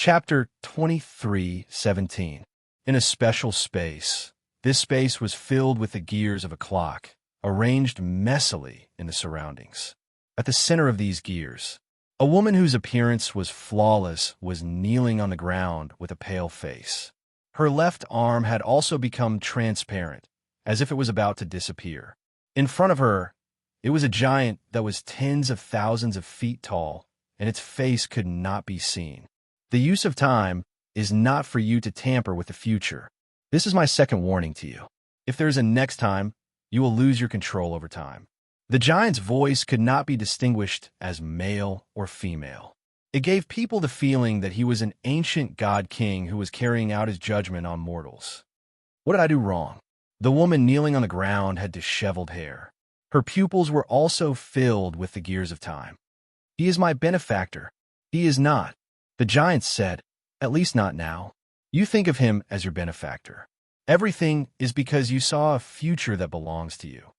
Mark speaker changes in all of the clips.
Speaker 1: Chapter 23:17. In a special space. This space was filled with the gears of a clock, arranged messily in the surroundings. At the center of these gears, a woman whose appearance was flawless was kneeling on the ground with a pale face. Her left arm had also become transparent, as if it was about to disappear. In front of her, it was a giant that was tens of thousands of feet tall, and its face could not be seen. The use of time is not for you to tamper with the future. This is my second warning to you. If there is a next time, you will lose your control over time. The giant's voice could not be distinguished as male or female. It gave people the feeling that he was an ancient god-king who was carrying out his judgment on mortals. What did I do wrong? The woman kneeling on the ground had disheveled hair. Her pupils were also filled with the gears of time. He is my benefactor. He is not. The giant said, at least not now. You think of him as your benefactor. Everything is because you saw a future that belongs to you.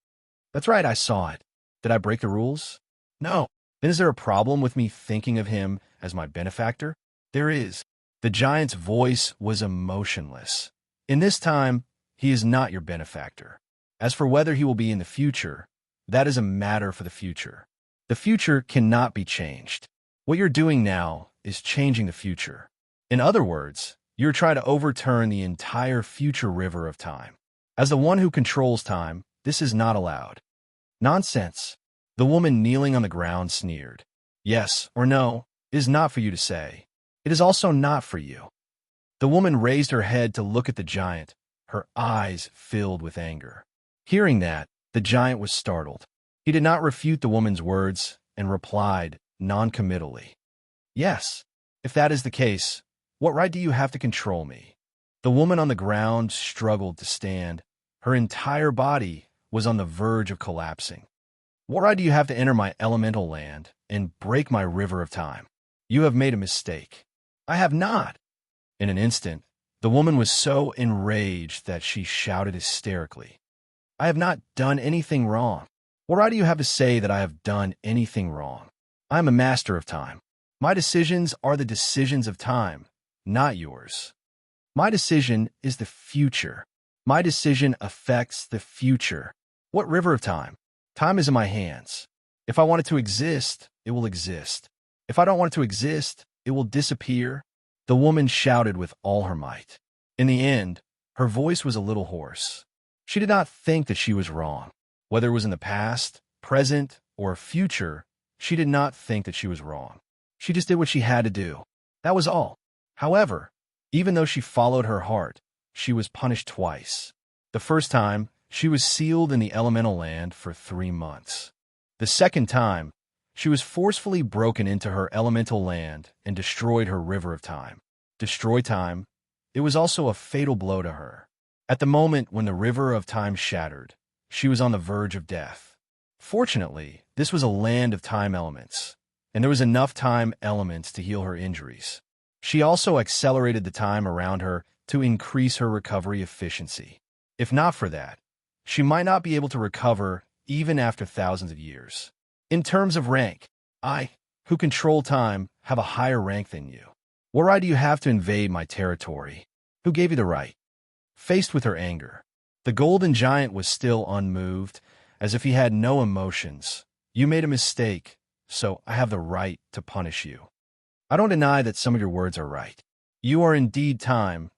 Speaker 1: That's right, I saw it. Did I break the rules? No. Then is there a problem with me thinking of him as my benefactor? There is. The giant's voice was emotionless. In this time, he is not your benefactor. As for whether he will be in the future, that is a matter for the future. The future cannot be changed. What you're doing now is changing the future. In other words, you're trying to overturn the entire future river of time. As the one who controls time, this is not allowed. Nonsense. The woman kneeling on the ground sneered. Yes or no is not for you to say. It is also not for you. The woman raised her head to look at the giant, her eyes filled with anger. Hearing that, the giant was startled. He did not refute the woman's words and replied noncommittally. Yes, if that is the case, what right do you have to control me? The woman on the ground struggled to stand. Her entire body was on the verge of collapsing. What right do you have to enter my elemental land and break my river of time? You have made a mistake. I have not. In an instant, the woman was so enraged that she shouted hysterically. I have not done anything wrong. What right do you have to say that I have done anything wrong? I am a master of time. My decisions are the decisions of time, not yours. My decision is the future. My decision affects the future. What river of time? Time is in my hands. If I want it to exist, it will exist. If I don't want it to exist, it will disappear. The woman shouted with all her might. In the end, her voice was a little hoarse. She did not think that she was wrong. Whether it was in the past, present, or future, she did not think that she was wrong. She just did what she had to do. That was all. However, even though she followed her heart, she was punished twice. The first time, she was sealed in the elemental land for 3 months. The second time, she was forcefully broken into her elemental land and destroyed her river of time. Destroy time, it was also a fatal blow to her. At the moment when the river of time shattered, she was on the verge of death. Fortunately, this was a land of time elements, and there was enough time elements to heal her injuries. She also accelerated the time around her to increase her recovery efficiency. If not for that, she might not be able to recover even after thousands of years. In terms of rank, I, who control time, have a higher rank than you. What right do you have to invade my territory? Who gave you the right? Faced with her anger, the golden giant was still unmoved, as if he had no emotions. You made a mistake, so I have the right to punish you. I don't deny that some of your words are right. You are indeed time.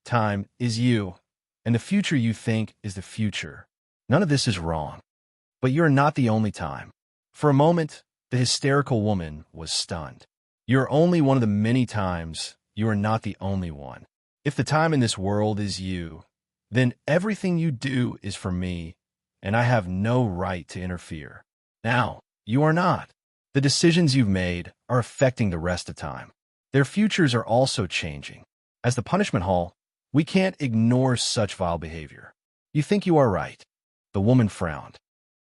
Speaker 1: Time is you, and the future you think is the future. None of this is wrong. But you are not the only time. For a moment, the hysterical woman was stunned. You are only one of the many times. You are not the only one. If the time in this world is you, then everything you do is for me, and I have no right to interfere. Now, you are not. The decisions you've made are affecting the rest of time. Their futures are also changing. As the punishment hall, we can't ignore such vile behavior. You think you are right. The woman frowned.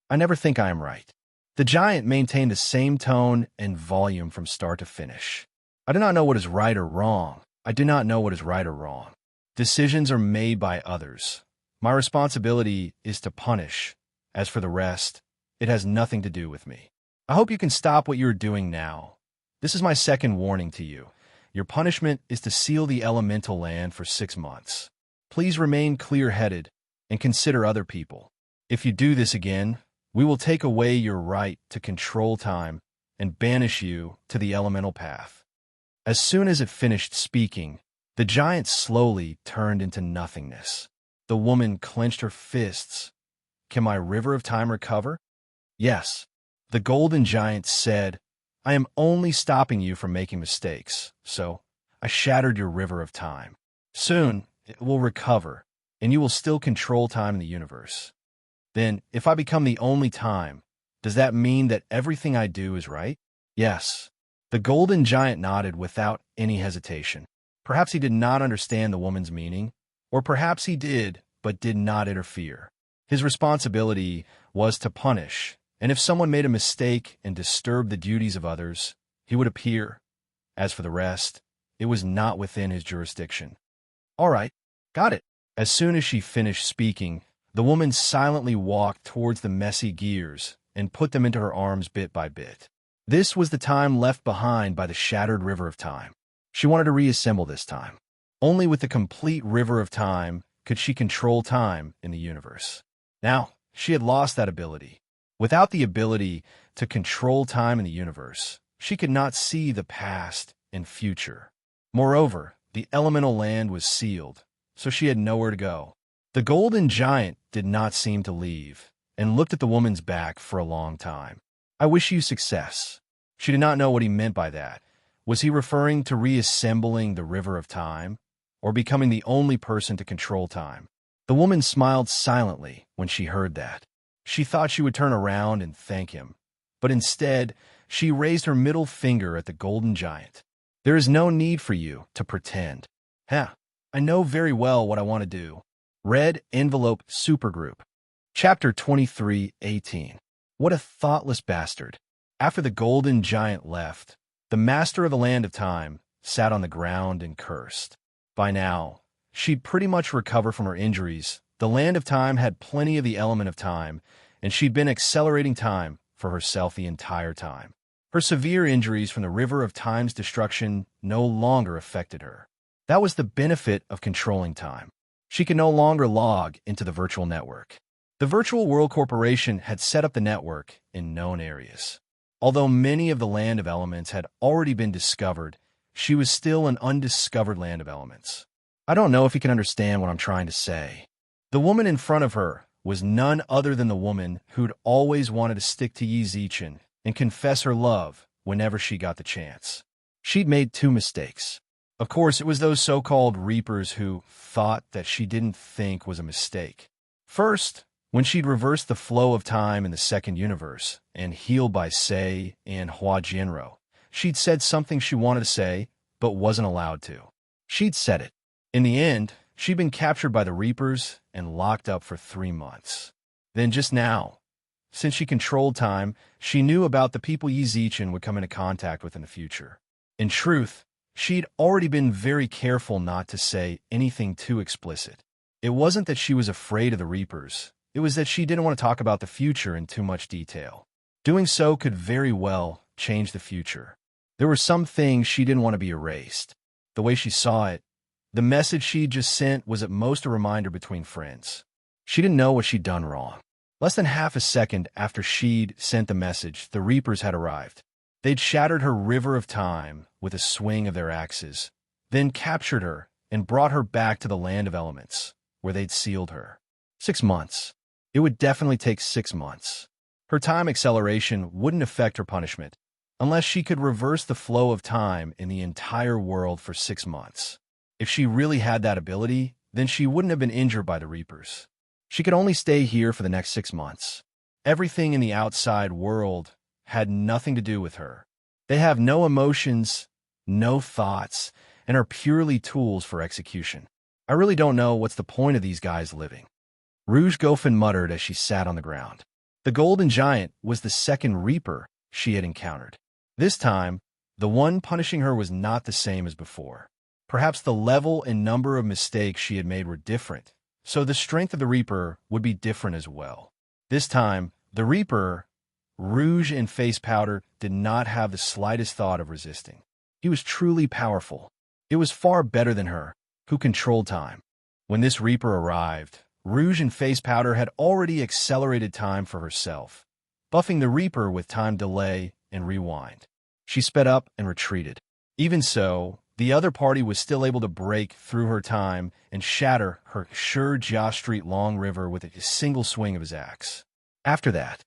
Speaker 1: I never think I am right. The giant maintained the same tone and volume from start to finish. I do not know what is right or wrong. I do not know what is right or wrong. Decisions are made by others. My responsibility is to punish. As for the rest, it has nothing to do with me. I hope you can stop what you're doing now. This is my second warning to you. Your punishment is to seal the elemental land for 6 months. Please remain clear-headed and consider other people. If you do this again, we will take away your right to control time and banish you to the elemental path." As soon as it finished speaking, the giant slowly turned into nothingness. The woman clenched her fists. "Can my river of time recover?" "Yes." The golden giant said, "I am only stopping you from making mistakes, so I shattered your river of time. Soon, it will recover, and you will still control time in the universe. Then, if I become the only time, does that mean that everything I do is right?" "Yes." The golden giant nodded without any hesitation. Perhaps he did not understand the woman's meaning, or perhaps he did, but did not interfere. His responsibility was to punish, and if someone made a mistake and disturbed the duties of others, he would appear. As for the rest, it was not within his jurisdiction. "All right, got it." As soon as she finished speaking, the woman silently walked towards the messy gears and put them into her arms bit by bit. This was the time left behind by the shattered river of time. She wanted to reassemble this time. Only with the complete river of time could she control time in the universe. Now, she had lost that ability. Without the ability to control time in the universe, she could not see the past and future. Moreover, the elemental land was sealed, so she had nowhere to go. The golden giant did not seem to leave, and looked at the woman's back for a long time. "I wish you success." She did not know what he meant by that. Was he referring to reassembling the river of time, or becoming the only person to control time? The woman smiled silently when she heard that. She thought she would turn around and thank him, but instead, she raised her middle finger at the golden giant. "There is no need for you to pretend. I know very well what I want to do." Red Envelope Supergroup. Chapter 23:18. What a thoughtless bastard. After the golden giant left, the master of the land of time sat on the ground and cursed. By now, she'd pretty much recovered from her injuries. The land of time had plenty of the element of time, and she'd been accelerating time for herself the entire time. Her severe injuries from the river of time's destruction no longer affected her. That was the benefit of controlling time. She could no longer log into the virtual network. The Virtual World Corporation had set up the network in known areas. Although many of the land of elements had already been discovered, she was still an undiscovered land of elements. I don't know if you can understand what I'm trying to say. The woman in front of her was none other than the woman who'd always wanted to stick to Yi Zichen and confess her love whenever she got the chance. She'd made 2 mistakes. Of course, it was those so-called Reapers who thought that she didn't think was a mistake. First, when she'd reversed the flow of time in the second universe and healed by Sei and Hua Jianro, she'd said something she wanted to say but wasn't allowed to. She'd said it. In the end, she'd been captured by the Reapers and locked up for 3 months. Then just now, since she controlled time, she knew about the people Yi Zichen would come into contact with in the future. In truth, she'd already been very careful not to say anything too explicit. It wasn't that she was afraid of the Reapers. It was that she didn't want to talk about the future in too much detail. Doing so could very well change the future. There were some things she didn't want to be erased. The way she saw it, the message she'd just sent was at most a reminder between friends. She didn't know what she'd done wrong. Less than half a second after she'd sent the message, the Reapers had arrived. They'd shattered her river of time with a swing of their axes, then captured her and brought her back to the land of elements, where they'd sealed her. 6 months. It would definitely take 6 months. Her time acceleration wouldn't affect her punishment, unless she could reverse the flow of time in the entire world for 6 months. If she really had that ability, then she wouldn't have been injured by the Reapers. She could only stay here for the next 6 months. Everything in the outside world had nothing to do with her. They have no emotions, no thoughts, and are purely tools for execution. I really don't know what's the point of these guys living. Rouge Goffin muttered as she sat on the ground. The golden giant was the second Reaper she had encountered. This time, the one punishing her was not the same as before. Perhaps the level and number of mistakes she had made were different, so the strength of the Reaper would be different as well. This time, the Reaper, Rouge and Face Powder, did not have the slightest thought of resisting. He was truly powerful. It was far better than her, who controlled time. When this Reaper arrived, Rouge and Face Powder had already accelerated time for herself, buffing the Reaper with time delay and rewind. She sped up and retreated. Even so, the other party was still able to break through her time and shatter her sure Josh Street Long River with a single swing of his axe. After that,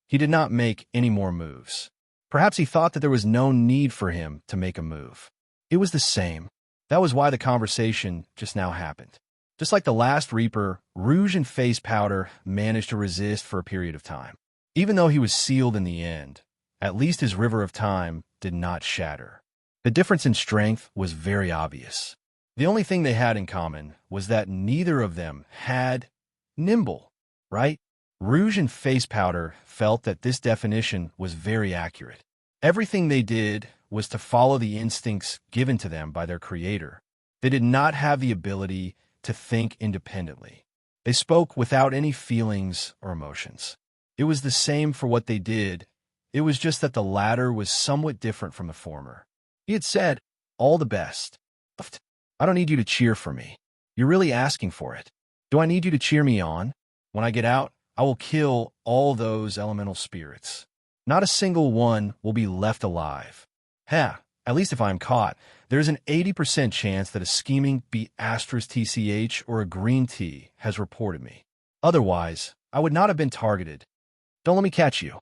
Speaker 1: he did not make any more moves. Perhaps he thought that there was no need for him to make a move. It was the same. That was why the conversation just now happened. Just like the last Reaper, Rouge and Face Powder managed to resist for a period of time. Even though he was sealed in the end, at least his river of time did not shatter. The difference in strength was very obvious. The only thing they had in common was that neither of them had nimble, right? Rouge and Face Powder felt that this definition was very accurate. Everything they did was to follow the instincts given to them by their creator. They did not have the ability to think independently. They spoke without any feelings or emotions. It was the same for what they did. It was just that the latter was somewhat different from the former. He had said, "All the best. I don't need you to cheer for me. You're really asking for it. Do I need you to cheer me on? When I get out, I will kill all those elemental spirits. Not a single one will be left alive. At least if I am caught, there's an 80% chance that a scheming B*TCH or a green T has reported me. Otherwise, I would not have been targeted. Don't let me catch you."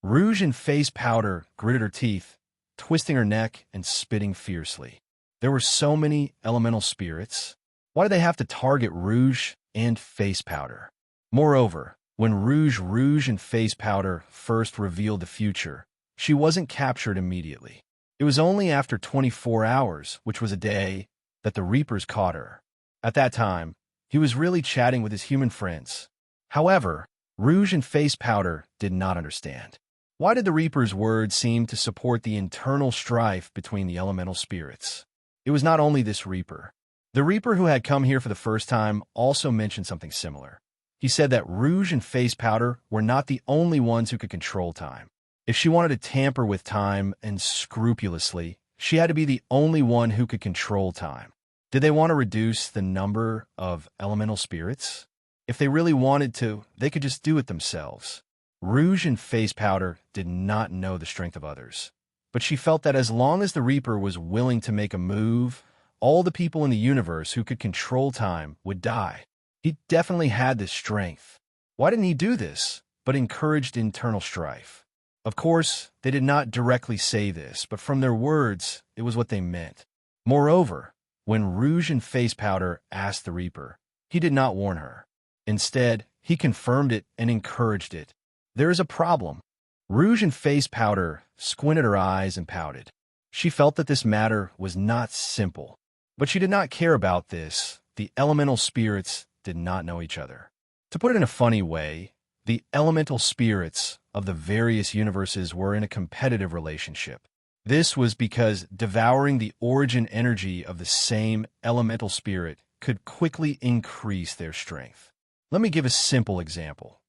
Speaker 1: Rouge and Face Powder gritted her teeth, twisting her neck and spitting fiercely. There were so many elemental spirits. Why did they have to target Rouge and Face Powder? Moreover, when Rouge and Face Powder first revealed the future, she wasn't captured immediately. It was only after 24 hours, which was a day, that the Reapers caught her. At that time, he was really chatting with his human friends. However, Rouge and Face Powder did not understand. Why did the Reaper's words seem to support the internal strife between the elemental spirits? It was not only this Reaper. The Reaper who had come here for the first time also mentioned something similar. He said that Rouge and Face Powder were not the only ones who could control time. If she wanted to tamper with time unscrupulously, she had to be the only one who could control time. Did they want to reduce the number of elemental spirits? If they really wanted to, they could just do it themselves. Rouge and Face Powder did not know the strength of others, but she felt that as long as the Reaper was willing to make a move, all the people in the universe who could control time would die. He definitely had this strength. Why didn't he do this, but encouraged internal strife? Of course, they did not directly say this, but from their words, it was what they meant. Moreover, when Rouge and Face Powder asked the Reaper, he did not warn her. Instead, he confirmed it and encouraged it. There is a problem. Rouge and Face Powder squinted her eyes and pouted. She felt that this matter was not simple. But she did not care about this. The elemental spirits did not know each other. To put it in a funny way, the elemental spirits of the various universes were in a competitive relationship. This was because devouring the origin energy of the same elemental spirit could quickly increase their strength. Let me give a simple example.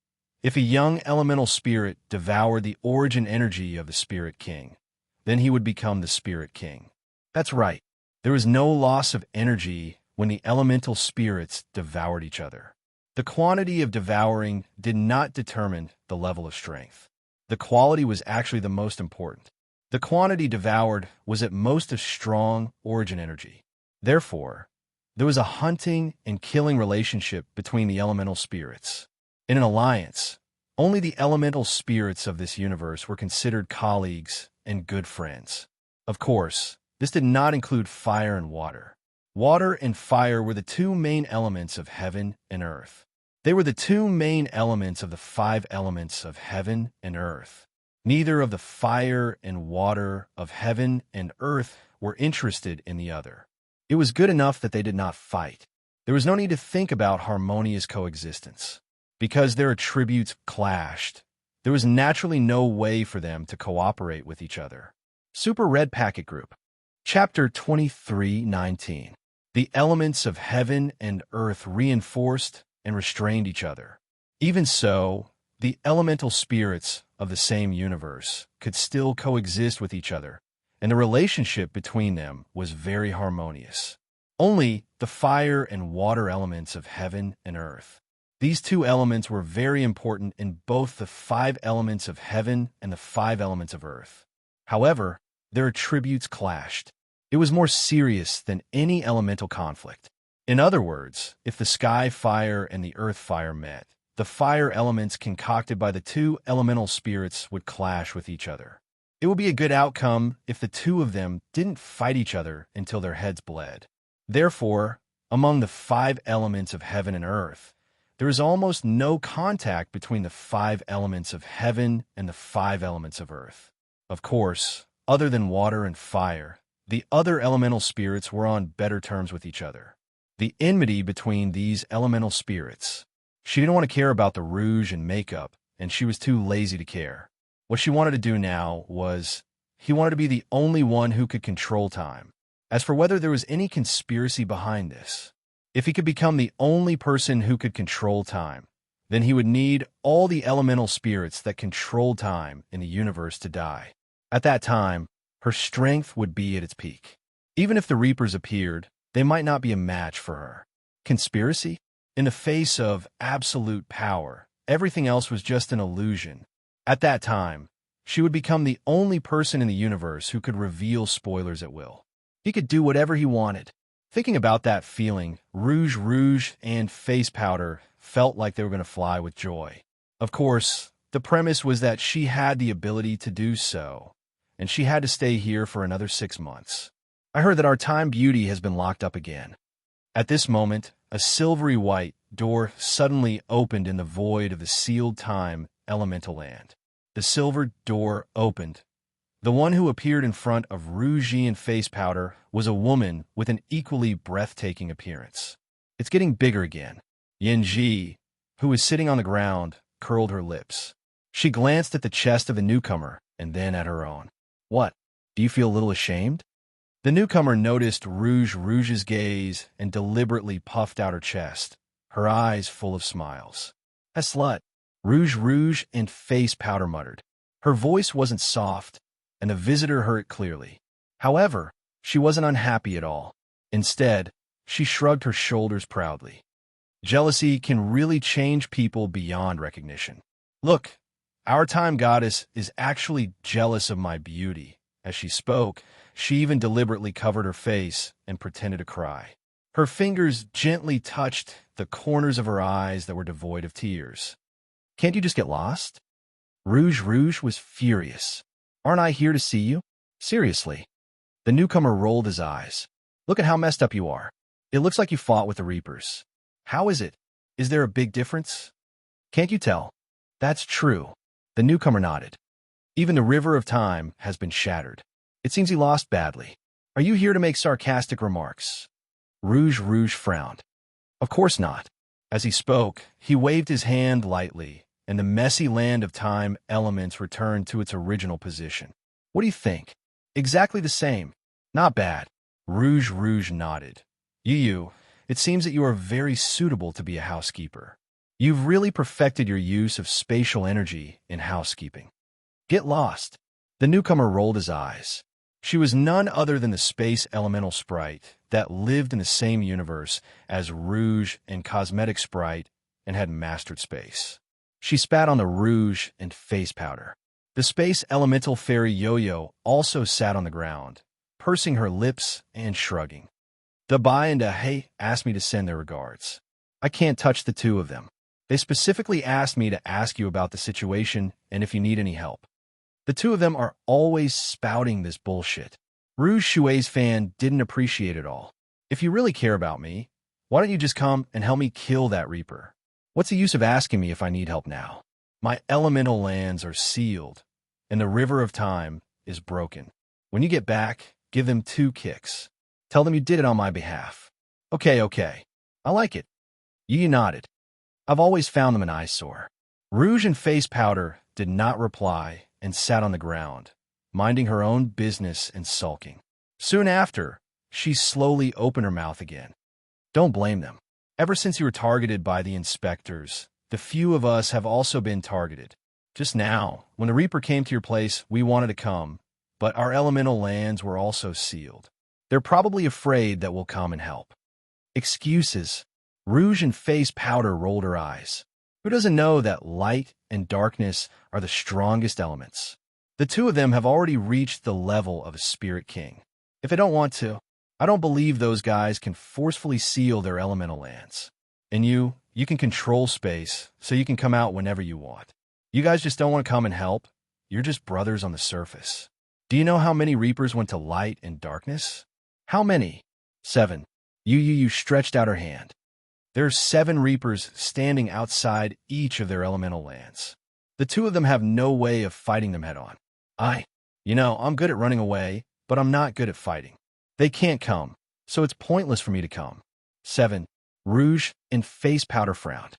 Speaker 1: If a young elemental spirit devoured the origin energy of the Spirit King, then he would become the Spirit King. That's right. There was no loss of energy when the elemental spirits devoured each other. The quantity of devouring did not determine the level of strength. The quality was actually the most important. The quantity devoured was at most of strong origin energy. Therefore, there was a hunting and killing relationship between the elemental spirits. In an alliance, only the elemental spirits of this universe were considered colleagues and good friends. Of course, this did not include fire and water. Water and fire were the two main elements of heaven and earth. They were the two main elements of the 5 elements of heaven and earth. Neither of the fire and water of heaven and earth were interested in the other. It was good enough that they did not fight. There was no need to think about harmonious coexistence. Because their attributes clashed, there was naturally no way for them to cooperate with each other. Super Red Packet Group. Chapter 23:19. The elements of heaven and earth reinforced and restrained each other. Even so, the elemental spirits of the same universe could still coexist with each other and the relationship between them was very harmonious. Only the fire and water elements of heaven and earth. These two elements were very important in both the 5 elements of heaven and the 5 elements of earth. However, their attributes clashed. It was more serious than any elemental conflict. In other words, if the sky fire and the earth fire met, the fire elements concocted by the 2 elemental spirits would clash with each other. It would be a good outcome if the 2 of them didn't fight each other until their heads bled. Therefore, among the 5 elements of heaven and earth, there is almost no contact between the 5 elements of heaven and the 5 elements of earth. Of course, other than water and fire, the other elemental spirits were on better terms with each other. The enmity between these elemental spirits. She didn't want to care about the rouge and makeup, and she was too lazy to care. What she wanted to do now was, he wanted to be the only one who could control time. As for whether there was any conspiracy behind this, if he could become the only person who could control time, then he would need all the elemental spirits that control time in the universe to die. At that time, her strength would be at its peak. Even if the Reapers appeared, they might not be a match for her. Conspiracy? In the face of absolute power, everything else was just an illusion. At that time, she would become the only person in the universe who could reveal spoilers at will. He could do whatever he wanted. Thinking about that feeling, Rouge and Face Powder felt like they were going to fly with joy. Of course, the premise was that she had the ability to do so, and she had to stay here for another 6 months. I heard that our time beauty has been locked up again. At this moment, a silvery white door suddenly opened in the void of the sealed time elemental land. The silver door opened. The one who appeared in front of Rouge and Face Powder was a woman with an equally breathtaking appearance. It's getting bigger again. Yanji, who was sitting on the ground, curled her lips. She glanced at the chest of the newcomer and then at her own. What? Do you feel a little ashamed? The newcomer noticed Rouge's gaze and deliberately puffed out her chest, her eyes full of smiles. A slut, Rouge and Face Powder muttered. Her voice wasn't soft, and the visitor heard it clearly. However, she wasn't unhappy at all. Instead, she shrugged her shoulders proudly. Jealousy can really change people beyond recognition. Look, our time goddess is actually jealous of my beauty. As she spoke, she even deliberately covered her face and pretended to cry. Her fingers gently touched the corners of her eyes that were devoid of tears. Can't you just get lost? Rouge was furious. Aren't I here to see you? Seriously. The newcomer rolled his eyes. Look at how messed up you are. It looks like you fought with the Reapers. How is it? Is there a big difference? Can't you tell? That's true. The newcomer nodded. Even the river of time has been shattered. It seems he lost badly. Are you here to make sarcastic remarks? Rouge frowned. Of course not. As he spoke, he waved his hand lightly, and the messy land of time elements returned to its original position. What do you think? Exactly the same. Not bad. Rouge nodded. It seems that you are very suitable to be a housekeeper. You've really perfected your use of spatial energy in housekeeping. Get lost. The newcomer rolled his eyes. She was none other than the space elemental sprite that lived in the same universe as Rouge and Cosmetic Sprite and had mastered space. She spat on the Rouge and Face Powder. The space elemental fairy Yo-Yo also sat on the ground, pursing her lips and shrugging. The Bai and the Hey asked me to send their regards. I can't touch the 2 of them. They specifically asked me to ask you about the situation and if you need any help. The 2 of them are always spouting this bullshit. Rouge Shui's fan didn't appreciate it all. If you really care about me, why don't you just come and help me kill that Reaper? What's the use of asking me if I need help now? My elemental lands are sealed, and the river of time is broken. When you get back, give them 2 kicks. Tell them you did it on my behalf. Okay. I like it. Yi nodded. I've always found them an eyesore. Rouge and Face Powder did not reply and sat on the ground, minding her own business and sulking. Soon after, she slowly opened her mouth again. Don't blame them. Ever since you were targeted by the inspectors, the few of us have also been targeted. Just now, when the Reaper came to your place, we wanted to come, but our elemental lands were also sealed. They're probably afraid that we'll come and help. Excuses. Rouge and Face Powder rolled her eyes. Who doesn't know that light and darkness are the strongest elements? The two of them have already reached the level of a spirit king. If they don't want to, I don't believe those guys can forcefully seal their elemental lands. And you can control space, so you can come out whenever you want. You guys just don't want to come and help. You're just brothers on the surface. Do you know how many Reapers went to light and darkness? How many? 7. You stretched out her hand. There are 7 Reapers standing outside each of their elemental lands. The two of them have no way of fighting them head-on. I'm good at running away, but I'm not good at fighting. They can't come, so it's pointless for me to come. 7. Rouge and Face Powder frowned.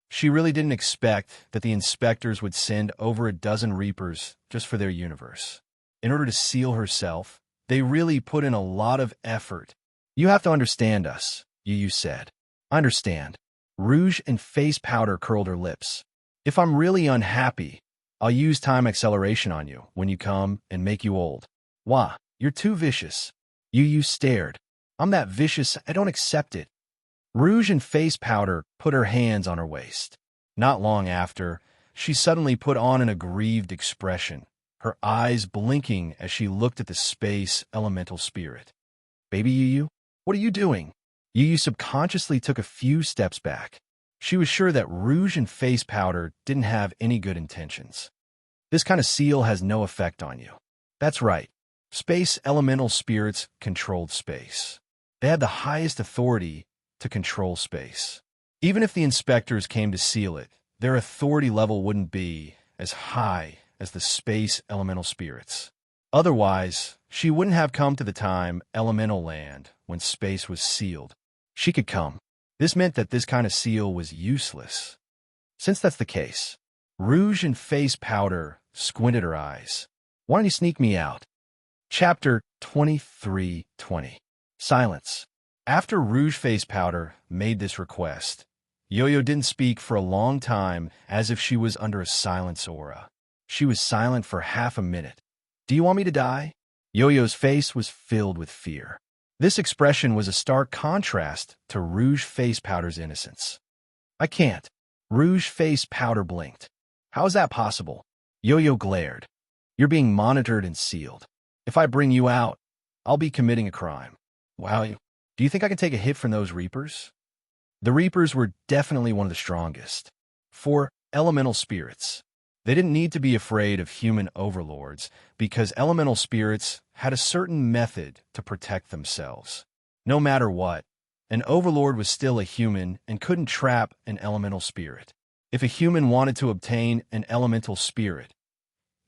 Speaker 1: She really didn't expect that the inspectors would send over a dozen Reapers just for their universe. In order to seal herself, they really put in a lot of effort. You have to understand us, Yu said. I understand. Rouge and Face Powder curled her lips. If I'm really unhappy, I'll use time acceleration on you when you come and make you old. Wah, you're too vicious. Yu stared. I'm that vicious, I don't accept it. Rouge and Face Powder put her hands on her waist. Not long after, she suddenly put on an aggrieved expression, her eyes blinking as she looked at the space elemental spirit. Baby Yu, what are you doing? Yu subconsciously took a few steps back. She was sure that Rouge and Face Powder didn't have any good intentions. This kind of seal has no effect on you. That's right. Space elemental spirits controlled space. They had the highest authority to control space. Even if the inspectors came to seal it, their authority level wouldn't be as high as the space elemental spirits. Otherwise, she wouldn't have come to the time elemental land when space was sealed. She could come. This meant that this kind of seal was useless. Since that's the case, Rouge and Face Powder squinted her eyes. Why don't you sneak me out? Chapter 23:20. Silence. After Rouge Face Powder made this request, Yo-Yo didn't speak for a long time, as if she was under a silence aura. She was silent for half a minute. Do you want me to die? Yo-Yo's face was filled with fear. This expression was a stark contrast to Rouge Face Powder's innocence. I can't. Rouge Face Powder blinked. How is that possible? Yo-Yo glared. You're being monitored and sealed. If I bring you out, I'll be committing a crime. Wow, do you think I can take a hit from those Reapers? The Reapers were definitely one of the strongest. 4 elemental spirits. They didn't need to be afraid of human overlords because elemental spirits had a certain method to protect themselves. No matter what, an overlord was still a human and couldn't trap an elemental spirit. If a human wanted to obtain an elemental spirit,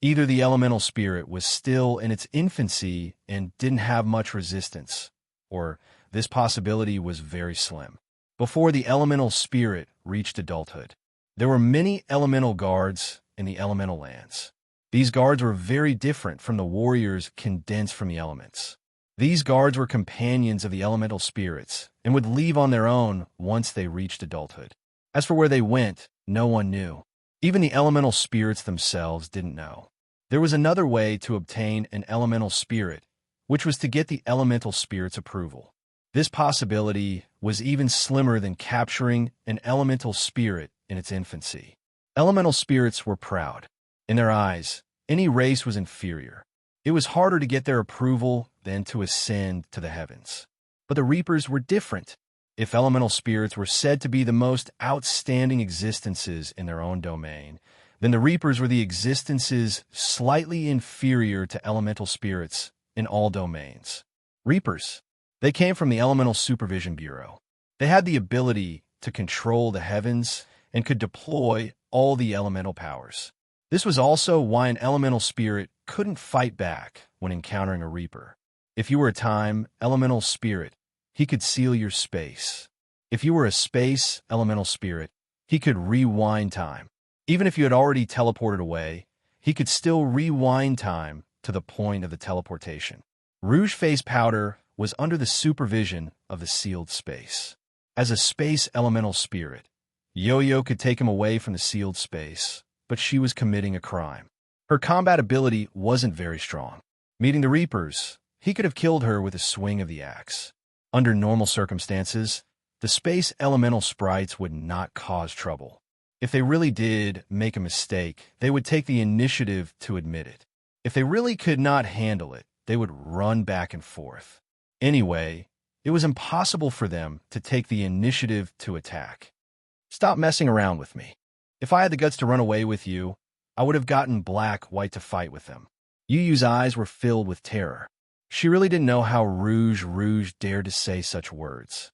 Speaker 1: either the elemental spirit was still in its infancy and didn't have much resistance, or this possibility was very slim. Before the elemental spirit reached adulthood, there were many elemental guards in the elemental lands. These guards were very different from the warriors condensed from the elements. These guards were companions of the elemental spirits and would leave on their own once they reached adulthood. As for where they went, no one knew. Even the elemental spirits themselves didn't know. There was another way to obtain an elemental spirit, which was to get the elemental spirit's approval. This possibility was even slimmer than capturing an elemental spirit in its infancy. Elemental spirits were proud. In their eyes, any race was inferior. It was harder to get their approval than to ascend to the heavens. But the Reapers were different. If elemental spirits were said to be the most outstanding existences in their own domain, then the Reapers were the existences slightly inferior to elemental spirits in all domains. Reapers. They came from the Elemental Supervision Bureau. They had the ability to control the heavens and could deploy all the elemental powers. This was also why an elemental spirit couldn't fight back when encountering a Reaper. If you were a time elemental spirit, he could seal your space. If you were a space elemental spirit, he could rewind time. Even if you had already teleported away, he could still rewind time to the point of the teleportation. Rouge Face Powder was under the supervision of the sealed space. As a space elemental spirit, Yo-Yo could take him away from the sealed space, but she was committing a crime. Her combat ability wasn't very strong. Meeting the Reapers, he could have killed her with a swing of the axe. Under normal circumstances, the space elemental sprites would not cause trouble. If they really did make a mistake, they would take the initiative to admit it. If they really could not handle it, they would run back and forth. Anyway, it was impossible for them to take the initiative to attack. Stop messing around with me. If I had the guts to run away with you, I would have gotten Black White to fight with them. Yu Yu's eyes were filled with terror. She really didn't know how Rouge dared to say such words.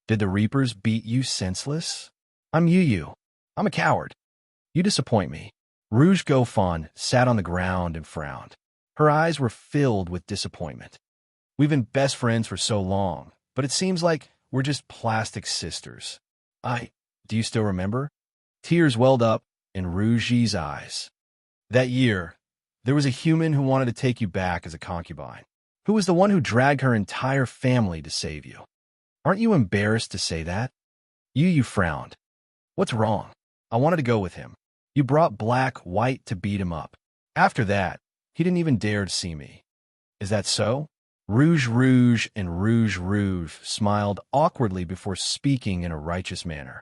Speaker 1: Did the Reapers beat you senseless? I'm Yu Yu. I'm a coward. You disappoint me. Rouge Gofon sat on the ground and frowned. Her eyes were filled with disappointment. We've been best friends for so long, but it seems like we're just plastic sisters. Do you still remember? Tears welled up in Rouge's eyes. That year, there was a human who wanted to take you back as a concubine, who was the one who dragged her entire family to save you. Aren't you embarrassed to say that? Yu Yu frowned. What's wrong? I wanted to go with him. You brought Black White to beat him up. After that, he didn't even dare to see me. Is that so? Rouge and Rouge smiled awkwardly before speaking in a righteous manner.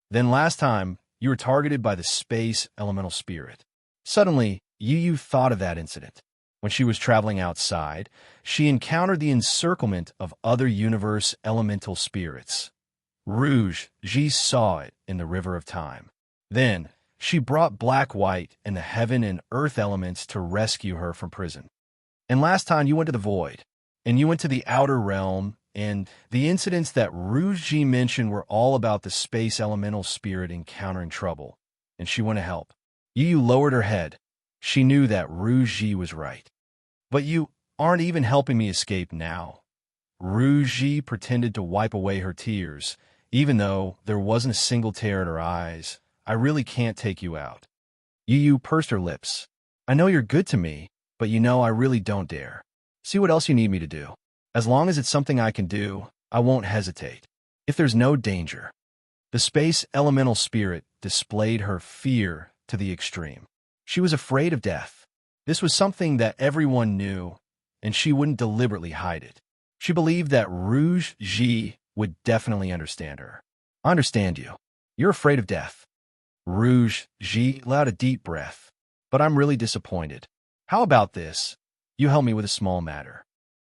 Speaker 1: Then last time, you were targeted by the space elemental spirit. Suddenly, Yu Yu thought of that incident. When she was traveling outside, she encountered the encirclement of other universe elemental spirits. Rouge saw it in the River of Time. Then, she brought Black White and the heaven and earth elements to rescue her from prison. And last time you went to the Void, and you went to the Outer Realm, and the incidents that Rouge mentioned were all about the space elemental spirit encountering trouble, and she went to help. Yu Yu lowered her head. She knew that Rouge was right. But you aren't even helping me escape now. Rouge pretended to wipe away her tears, even though there wasn't a single tear in her eyes. I really can't take you out. Yu Yu pursed her lips. I know you're good to me, but you know I really don't dare. See what else you need me to do. As long as it's something I can do, I won't hesitate. If there's no danger. The space elemental spirit displayed her fear to the extreme. She was afraid of death. This was something that everyone knew, and she wouldn't deliberately hide it. She believed that Rouge would definitely understand her. I understand you. You're afraid of death. Rouge allowed a deep breath. But I'm really disappointed. How about this? You help me with a small matter.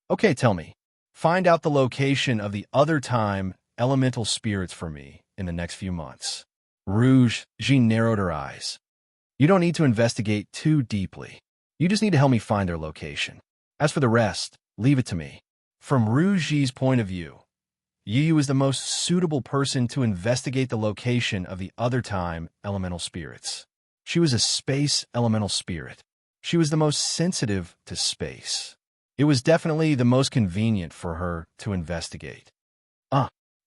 Speaker 1: Okay, tell me. Find out the location of the other time elemental spirits for me in the next few months. Rouge narrowed her eyes. You don't need to investigate too deeply. You just need to help me find their location. As for the rest, leave it to me. From Rouge's point of view, Yu Yu is the most suitable person to investigate the location of the other time elemental spirits. She was a space elemental spirit. She was the most sensitive to space. It was definitely the most convenient for her to investigate.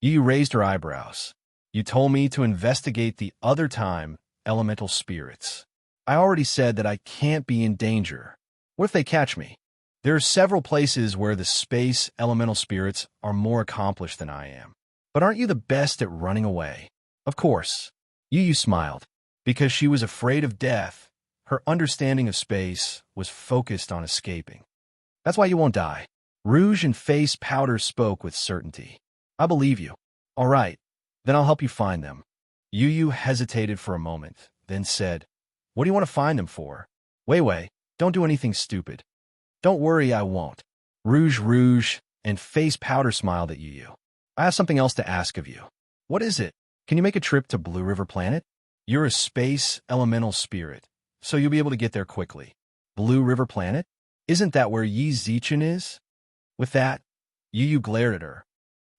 Speaker 1: Yu Yu raised her eyebrows. You told me to investigate the other time elemental spirits. I already said that I can't be in danger. What if they catch me? There are several places where the space elemental spirits are more accomplished than I am. But aren't you the best at running away? Of course. Yu Yu smiled. Because she was afraid of death, her understanding of space was focused on escaping. That's why you won't die. Rouge and Face Powder spoke with certainty. I believe you. All right, then I'll help you find them. Yu Yu hesitated for a moment, then said, What do you want to find them for? Wei, don't do anything stupid. Don't worry, I won't. Rouge and Face Powder smiled at Yu Yu. I have something else to ask of you. What is it? Can you make a trip to Blue River Planet? You're a space elemental spirit, so you'll be able to get there quickly. Blue River Planet? Isn't that where Yi Zichen is? With that, Yu Yu glared at her.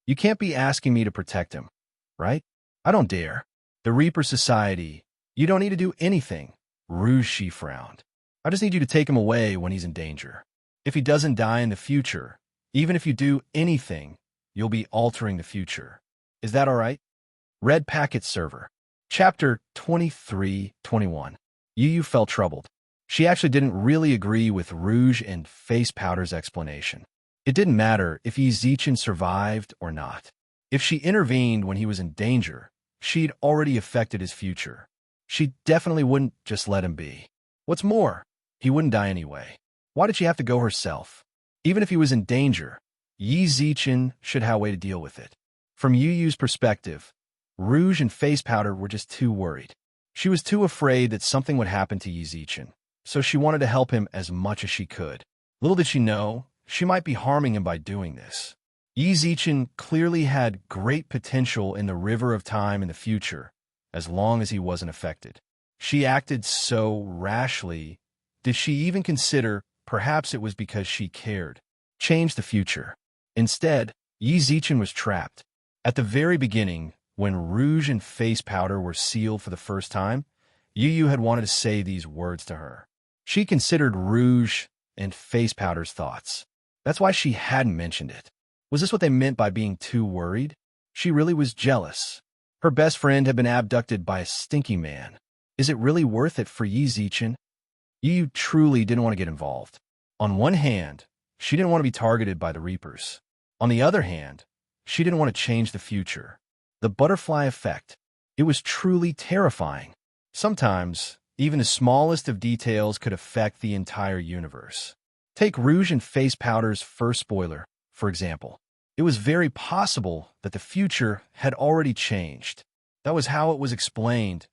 Speaker 1: You can't be asking me to protect him, right? I don't dare. The Reaper Society. You don't need to do anything. Rouge frowned. I just need you to take him away when he's in danger. If he doesn't die in the future, even if you do anything, you'll be altering the future. Is that all right? Red Packet Server. Chapter 23-21. Yu Yu felt troubled. She actually didn't really agree with Rouge and Face Powder's explanation. It didn't matter if Yi Zichen survived or not. If she intervened when he was in danger, she'd already affected his future. She definitely wouldn't just let him be. What's more, he wouldn't die anyway. Why did she have to go herself? Even if he was in danger, Yi Zichen should have a way to deal with it. From Yu Yu's perspective, Rouge and Face Powder were just too worried. She was too afraid that something would happen to Yi Zichen, so she wanted to help him as much as she could. Little did she know, she might be harming him by doing this. Yi Zichen clearly had great potential in the river of time in the future, as long as he wasn't affected. She acted so rashly. Did she even consider perhaps it was because she cared? Change the future. Instead, Yi Zichen was trapped. At the very beginning, when Rouge and Face Powder were sealed for the first time, Yu Yu had wanted to say these words to her. She considered Rouge and Face Powder's thoughts. That's why she hadn't mentioned it. Was this what they meant by being too worried? She really was jealous. Her best friend had been abducted by a stinky man. Is it really worth it for Yi Zichen? Yu Yu truly didn't want to get involved. On one hand, she didn't want to be targeted by the Reapers. On the other hand, she didn't want to change the future. The butterfly effect. It was truly terrifying. Sometimes, even the smallest of details could affect the entire universe. Take Rouge and Face Powder's first spoiler, for example. It was very possible that the future had already changed. That was how it was explained.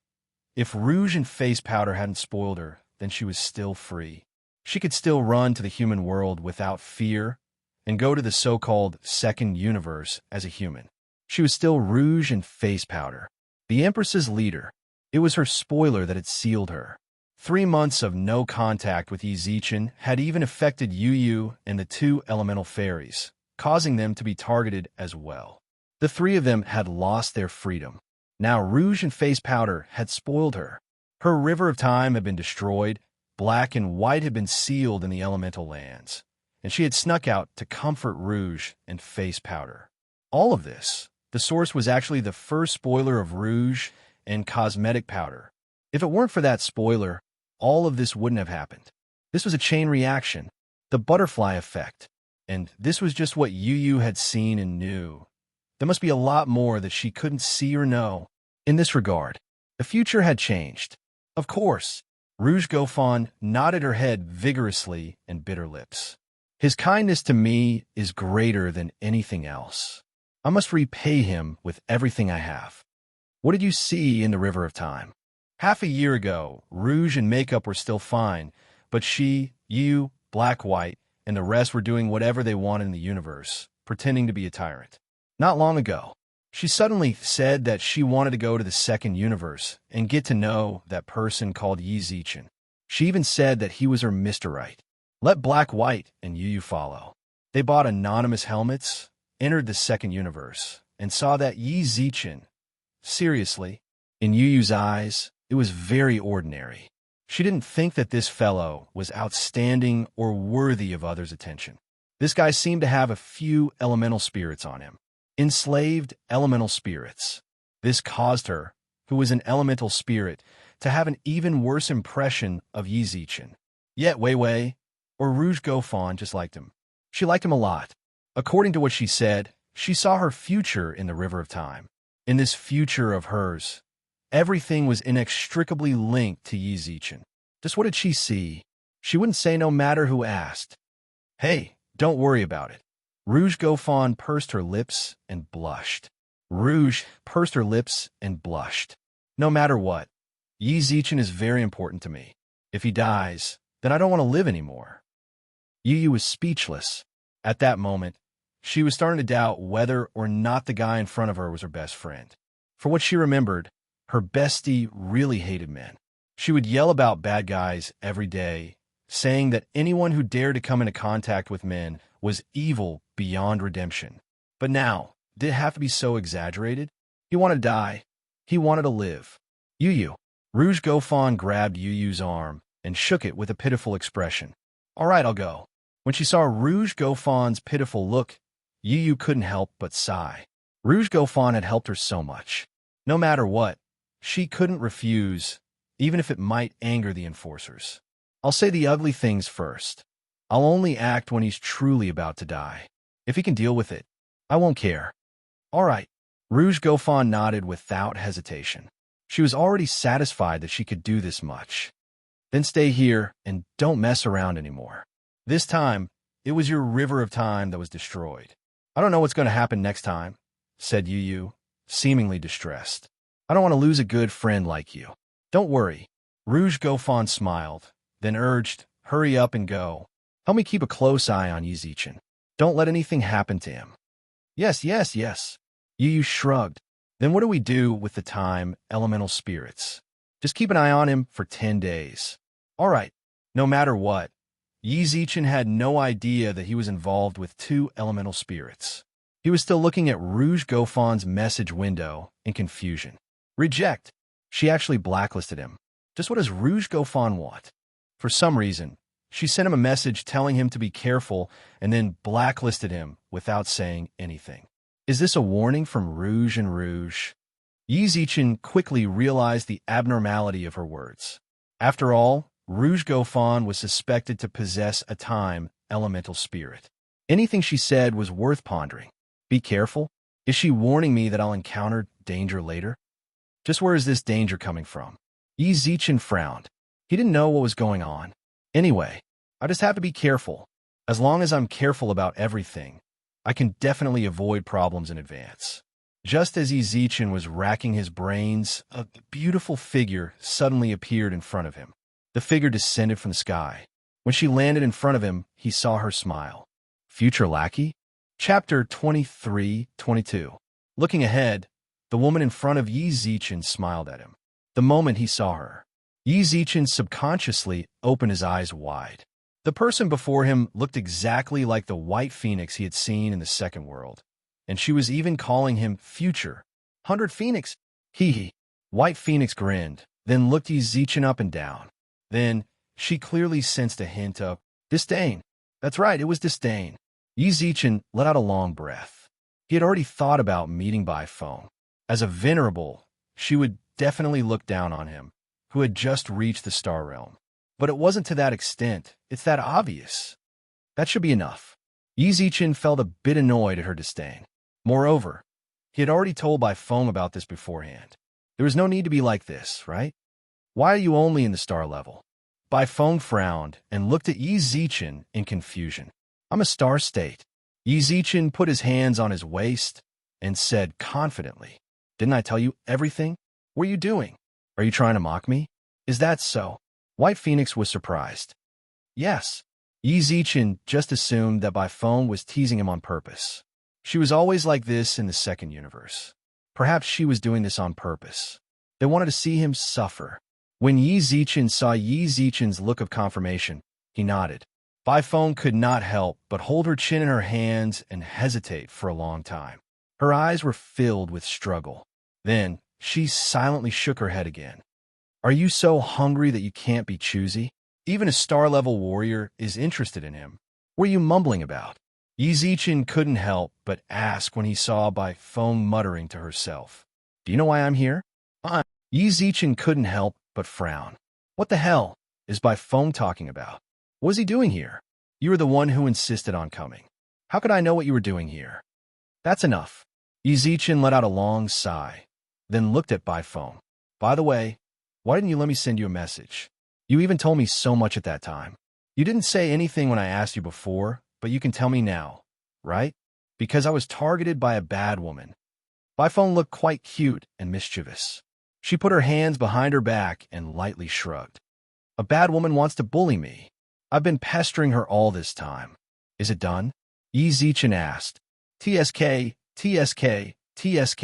Speaker 1: If Rouge and Face Powder hadn't spoiled her, then she was still free. She could still run to the human world without fear and go to the so-called second universe as a human. She was still Rouge and Face Powder, the Empress's leader. It was her spoiler that had sealed her. 3 months of no contact with Yi Zichen had even affected Yu Yu and the 2 elemental fairies, causing them to be targeted as well. The 3 of them had lost their freedom. Now Rouge and Face Powder had spoiled her. Her river of time had been destroyed, black and white had been sealed in the elemental lands, and she had snuck out to comfort Rouge and Face Powder. All of this, the source was actually the first spoiler of Rouge and Cosmetic Powder. If it weren't for that spoiler, all of this wouldn't have happened. This was a chain reaction, the butterfly effect, and this was just what Yu Yu had seen and knew. There must be a lot more that she couldn't see or know. In this regard, the future had changed. Of course, Rouge Gofon nodded her head vigorously and bit her lips. His kindness to me is greater than anything else. I must repay him with everything I have. What did you see in the river of time? Half a year ago, Rouge and makeup were still fine, but she, you, Black White, and the rest were doing whatever they wanted in the universe, pretending to be a tyrant. Not long ago, she suddenly said that she wanted to go to the second universe and get to know that person called Yi Zichen. She even said that he was her Mr. Right. Let Black White and Yu Yu follow. They bought anonymous helmets, entered the second universe, and saw that Yi Zichen. Seriously, in Yu Yu's eyes, it was very ordinary. She didn't think that this fellow was outstanding or worthy of others' attention. This guy seemed to have a few elemental spirits on him. Enslaved elemental spirits. This caused her, who was an elemental spirit, to have an even worse impression of Yi Zichen. Yet Wei Wei, or Rouge Gofon, just liked him. She liked him a lot. According to what she said, she saw her future in the river of time. In this future of hers, everything was inextricably linked to Yi Zichen. Just what did she see? She wouldn't say no matter who asked. Hey, don't worry about it. Rouge Gofon pursed her lips and blushed. Rouge pursed her lips and blushed. No matter what, Yi Zichen is very important to me. If he dies, then I don't want to live anymore. Yu Yu was speechless. At that moment, she was starting to doubt whether or not the guy in front of her was her best friend. For what she remembered, her bestie really hated men. She would yell about bad guys every day, saying that anyone who dared to come into contact with men was evil beyond redemption. But now, did it have to be so exaggerated? He wanted to die. He wanted to live. Yu Yu. Rouge Gofon grabbed Yu Yu's arm and shook it with a pitiful expression. All right, I'll go. When she saw Rouge Gofon's pitiful look, Yu Yu couldn't help but sigh. Rouge Gofon had helped her so much. No matter what, she couldn't refuse, even if it might anger the enforcers. I'll say the ugly things first. I'll only act when he's truly about to die. If he can deal with it, I won't care. All right. Rouge Gofon nodded without hesitation. She was already satisfied that she could do this much. Then stay here and don't mess around anymore. This time, it was your river of time that was destroyed. I don't know what's going to happen next time, said Yu, seemingly distressed. I don't want to lose a good friend like you. Don't worry. Rouge Gofan smiled, then urged, hurry up and go. Help me keep a close eye on Yi Zichen. Don't let anything happen to him. Yes, yes, yes. Yu shrugged. Then what do we do with the time, elemental spirits? Just keep an eye on him for 10 days. All right. No matter what, Yi Zichen had no idea that he was involved with 2 elemental spirits. He was still looking at Rouge Gofan's message window in confusion. Reject. She actually blacklisted him. Just what does Rouge Gofan want? For some reason, she sent him a message telling him to be careful and then blacklisted him without saying anything. Is this a warning from Rouge and Rouge? Yi Zichen quickly realized the abnormality of her words. After all, Rouge Gofan was suspected to possess a time elemental spirit. Anything she said was worth pondering. Be careful? Is she warning me that I'll encounter danger later? Just where is this danger coming from? Yi Zichen frowned. He didn't know what was going on. Anyway, I just have to be careful. As long as I'm careful about everything, I can definitely avoid problems in advance. Just as Yi Zichen was racking his brains, a beautiful figure suddenly appeared in front of him. The figure descended from the sky. When she landed in front of him, he saw her smile. Future lackey? Chapter 23-22. Looking ahead, the woman in front of Yi Zichen smiled at him. The moment he saw her, Yi Zichen subconsciously opened his eyes wide. The person before him looked exactly like the white phoenix he had seen in the second world, and she was even calling him Future. 100 Phoenix? Hee hee. White Phoenix grinned, then looked Yi Zichen up and down. Then, she clearly sensed a hint of disdain. That's right, it was disdain. Yi Zichen let out a long breath. He had already thought about meeting by phone. As a venerable, she would definitely look down on him, who had just reached the star realm. But it wasn't to that extent. It's that obvious. That should be enough. Yi Zichen felt a bit annoyed at her disdain. Moreover, he had already told by phone about this beforehand. There was no need to be like this, right? Why are you only in the star level? Bai Feng frowned and looked at Yi Zichen in confusion. I'm a star state. Yi Zichen put his hands on his waist and said confidently, Didn't I tell you everything? What are you doing? Are you trying to mock me? Is that so? White Phoenix was surprised. Yes. Yi Zichen just assumed that Bai Feng was teasing him on purpose. She was always like this in the second universe. Perhaps she was doing this on purpose. They wanted to see him suffer. When Yi Zichen saw Yi Zichen's look of confirmation, he nodded. Bai Feng could not help but hold her chin in her hands and hesitate for a long time. Her eyes were filled with struggle. Then, she silently shook her head again. Are you so hungry that you can't be choosy? Even a star-level warrior is interested in him. What are you mumbling about? Yi Zichen couldn't help but ask when he saw Bai Feng muttering to herself. Do you know why I'm here? Yi Zichen couldn't help but frown. What the hell is Bai Feng talking about? What was he doing here? You were the one who insisted on coming. How could I know what you were doing here? That's enough. Yi Zichen let out a long sigh, then looked at Bai Feng. By the way, why didn't you let me send you a message? You even told me so much at that time. You didn't say anything when I asked you before, but you can tell me now, right? Because I was targeted by a bad woman. Bai Feng looked quite cute and mischievous. She put her hands behind her back and lightly shrugged. A bad woman wants to bully me. I've been pestering her all this time. Is it done? Yi Zichen asked. TSK, TSK, TSK.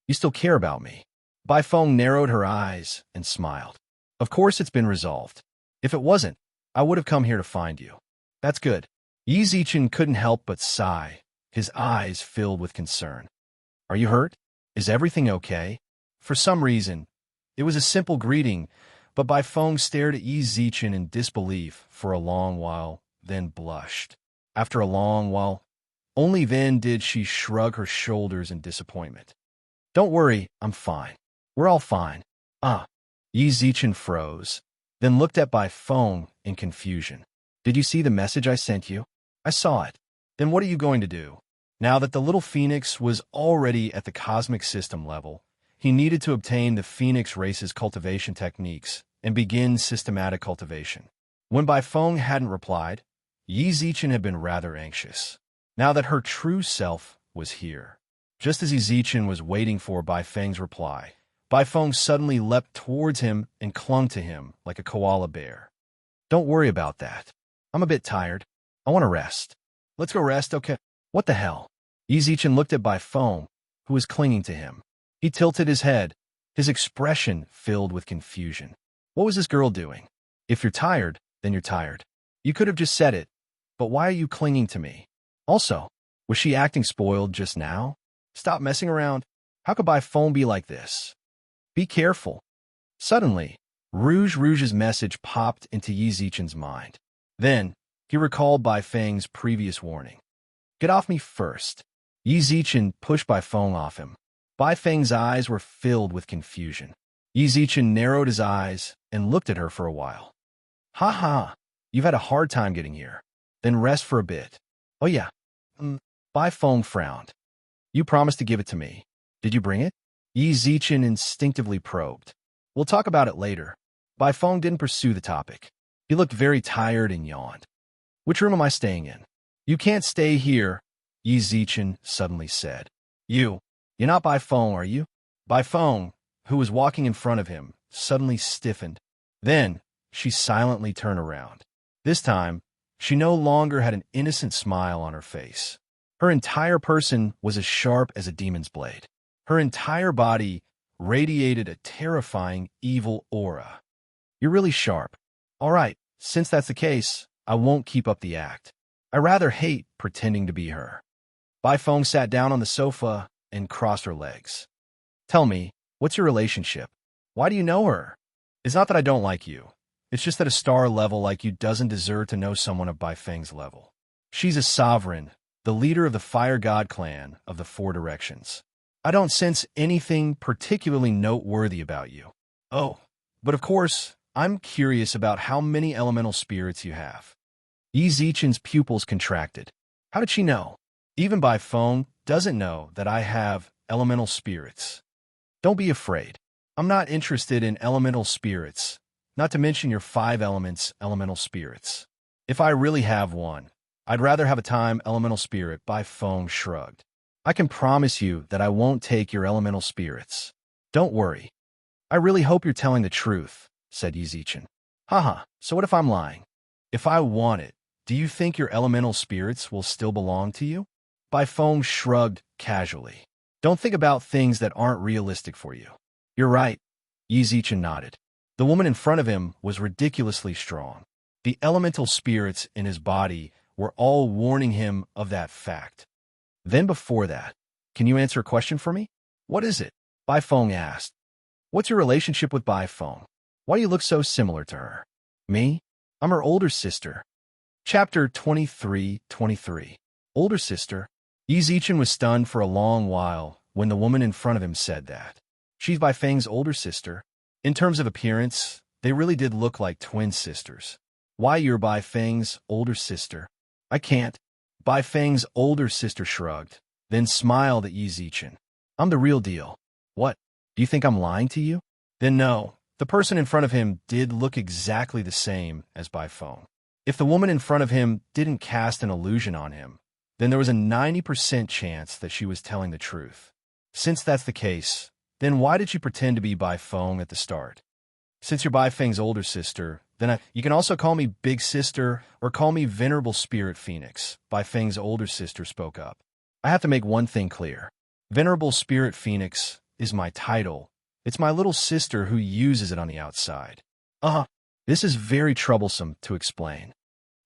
Speaker 1: You still care about me? Bai Feng narrowed her eyes and smiled. Of course it's been resolved. If it wasn't, I would have come here to find you. That's good. Yi Zichen couldn't help but sigh, his eyes filled with concern. Are you hurt? Is everything okay? For some reason, it was a simple greeting, but Bai Feng stared at Yi Zichen in disbelief for a long while, then blushed. After a long while, only then did she shrug her shoulders in disappointment. Don't worry, I'm fine. We're all fine. Yi Zichen froze, then looked at Bai Feng in confusion. Did you see the message I sent you? I saw it. Then what are you going to do? Now that the little phoenix was already at the cosmic system level, he needed to obtain the phoenix race's cultivation techniques and begin systematic cultivation. When Bai Feng hadn't replied, Yi Zichen had been rather anxious, now that her true self was here. Just as Yi Zichen was waiting for Bai Feng's reply, Bai Feng suddenly leapt towards him and clung to him like a koala bear. Don't worry about that. I'm a bit tired. I want to rest. Let's go rest, okay? What the hell? Yi Zichen looked at Bai Feng, who was clinging to him. He tilted his head, his expression filled with confusion. What was this girl doing? If you're tired, then you're tired. You could have just said it, but why are you clinging to me? Also, was she acting spoiled just now? Stop messing around. How could Bai Feng be like this? Be careful. Suddenly, Rouge's message popped into Yi Zichen's mind. Then, he recalled Bai Feng's previous warning. Get off me first. Yi Zichen pushed Bai Feng off him. Bai Feng's eyes were filled with confusion. Yi Zichen narrowed his eyes and looked at her for a while. Ha ha, you've had a hard time getting here. Then rest for a bit. Oh yeah. Bai Feng frowned. You promised to give it to me. Did you bring it? Yi Zichen instinctively probed. We'll talk about it later. Bai Feng didn't pursue the topic. He looked very tired and yawned. Which room am I staying in? You can't stay here, Yi Zichen suddenly said. You're not Bai Feng, are you? Bai Feng, who was walking in front of him, suddenly stiffened. Then, she silently turned around. This time, she no longer had an innocent smile on her face. Her entire person was as sharp as a demon's blade. Her entire body radiated a terrifying, evil aura. You're really sharp. All right, since that's the case, I won't keep up the act. I rather hate pretending to be her. Bai Feng sat down on the sofa and crossed her legs. Tell me, what's your relationship? Why do you know her? It's not that I don't like you. It's just that a star level like you doesn't deserve to know someone of Bai Feng's level. She's a sovereign, the leader of the Fire God clan of the Four Directions. I don't sense anything particularly noteworthy about you. Oh, but of course, I'm curious about how many elemental spirits you have. Yi Zichen's pupils contracted. How did she know? Even Bai Feng doesn't know that I have elemental spirits. Don't be afraid. I'm not interested in elemental spirits, not to mention your 5 elements elemental spirits. If I really have one, I'd rather have a time elemental spirit, Bai Feng shrugged. I can promise you that I won't take your elemental spirits. Don't worry. I really hope you're telling the truth, said Yi Zichen. Haha, so what if I'm lying? If I want it, do you think your elemental spirits will still belong to you? Bai Feng shrugged casually. Don't think about things that aren't realistic for you. You're right, Yi Zichen nodded. The woman in front of him was ridiculously strong. The elemental spirits in his body were all warning him of that fact. Then before that, can you answer a question for me? What is it? Bai Feng asked. What's your relationship with Bai Feng? Why do you look so similar to her? Me? I'm her older sister. Chapter 23:23. Older sister? Yi Zichen was stunned for a long while when the woman in front of him said that. She's Bai Feng's older sister. In terms of appearance, they really did look like twin sisters. Why you're Bai Feng's older sister? I can't. Bai Feng's older sister shrugged, then smiled at Yi Zichen. I'm the real deal. What? Do you think I'm lying to you? Then no, the person in front of him did look exactly the same as Bai Feng. If the woman in front of him didn't cast an illusion on him, then there was a 90% chance that she was telling the truth. Since that's the case, then why did she pretend to be Bai Feng at the start? Since you're Bai Feng's older sister, then you can also call me Big Sister or call me Venerable Spirit Phoenix, Bai Feng's older sister spoke up. I have to make one thing clear. Venerable Spirit Phoenix is my title. It's my little sister who uses it on the outside. This is very troublesome to explain.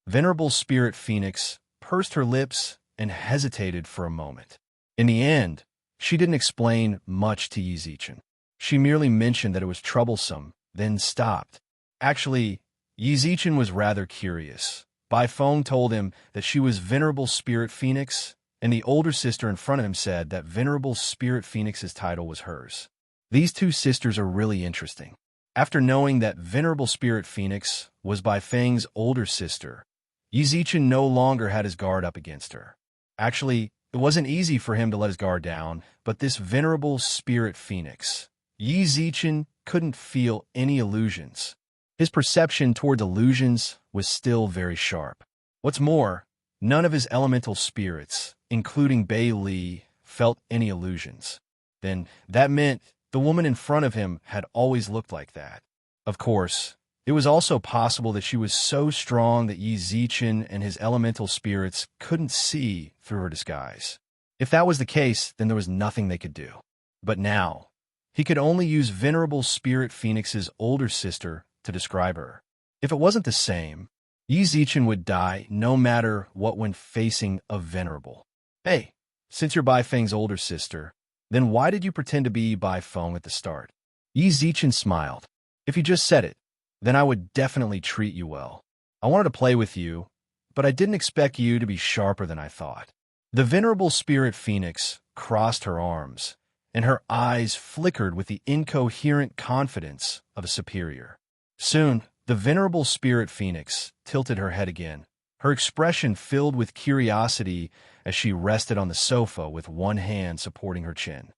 Speaker 1: Venerable Spirit Phoenix pursed her lips and hesitated for a moment. In the end, she didn't explain much to Yi Zichen. She merely mentioned that it was troublesome, then stopped. Actually, Yi Zichen was rather curious. Bai Feng told him that she was Venerable Spirit Phoenix, and the older sister in front of him said that Venerable Spirit Phoenix's title was hers. These two sisters are really interesting. After knowing that Venerable Spirit Phoenix was Bai Feng's older sister, Yi Zichen no longer had his guard up against her. Actually, it wasn't easy for him to let his guard down, but this Venerable Spirit Phoenix, Yi Zichen couldn't feel any illusions. His perception toward illusions was still very sharp. What's more, none of his elemental spirits, including Bei Li, felt any illusions. Then that meant the woman in front of him had always looked like that. Of course, it was also possible that she was so strong that Yi Zichen and his elemental spirits couldn't see through her disguise. If that was the case, then there was nothing they could do. But now, he could only use Venerable Spirit Phoenix's older sister to describe her. If it wasn't the same, Yi Zichen would die no matter what when facing a Venerable. Hey, since you're Bai Feng's older sister, then why did you pretend to be Bai Feng at the start? Yi Zichen smiled. If you just said it, then I would definitely treat you well. I wanted to play with you, but I didn't expect you to be sharper than I thought. The Venerable Spirit Phoenix crossed her arms, and her eyes flickered with the incoherent confidence of a superior. Soon, the Venerable Spirit Phoenix tilted her head again, her expression filled with curiosity as she rested on the sofa with one hand supporting her chin.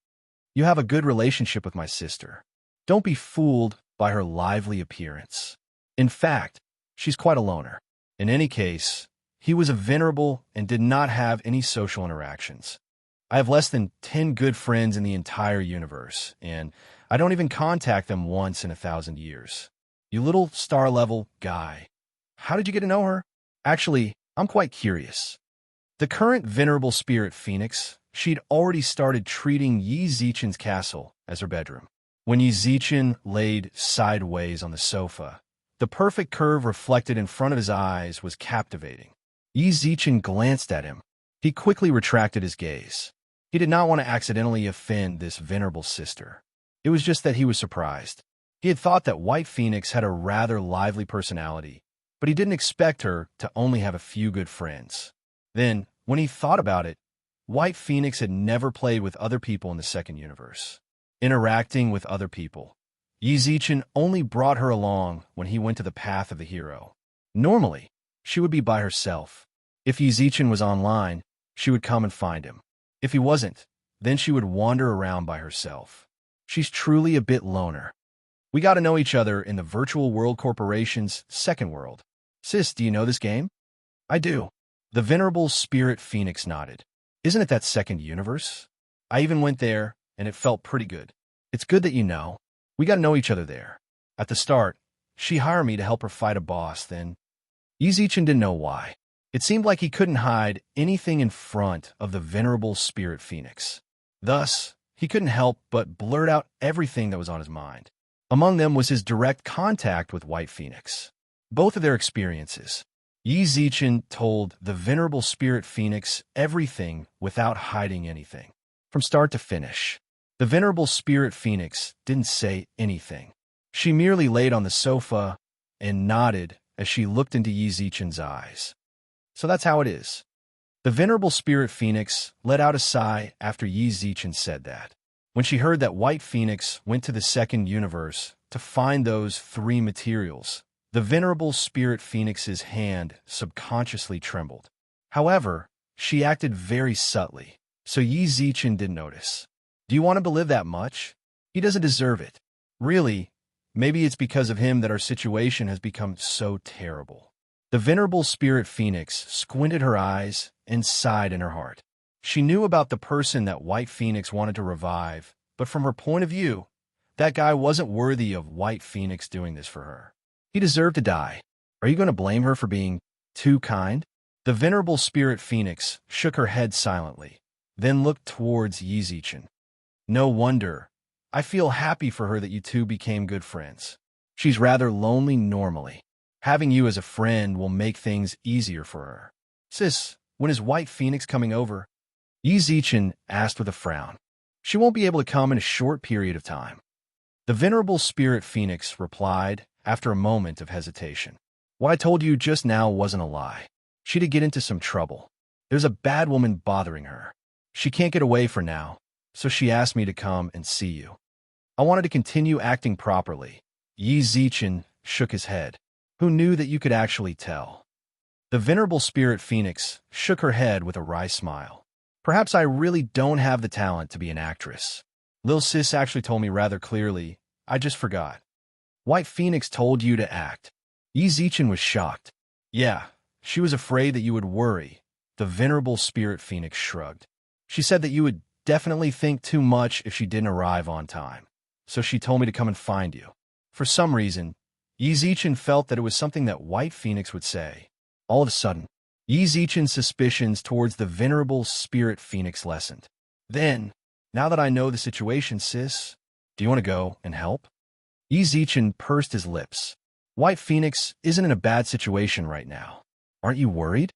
Speaker 1: You have a good relationship with my sister. Don't be fooled by her lively appearance. In fact, she's quite a loner. In any case, he was a venerable and did not have any social interactions. I have less than 10 good friends in the entire universe, and I don't even contact them once in 1,000 years. You little star-level guy. How did you get to know her? Actually, I'm quite curious. The current Venerable Spirit Phoenix, she'd already started treating Yi Zichen's castle as her bedroom. When Yi Zichen laid sideways on the sofa, the perfect curve reflected in front of his eyes was captivating. Yi Zichen glanced at him. He quickly retracted his gaze. He did not want to accidentally offend this venerable sister. It was just that he was surprised. He had thought that White Phoenix had a rather lively personality, but he didn't expect her to only have a few good friends. Then, when he thought about it, White Phoenix had never played with other people in the second universe. Interacting with other people. Yi Zichen only brought her along when he went to the path of the hero. Normally, she would be by herself. If Yi Zichen was online, she would come and find him. If he wasn't, then she would wander around by herself. She's truly a bit loner. We got to know each other in the Virtual World Corporation's second world. Sis, do you know this game? I do. The Venerable Spirit Phoenix nodded. Isn't it that second universe? I even went there, and it felt pretty good. It's good that you know. We got to know each other there. At the start, she hired me to help her fight a boss, then Yi Zichen didn't know why. It seemed like he couldn't hide anything in front of the Venerable Spirit Phoenix. Thus, he couldn't help but blurt out everything that was on his mind. Among them was his direct contact with White Phoenix. Both of their experiences. Yi Zichen told the Venerable Spirit Phoenix everything without hiding anything. From start to finish. The Venerable Spirit Phoenix didn't say anything. She merely laid on the sofa and nodded as she looked into Yi Zichen's eyes. So that's how it is. The Venerable Spirit Phoenix let out a sigh after Yi Zichen said that. When she heard that White Phoenix went to the second universe to find those 3 materials, the Venerable Spirit Phoenix's hand subconsciously trembled. However, she acted very subtly, so Yi Zichen didn't notice. Do you want him to live that much? He doesn't deserve it. Really, maybe it's because of him that our situation has become so terrible. The Venerable Spirit Phoenix squinted her eyes and sighed in her heart. She knew about the person that White Phoenix wanted to revive, but from her point of view, that guy wasn't worthy of White Phoenix doing this for her. He deserved to die. Are you going to blame her for being too kind? The Venerable Spirit Phoenix shook her head silently, then looked towards Yi Zichen. No wonder. I feel happy for her that you two became good friends. She's rather lonely normally. Having you as a friend will make things easier for her. Sis, when is White Phoenix coming over? Yi Zichen asked with a frown. She won't be able to come in a short period of time. The Venerable Spirit Phoenix replied after a moment of hesitation. What I told you just now wasn't a lie. She did get into some trouble. There's a bad woman bothering her. She can't get away for now, so she asked me to come and see you. I wanted to continue acting properly. Yi Zichen shook his head. Who knew that you could actually tell? The Venerable Spirit Phoenix shook her head with a wry smile. Perhaps I really don't have the talent to be an actress. Lil Sis actually told me rather clearly. I just forgot. White Phoenix told you to act. Yi Zichen was shocked. Yeah, She was afraid that you would worry. The venerable spirit phoenix shrugged. She said that you would definitely think too much if she didn't arrive on time. So she told me to come and find you. For some reason, Yi Zichen felt that it was something that White Phoenix would say. All of a sudden, Yi Zichen's suspicions towards the venerable spirit phoenix lessened. Then, now that I know the situation, sis, do you want to go and help? Yi Zichen pursed his lips. White Phoenix isn't in a bad situation right now. Aren't you worried?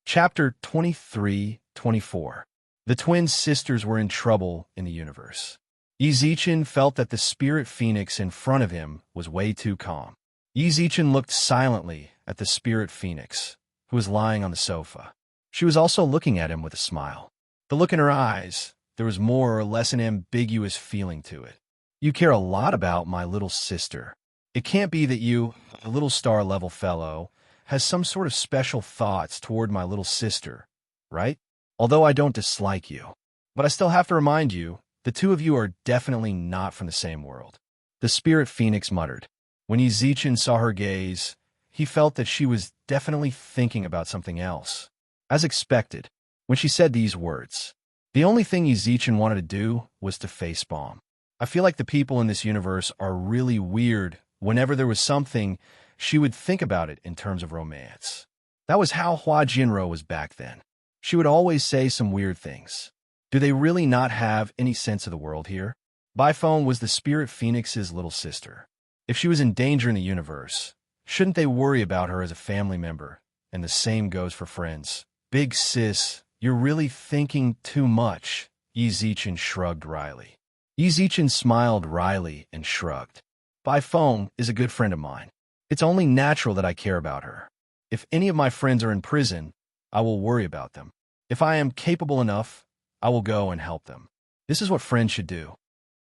Speaker 1: Chapter 23-24. The twin sisters were in trouble in the universe. Yi Zichen felt that the spirit phoenix in front of him was way too calm. Yi Zichen looked silently at the spirit phoenix, who was lying on the sofa. She was also looking at him with a smile. The look in her eyes, there was more or less an ambiguous feeling to it. You care a lot about my little sister. It can't be that you, a little star-level fellow, has some sort of special thoughts toward my little sister, right? Although I don't dislike you. But I still have to remind you, the two of you are definitely not from the same world. The spirit phoenix muttered. When Yi Zichen saw her gaze, he felt that she was definitely thinking about something else. As expected, when she said these words, the only thing Yi Zichen wanted to do was to facepalm. I feel like the people in this universe are really weird. Whenever there was something, she would think about it in terms of romance. That was how Hua Jinro was back then. She would always say some weird things. Do they really not have any sense of the world here? Bifone was the spirit phoenix's little sister. If she was in danger in the universe, shouldn't they worry about her as a family member? And the same goes for friends. Big sis, you're really thinking too much, Yi Zichen shrugged wryly. Yi Zichen smiled wryly and shrugged. Bifone is a good friend of mine. It's only natural that I care about her. If any of my friends are in prison, I will worry about them. If I am capable enough, I will go and help them. This is what friends should do.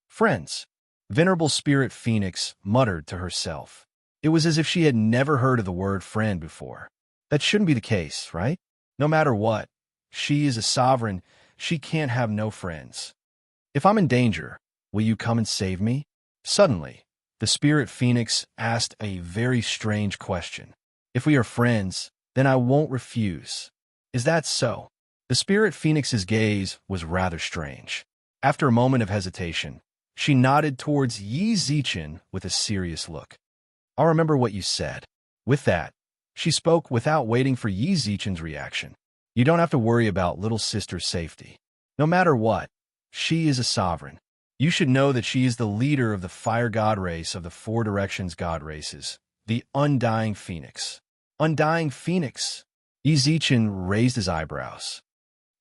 Speaker 1: Friends, Venerable Spirit Phoenix muttered to herself. It was as if she had never heard of the word friend before. That shouldn't be the case, right? No matter what, she is a sovereign. She can't have no friends. If I'm in danger, will you come and save me? Suddenly, the Spirit Phoenix asked a very strange question. If we are friends, then I won't refuse. Is that so? The Spirit Phoenix's gaze was rather strange. After a moment of hesitation, she nodded towards Yi Zichen with a serious look. I'll remember what you said. With that, she spoke without waiting for Yi Zichen's reaction. You don't have to worry about little sister's safety. No matter what, she is a sovereign. You should know that she is the leader of the fire god race of the Four Directions god races, the Undying Phoenix. Undying Phoenix? Yi Zichen raised his eyebrows.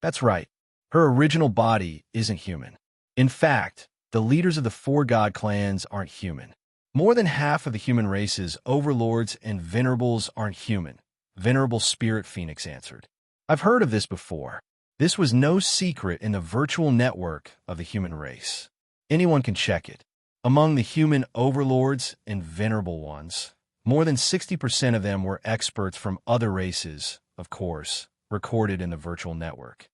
Speaker 1: That's right. Her original body isn't human. In fact, the leaders of the four god clans aren't human. More than half of the human race's overlords and venerables aren't human, Venerable Spirit Phoenix answered. I've heard of this before. This was no secret in the virtual network of the human race. Anyone can check it. Among the human overlords and venerable ones, more than 60% of them were experts from other races, of course, recorded in the virtual network.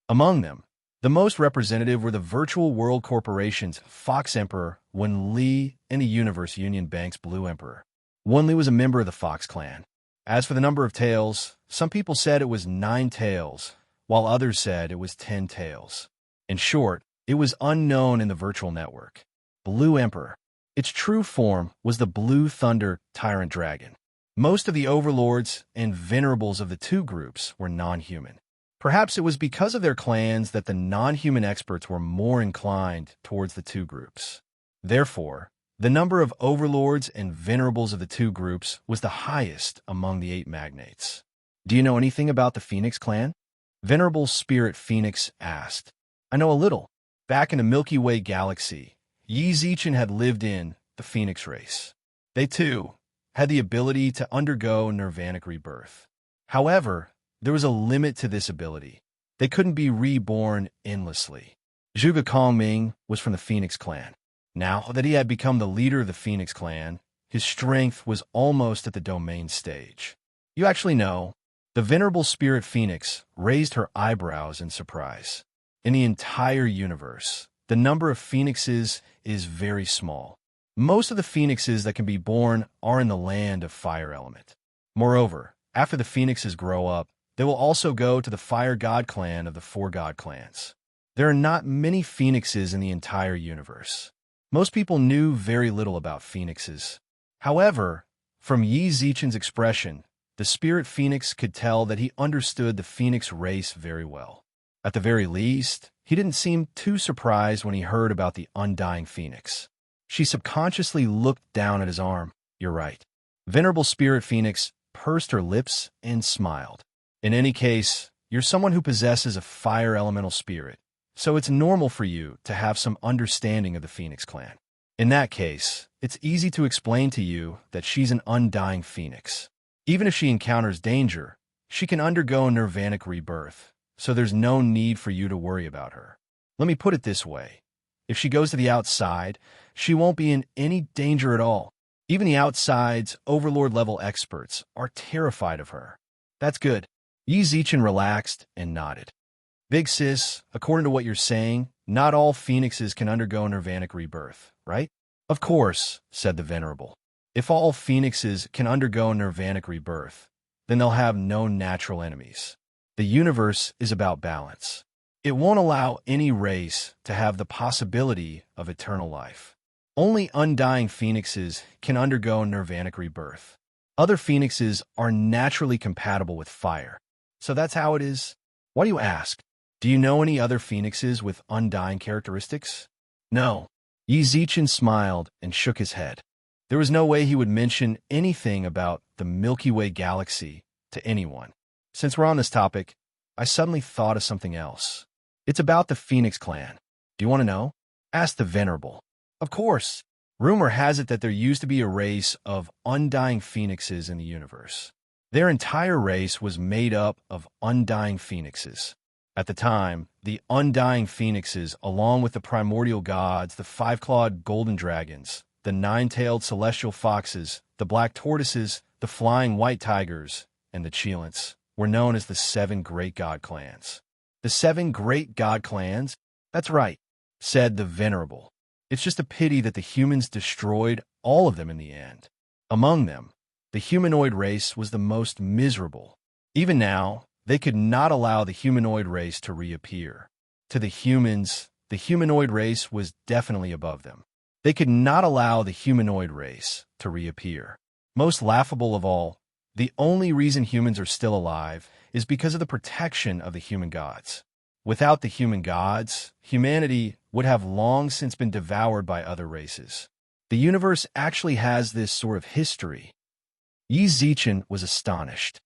Speaker 1: Among them, the most representative were the Virtual World Corporation's Fox Emperor Wen Li and the Universe Union Bank's Blue Emperor. Wen Li was a member of the Fox clan. As for the number of tails, some people said it was 9 tails, while others said it was 10 tails. In short, it was unknown in the virtual network. Blue Emperor. Its true form was the Blue Thunder Tyrant Dragon. Most of the overlords and venerables of the two groups were non-human. Perhaps it was because of their clans that the non-human experts were more inclined towards the two groups. Therefore, the number of overlords and venerables of the two groups was the highest among the 8 magnates. Do you know anything about the Phoenix clan? Venerable Spirit Phoenix asked. I know a little. Back in the Milky Way galaxy, Yi Zichen had lived in the Phoenix race. They, too, had the ability to undergo nirvanic rebirth. However, there was a limit to this ability. They couldn't be reborn endlessly. Zhuge Kongming was from the Phoenix clan. Now that he had become the leader of the Phoenix clan, his strength was almost at the domain stage. You actually know, the Venerable Spirit Phoenix raised her eyebrows in surprise. In the entire universe, the number of phoenixes is very small. Most of the phoenixes that can be born are in the land of fire element. Moreover, After the phoenixes grow up, they will also go to the fire god clan of the four god clans. There are not many phoenixes in the entire universe. Most people knew very little about phoenixes. However, from Yi Zichen's expression, the spirit phoenix could tell that he understood the phoenix race very well. At the very least, he didn't seem too surprised when he heard about the undying phoenix. She subconsciously looked down at his arm. You're right. Venerable spirit phoenix pursed her lips and smiled. In any case, you're someone who possesses a fire elemental spirit, so it's normal for you to have some understanding of the Phoenix clan. In that case, it's easy to explain to you that she's an undying phoenix. Even if she encounters danger, she can undergo nirvanic rebirth, so there's no need for you to worry about her. Let me put it this way. If she goes to the outside, she won't be in any danger at all. Even the outside's overlord-level experts are terrified of her. That's good. Yi Zichen relaxed and nodded. Big sis, according to what you're saying, not all phoenixes can undergo nirvanic rebirth, right? Of course, said the Venerable. If all phoenixes can undergo nirvanic rebirth, then they'll have no natural enemies. The universe is about balance. It won't allow any race to have the possibility of eternal life. Only undying phoenixes can undergo nirvanic rebirth. Other phoenixes are naturally compatible with fire. So that's how it is. Why do you ask? Do you know any other phoenixes with undying characteristics? No. Yi Zichen smiled and shook his head. There was no way he would mention anything about the Milky Way galaxy to anyone. Since we're on this topic, I suddenly thought of something else. It's about the Phoenix clan. Do you want to know? Asked the Venerable. Of course. Rumor has it that there used to be a race of undying phoenixes in the universe. Their entire race was made up of undying phoenixes. At the time, the undying phoenixes, along with the primordial gods, the five-clawed golden dragons, the nine-tailed celestial foxes, the black tortoises, the flying white tigers, and the Cheelants, were known as the seven great god clans. The seven great god clans? That's right, said the Venerable. It's just a pity that the humans destroyed all of them in the end. Among them, the humanoid race was the most miserable. Even now, they could not allow the humanoid race to reappear. To the humans, the humanoid race was definitely above them. They could not allow the humanoid race to reappear. Most laughable of all, the only reason humans are still alive is because of the protection of the human gods. Without the human gods, humanity would have long since been devoured by other races. The universe actually has this sort of history. Yi Zichen was astonished.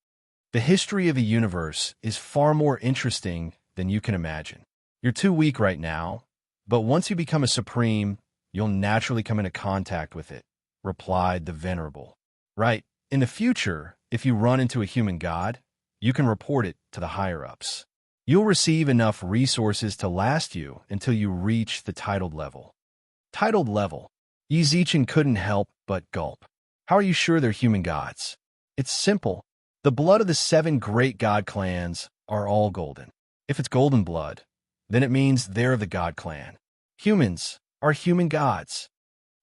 Speaker 1: The history of the universe is far more interesting than you can imagine. You're too weak right now, but once you become a supreme, you'll naturally come into contact with it, replied the Venerable. Right, in the future, if you run into a human god, you can report it to the higher-ups. You'll receive enough resources to last you until you reach the titled level. Titled level. Yi Zichen couldn't help but gulp. How are you sure they're human gods? It's simple. The blood of the seven great god clans are all golden. If it's golden blood, then it means they're of the god clan. Humans are human gods.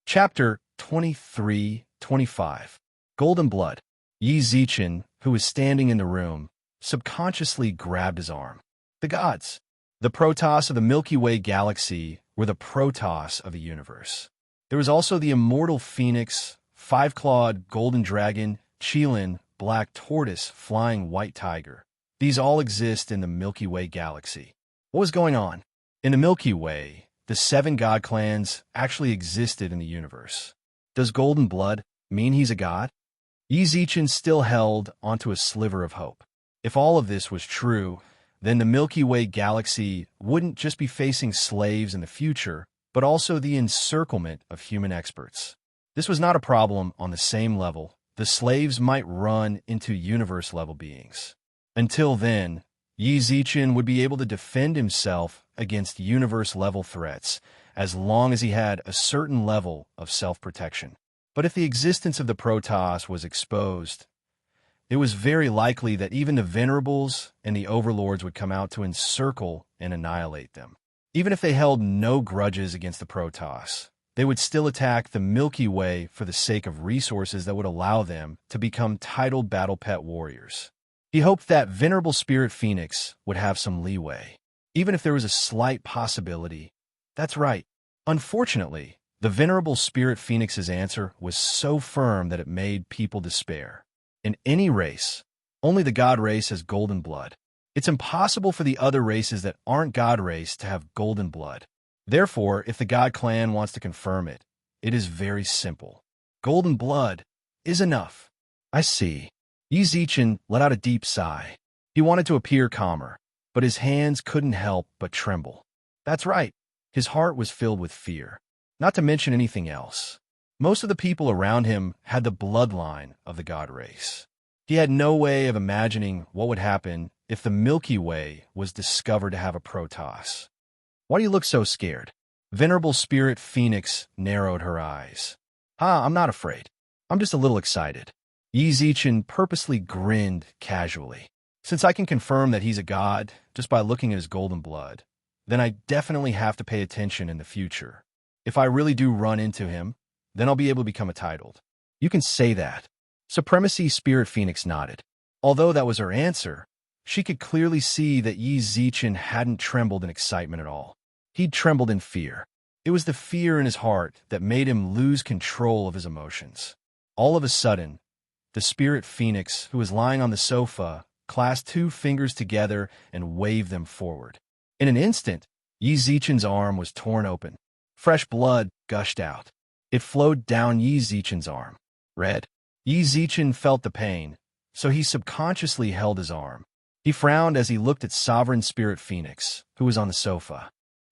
Speaker 1: Chapter 23-25. Golden Blood. Yi Zichen, who was standing in the room, subconsciously grabbed his arm. The gods. The Protoss of the Milky Way galaxy were the Protoss of the universe. There was also the immortal Phoenix, five-clawed golden dragon, Cheelan, black tortoise, flying white tiger. These all exist in the Milky Way galaxy. What was going on? In the Milky Way, the seven god clans actually existed in the universe. Does Golden Blood mean he's a god? Yi Zichen still held onto a sliver of hope. If all of this was true, then the Milky Way galaxy wouldn't just be facing slaves in the future, but also the encirclement of human experts. This was not a problem on the same level. The slaves might run into universe-level beings. Until then, Yi Zichen would be able to defend himself against universe-level threats as long as he had a certain level of self-protection. But if the existence of the Protoss was exposed, it was very likely that even the Venerables and the Overlords would come out to encircle and annihilate them. Even if they held no grudges against the Protoss, They would still attack the Milky Way for the sake of resources that would allow them to become titled battle pet warriors. He hoped that Venerable Spirit Phoenix would have some leeway, even if there was a slight possibility. That's right. Unfortunately, the Venerable Spirit Phoenix's answer was so firm that it made people despair. In any race, only the God race has golden blood. It's impossible for the other races that aren't God race to have golden blood. Therefore, if the God clan wants to confirm it, it is very simple. Golden blood is enough. I see. Yi Zichen let out a deep sigh. He wanted to appear calmer, but his hands couldn't help but tremble. That's right. His heart was filled with fear, not to mention anything else. Most of the people around him had the bloodline of the God race. He had no way of imagining what would happen if the Milky Way was discovered to have a Protoss. Why do you look so scared? Venerable Spirit Phoenix narrowed her eyes. I'm not afraid. I'm just a little excited. Yi Zichen purposely grinned casually. Since I can confirm that he's a god just by looking at his golden blood, then I definitely have to pay attention in the future. If I really do run into him, then I'll be able to become a titled. You can say that. Supremacy Spirit Phoenix nodded. Although that was her answer, she could clearly see that Yi Zichen hadn't trembled in excitement at all. He'd trembled in fear. It was the fear in his heart that made him lose control of his emotions. All of a sudden, the Spirit Phoenix, who was lying on the sofa, clasped two fingers together and waved them forward. In an instant, Yi Zichen's arm was torn open. Fresh blood gushed out. It flowed down Yi Zichen's arm. Red. Yi Zichen felt the pain, so he subconsciously held his arm. He frowned as he looked at Sovereign Spirit Phoenix, who was on the sofa.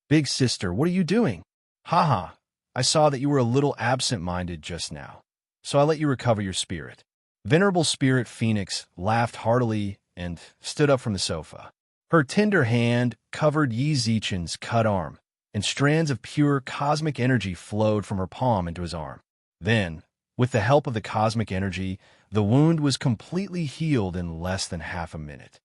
Speaker 1: Big sister, what are you doing? Haha, I saw that you were a little absent-minded just now, so I let you recover your spirit. Venerable Spirit Phoenix laughed heartily and stood up from the sofa. Her tender hand covered Yi Zichen's cut arm, and strands of pure cosmic energy flowed from her palm into his arm. Then, with the help of the cosmic energy, the wound was completely healed in less than half a minute.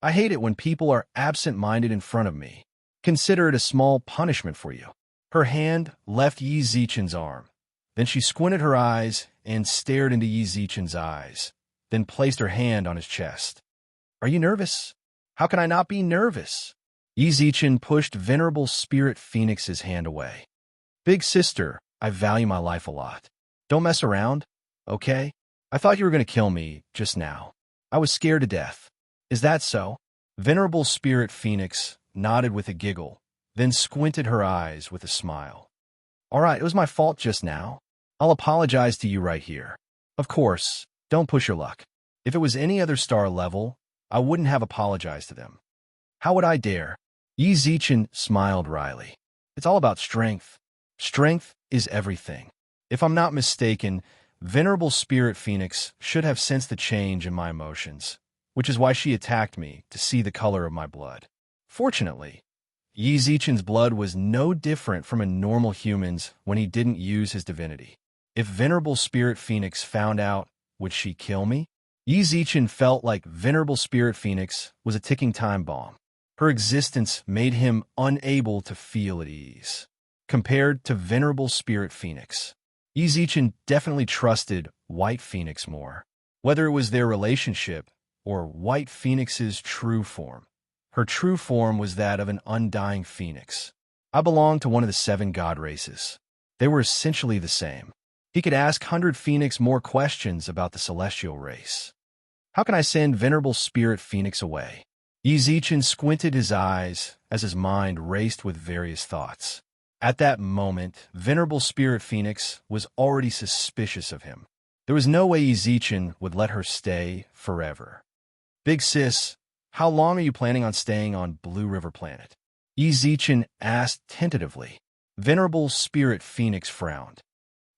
Speaker 1: I hate it when people are absent-minded in front of me. Consider it a small punishment for you. Her hand left Yi Zichen's arm. Then she squinted her eyes and stared into Yi Zichen's eyes, then placed her hand on his chest. Are you nervous? How can I not be nervous? Yi Zichen pushed Venerable Spirit Phoenix's hand away. Big sister, I value my life a lot. Don't mess around, okay? I thought you were going to kill me just now. I was scared to death. Is that so? Venerable Spirit Phoenix nodded with a giggle, then squinted her eyes with a smile. All right, it was my fault just now. I'll apologize to you right here. Of course, don't push your luck. If it was any other star level, I wouldn't have apologized to them. How would I dare? Yi Zichen smiled wryly. It's all about strength. Strength is everything. If I'm not mistaken, Venerable Spirit Phoenix should have sensed the change in my emotions, which is why she attacked me to see the color of my blood. Fortunately, Yi Zichen's blood was no different from a normal human's when he didn't use his divinity. If Venerable Spirit Phoenix found out, would she kill me? Yi Zichen felt like Venerable Spirit Phoenix was a ticking time bomb. Her existence made him unable to feel at ease. Compared to Venerable Spirit Phoenix, Yi Zichen definitely trusted White Phoenix more. Whether it was their relationship or White Phoenix's true form. Her true form was that of an undying phoenix. I belonged to one of the 7 god races. They were essentially the same. He could ask 100 Phoenix more questions about the celestial race. How can I send Venerable Spirit Phoenix away? Yi Zichen squinted his eyes as his mind raced with various thoughts. At that moment, Venerable Spirit Phoenix was already suspicious of him. There was no way Yi Zichen would let her stay forever. Big sis, how long are you planning on staying on Blue River Planet? Yi Zichen asked tentatively. Venerable Spirit Phoenix frowned.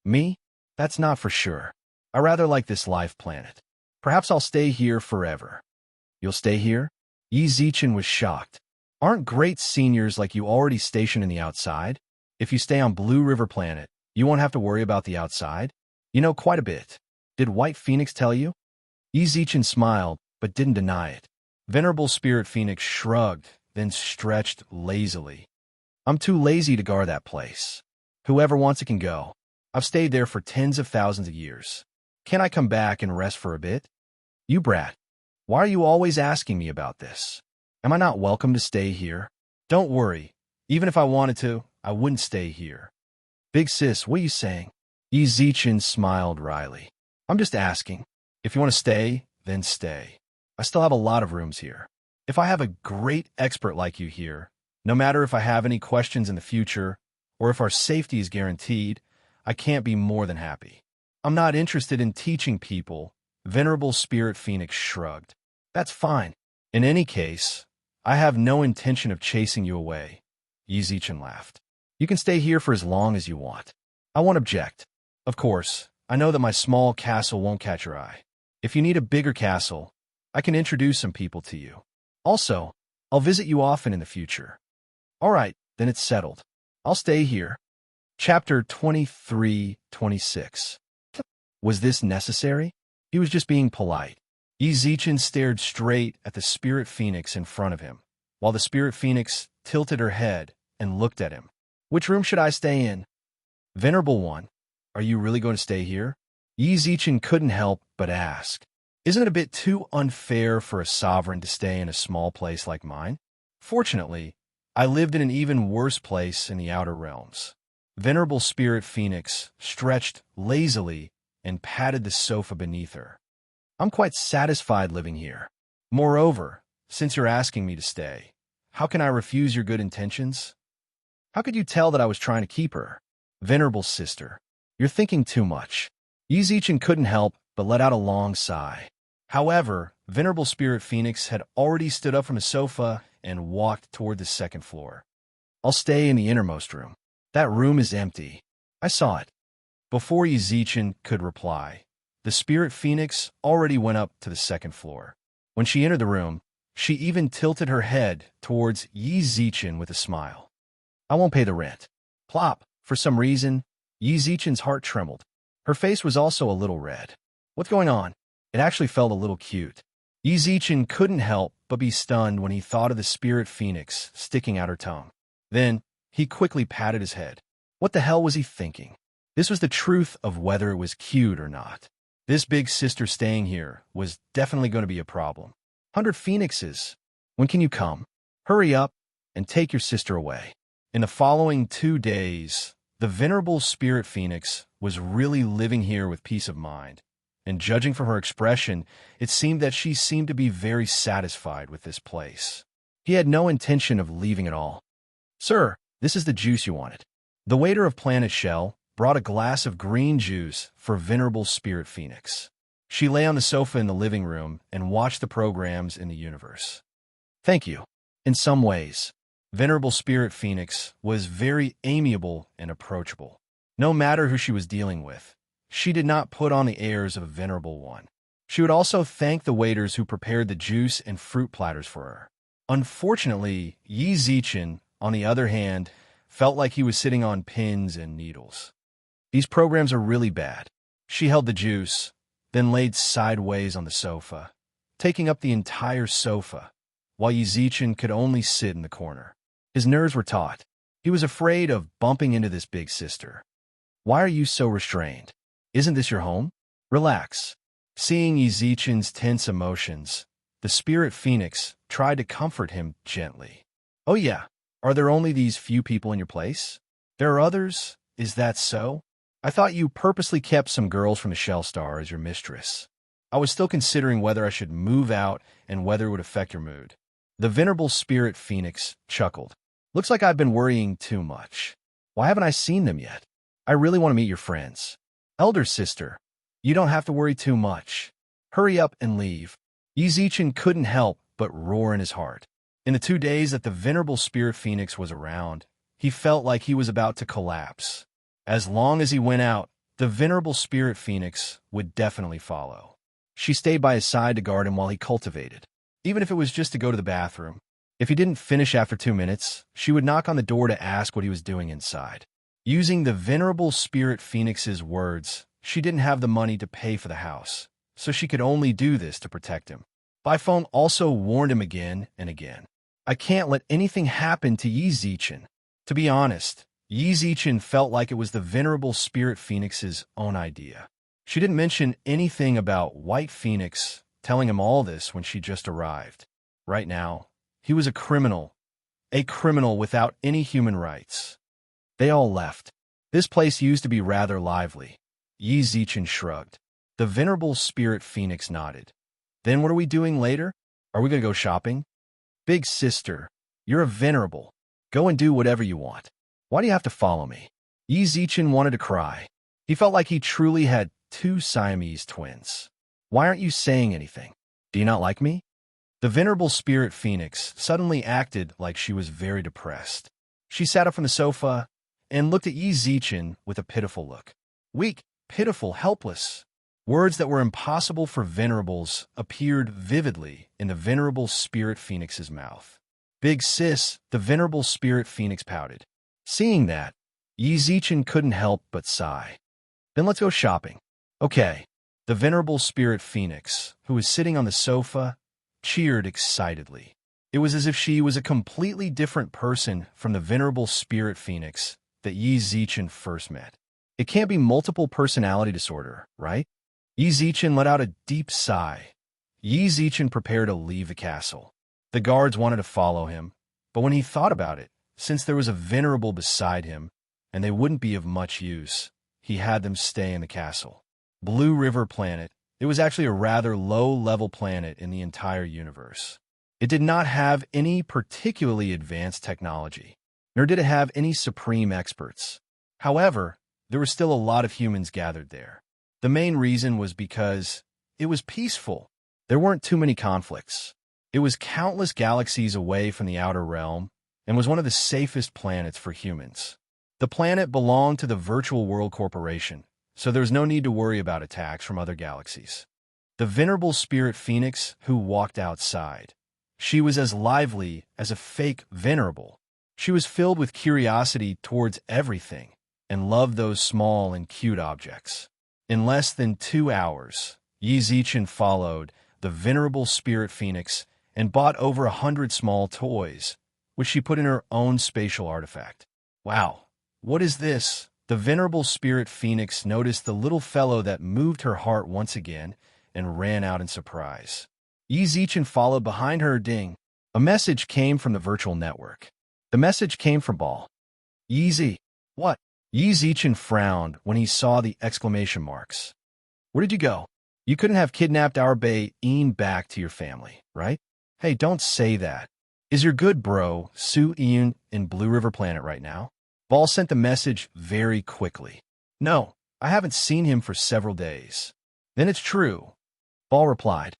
Speaker 1: Me? That's not for sure. I rather like this life planet. Perhaps I'll stay here forever. You'll stay here? Yi Zichen was shocked. Aren't great seniors like you already stationed in the outside? If you stay on Blue River Planet, you won't have to worry about the outside? You know quite a bit. Did White Phoenix tell you? Yi Zichen smiled, but didn't deny it. Venerable Spirit Phoenix shrugged, then stretched lazily. I'm too lazy to guard that place. Whoever wants it can go. I've stayed there for tens of thousands of years. Can I come back and rest for a bit? You brat. Why are you always asking me about this? Am I not welcome to stay here? Don't worry. Even if I wanted to, I wouldn't stay here. Big sis, what are you saying? Yi Zichen smiled wryly. I'm just asking. If you want to stay, then stay. I still have a lot of rooms here. If I have a great expert like you here, no matter if I have any questions in the future, or if our safety is guaranteed, I can't be more than happy. I'm not interested in teaching people, Venerable Spirit Phoenix shrugged. That's fine. In any case, I have no intention of chasing you away. Yi Zichen laughed. You can stay here for as long as you want. I won't object. Of course, I know that my small castle won't catch your eye. If you need a bigger castle, I can introduce some people to you. Also, I'll visit you often in the future. All right, then it's settled. I'll stay here. Chapter 23-26. Was this necessary? He was just being polite. Yi Zichen stared straight at the Spirit Phoenix in front of him, while the Spirit Phoenix tilted her head and looked at him. Which room should I stay in? Venerable One, are you really going to stay here? Yi Zichen couldn't help but ask. Isn't it a bit too unfair for a sovereign to stay in a small place like mine? Fortunately, I lived in an even worse place in the outer realms. Venerable Spirit Phoenix stretched lazily and patted the sofa beneath her. I'm quite satisfied living here. Moreover, since you're asking me to stay, how can I refuse your good intentions? How could you tell that I was trying to keep her? Venerable sister, you're thinking too much. Yi Zichen couldn't help but let out a long sigh. However, Venerable Spirit Phoenix had already stood up from the sofa and walked toward the second floor. I'll stay in the innermost room. That room is empty. I saw it. Before Yi Zichen could reply, the Spirit Phoenix already went up to the second floor. When she entered the room, she even tilted her head towards Yi Zichen with a smile. I won't pay the rent. Plop. For some reason, Yi Zichen's heart trembled. Her face was also a little red. What's going on? It actually felt a little cute. Yi Zichen couldn't help but be stunned when he thought of the Spirit Phoenix sticking out her tongue. Then, he quickly patted his head. What the hell was he thinking? This was the truth of whether it was cute or not. This big sister staying here was definitely going to be a problem. 100 phoenixes. When can you come? Hurry up and take your sister away. In the following 2 days, the Venerable Spirit Phoenix was really living here with peace of mind, and judging from her expression, it seemed that she seemed to be very satisfied with this place. He had no intention of leaving at all. Sir, this is the juice you wanted. The waiter of Planet Shell brought a glass of green juice for Venerable Spirit Phoenix. She lay on the sofa in the living room and watched the programs in the universe. Thank you. In some ways, Venerable Spirit Phoenix was very amiable and approachable. No matter who she was dealing with, she did not put on the airs of a venerable one. She would also thank the waiters who prepared the juice and fruit platters for her. Unfortunately, Yi Zichen, on the other hand, felt like he was sitting on pins and needles. These programs are really bad. She held the juice, then laid sideways on the sofa, taking up the entire sofa, while Yi Zichen could only sit in the corner. His nerves were taut. He was afraid of bumping into this big sister. Why are you so restrained? Isn't this your home? Relax. Seeing Yi Zichen's tense emotions, the Spirit Phoenix tried to comfort him gently. Oh yeah, are there only these few people in your place? There are others? Is that so? I thought you purposely kept some girls from the Shell Star as your mistress. I was still considering whether I should move out and whether it would affect your mood. The Venerable Spirit Phoenix chuckled. Looks like I've been worrying too much. Why haven't I seen them yet? I really want to meet your friends. Elder sister, you don't have to worry too much. Hurry up and leave. Yi Zichen couldn't help but roar in his heart. In the 2 days that the Venerable Spirit Phoenix was around, he felt like he was about to collapse. As long as he went out, the Venerable Spirit Phoenix would definitely follow. She stayed by his side to guard him while he cultivated, even if it was just to go to the bathroom. If he didn't finish after 2 minutes, she would knock on the door to ask what he was doing inside. Using the Venerable Spirit Phoenix's words, she didn't have the money to pay for the house, so she could only do this to protect him. By phone also warned him again and again. I can't let anything happen to Yi Zichen. To be honest, Yi Zichen felt like it was the venerable spirit phoenix's own idea. She didn't mention anything about White Phoenix telling him all this when she just arrived. Right now, he was a criminal without any human rights. They all left. This place used to be rather lively. Yi Zichen shrugged. The venerable spirit phoenix nodded. Then what are we doing later? Are we going to go shopping? Big sister, you're a venerable. Go and do whatever you want. Why do you have to follow me? Yi Zichen wanted to cry. He felt like he truly had two Siamese twins. Why aren't you saying anything? Do you not like me? The venerable spirit phoenix suddenly acted like she was very depressed. She sat up from the sofa and looked at Yi Zichen with a pitiful look. Weak, pitiful, helpless. Words that were impossible for venerables appeared vividly in the venerable spirit phoenix's mouth. Big sis, the venerable spirit phoenix pouted. Seeing that, Yi Zichen couldn't help but sigh. Then let's go shopping. Okay. The venerable spirit phoenix, who was sitting on the sofa, cheered excitedly. It was as if she was a completely different person from the venerable spirit phoenix that Yi Zichen first met. It can't be multiple personality disorder, right? Yi Zichen let out a deep sigh. Yi Zichen prepared to leave the castle. The guards wanted to follow him, but when he thought about it, since there was a venerable beside him, and they wouldn't be of much use, he had them stay in the castle. Blue River Planet. It was actually a rather low-level planet in the entire universe. It did not have any particularly advanced technology, nor did it have any supreme experts. However, there were still a lot of humans gathered there. The main reason was because it was peaceful. There weren't too many conflicts. It was countless galaxies away from the outer realm and was one of the safest planets for humans. The planet belonged to the Virtual World Corporation, so there was no need to worry about attacks from other galaxies. The venerable spirit phoenix who walked outside. She was as lively as a fake venerable. She was filled with curiosity towards everything and loved those small and cute objects. In less than 2 hours, Yi Zichen followed the venerable spirit phoenix and bought over 100 small toys, which she put in her own spatial artifact. Wow, what is this? The venerable spirit phoenix noticed the little fellow that moved her heart once again and ran out in surprise. Yi Zichen followed behind her. Ding. A message came from the virtual network. The message came from Ball. Yi. What? Yi Zichen frowned when he saw the exclamation marks. Where did you go? You couldn't have kidnapped our Bae-in back to your family, right? Hey, don't say that. Is your good bro, Su-in, in Blue River Planet right now? Ball sent the message very quickly. No, I haven't seen him for several days. Then it's true. Ball replied.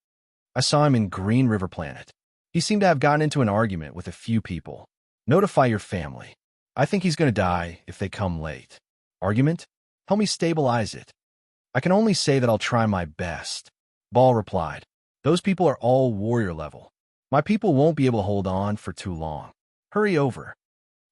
Speaker 1: I saw him in Green River Planet. He seemed to have gotten into an argument with a few people. Notify your family. I think he's going to die if they come late. Argument? Help me stabilize it. I can only say that I'll try my best. Ball replied. Those people are all warrior level. My people won't be able to hold on for too long. Hurry over.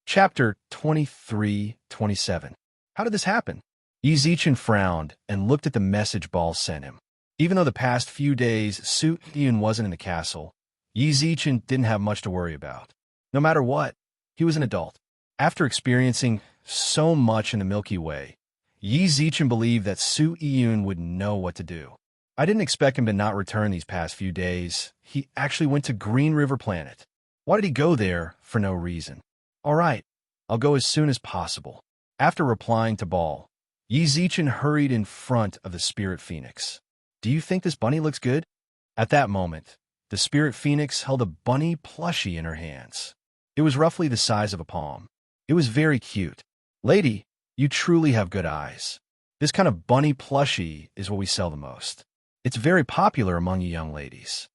Speaker 1: Chapter 23-27. How did this happen? Yi Zichen frowned and looked at the message Ball sent him. Even though the past few days Su-in wasn't in the castle, Yi Zichen didn't have much to worry about. No matter what, he was an adult. After experiencing so much in the Milky Way, Yi Zichen believed that Su-in would know what to do. I didn't expect him to not return these past few days. He actually went to Green River Planet. Why did he go there for no reason? All right, I'll go as soon as possible. After replying to Ball, Yi Zichen hurried in front of the spirit phoenix. Do you think this bunny looks good? At that moment, the spirit phoenix held a bunny plushie in her hands. It was roughly the size of a palm. It was very cute. Lady, you truly have good eyes. This kind of bunny plushie is what we sell the most. It's very popular among you young ladies.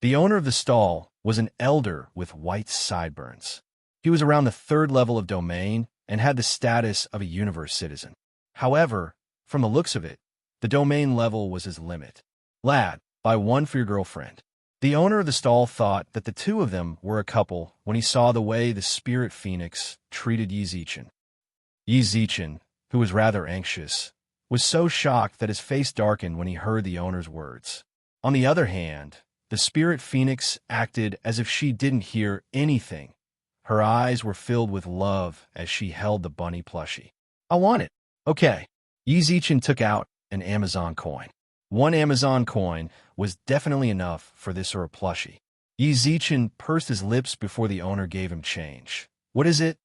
Speaker 1: The owner of the stall was an elder with white sideburns. He was around the 3rd level of domain and had the status of a universe citizen. However, from the looks of it, the domain level was his limit. Lad, buy one for your girlfriend. The owner of the stall thought that the two of them were a couple when he saw the way the spirit phoenix treated Yi Zichen. Yi Zichen, who was rather anxious, was so shocked that his face darkened when he heard the owner's words. On the other hand, the spirit phoenix acted as if she didn't hear anything. Her eyes were filled with love as she held the bunny plushie. I want it. Okay. Yi Zichen took out an Amazon coin. One Amazon coin was definitely enough for this or a plushie. Yi Zichen pursed his lips before the owner gave him change. What is it?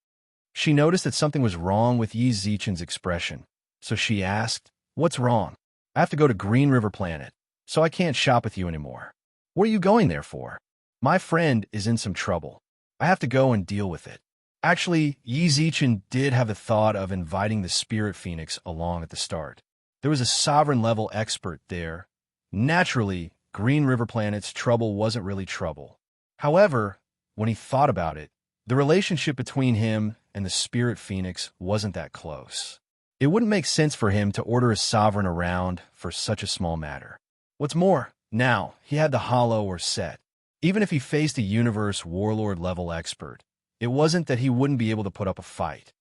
Speaker 1: She noticed that something was wrong with Yi Zichen's expression, so she asked, What's wrong? I have to go to Green River Planet, so I can't shop with you anymore. What are you going there for? My friend is in some trouble. I have to go and deal with it. Actually, Yi Zichen did have the thought of inviting the Spirit Phoenix along at the start. There was a sovereign-level expert there. Naturally, Green River Planet's trouble wasn't really trouble. However, when he thought about it, the relationship between him and the Spirit Phoenix wasn't that close. It wouldn't make sense for him to order a sovereign around for such a small matter. What's more, now he had the hollow or set. Even if he faced a universe warlord-level expert, it wasn't that he wouldn't be able to put up a fight.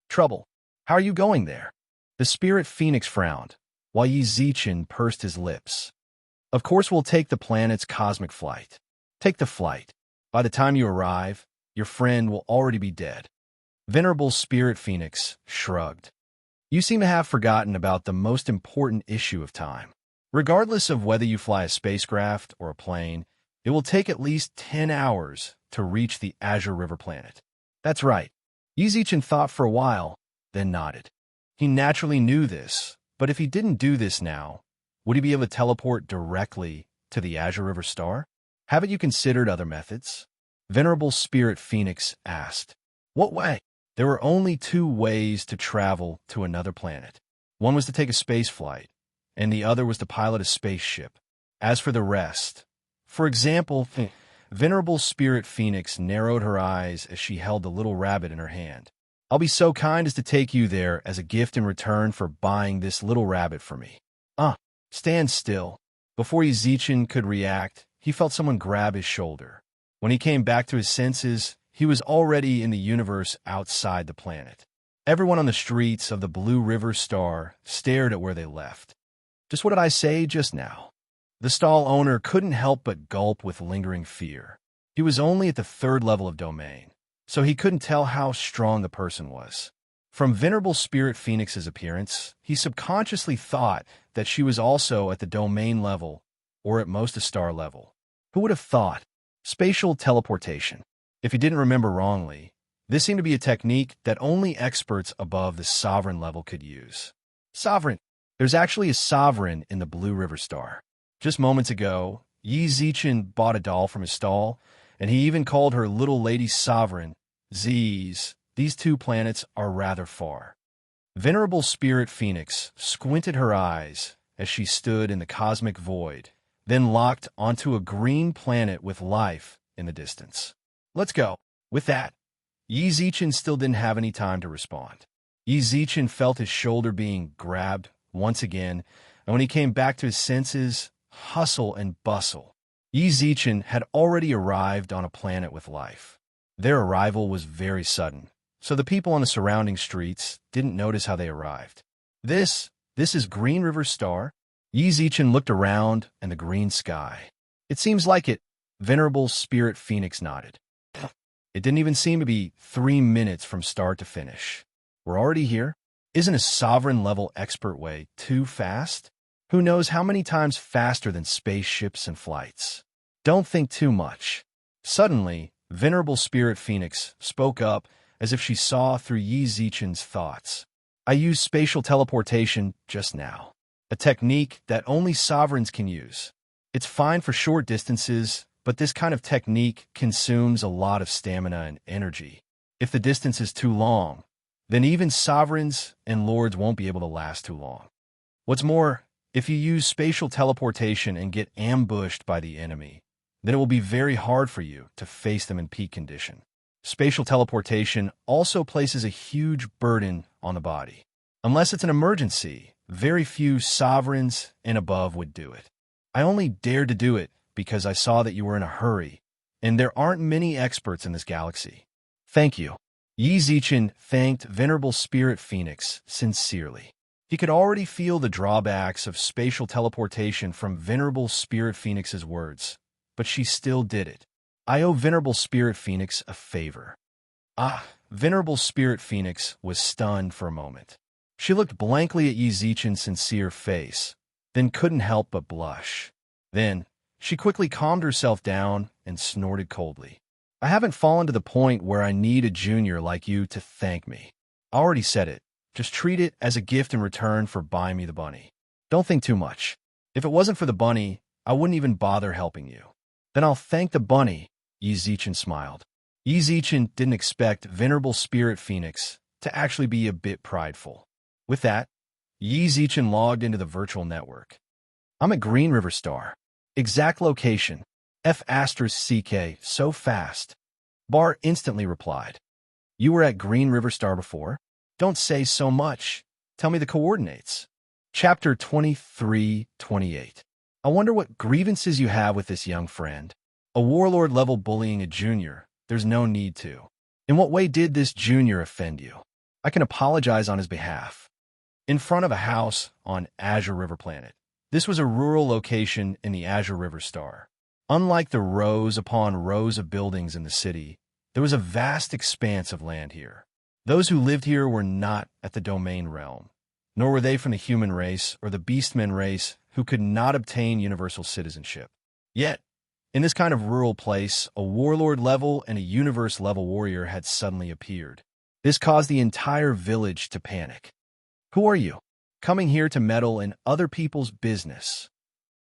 Speaker 1: Trouble. How are you going there? The Spirit Phoenix frowned, while Yi Zichen pursed his lips. Of course we'll take the planet's cosmic flight. Take the flight. By the time you arrive, your friend will already be dead. Venerable Spirit Phoenix shrugged. You seem to have forgotten about the most important issue of time. Regardless of whether you fly a spacecraft or a plane, it will take at least 10 hours to reach the Azure River Planet. That's right. Yi Zichen thought for a while, then nodded. He naturally knew this, but if he didn't do this now, would he be able to teleport directly to the Azure River Star? Haven't you considered other methods? Venerable Spirit Phoenix asked. What way? There were only 2 ways to travel to another planet. One was to take a space flight, and the other was to pilot a spaceship. As for the rest, for example, Venerable Spirit Phoenix narrowed her eyes as she held the little rabbit in her hand. I'll be so kind as to take you there as a gift in return for buying this little rabbit for me. Stand still. Before Yi Zichen could react, he felt someone grab his shoulder. When he came back to his senses, he was already in the universe outside the planet. Everyone on the streets of the Blue River Star stared at where they left. Just what did I say just now? The stall owner couldn't help but gulp with lingering fear. He was only at the 3rd level of domain, so he couldn't tell how strong the person was. From Venerable Spirit Phoenix's appearance, he subconsciously thought that she was also at the domain level, or at most a star level. Who would have thought? Spatial teleportation. If he didn't remember wrongly, this seemed to be a technique that only experts above the sovereign level could use. Sovereign. There's actually a sovereign in the Blue River Star. Just moments ago, Yi Zichen bought a doll from his stall, and he even called her Little Lady Sovereign. Z's. These 2 planets are rather far. Venerable Spirit Phoenix squinted her eyes as she stood in the cosmic void, then locked onto a green planet with life in the distance. Let's go. With that, Yi Zichen still didn't have any time to respond. Yi Zichen felt his shoulder being grabbed once again, and when he came back to his senses, hustle and bustle. Yi Zichen had already arrived on a planet with life. Their arrival was very sudden, so the people on the surrounding streets didn't notice how they arrived. This is Green River Star? Yi Zichen looked around and the green sky. It seems like it. Venerable Spirit Phoenix nodded. It didn't even seem to be 3 minutes from start to finish. We're already here? Isn't a sovereign-level expert way too fast? Who knows how many times faster than spaceships and flights? Don't think too much. Suddenly, Venerable Spirit Phoenix spoke up as if she saw through Yi Zichen's thoughts. I used spatial teleportation just now, a technique that only sovereigns can use. It's fine for short distances, but this kind of technique consumes a lot of stamina and energy. If the distance is too long, then even sovereigns and lords won't be able to last too long. What's more, if you use spatial teleportation and get ambushed by the enemy, then it will be very hard for you to face them in peak condition. Spatial teleportation also places a huge burden on the body. Unless it's an emergency, very few sovereigns and above would do it. I only dared to do it because I saw that you were in a hurry, and there aren't many experts in this galaxy. Thank you. Yi Zichen thanked Venerable Spirit Phoenix sincerely. He could already feel the drawbacks of spatial teleportation from Venerable Spirit Phoenix's words, but she still did it. I owe Venerable Spirit Phoenix a favor. Venerable Spirit Phoenix was stunned for a moment. She looked blankly at Yi Zichen's sincere face, then couldn't help but blush. Then, she quickly calmed herself down and snorted coldly. I haven't fallen to the point where I need a junior like you to thank me. I already said it. Just treat it as a gift in return for buying me the bunny. Don't think too much. If it wasn't for the bunny, I wouldn't even bother helping you. Then I'll thank the bunny, Yi Zichen smiled. Yi Zichen didn't expect Venerable Spirit Phoenix to actually be a bit prideful. With that, Yi Zichen logged into the virtual network. I'm at Green River Star. Exact location, F*CK, so fast. Bar instantly replied. You were at Green River Star before? Don't say so much. Tell me the coordinates. Chapter 23-28. I wonder what grievances you have with this young friend. A warlord level bullying a junior. There's no need to. In what way did this junior offend you? I can apologize on his behalf. In front of a house on Azure River Planet. This was a rural location in the Azure River Star. Unlike the rows upon rows of buildings in the city, there was a vast expanse of land here. Those who lived here were not at the domain realm, nor were they from the human race or the beastmen race who could not obtain universal citizenship. Yet, in this kind of rural place, a warlord level and a universe level warrior had suddenly appeared. This caused the entire village to panic. Who are you? Coming here to meddle in other people's business.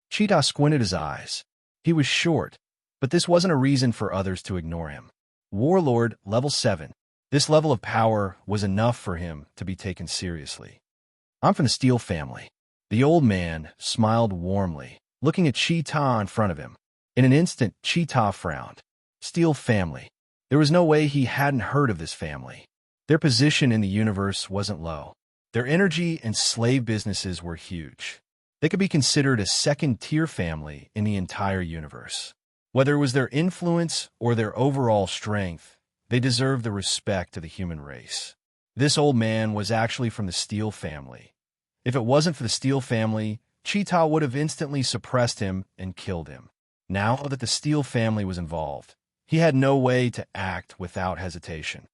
Speaker 1: Cheetah squinted his eyes. He was short, but this wasn't a reason for others to ignore him. Warlord, level 7. This level of power was enough for him to be taken seriously. I'm from the Steel family. The old man smiled warmly, looking at Cheetah in front of him. In an instant, Cheetah frowned. Steel family. There was no way he hadn't heard of this family. Their position in the universe wasn't low. Their energy and slave businesses were huge. They could be considered a second-tier family in the entire universe. Whether it was their influence or their overall strength, they deserved the respect of the human race. This old man was actually from the Steel family. If it wasn't for the Steel family, Cheetah would have instantly suppressed him and killed him. Now that the Steel family was involved, he had no way to act without hesitation.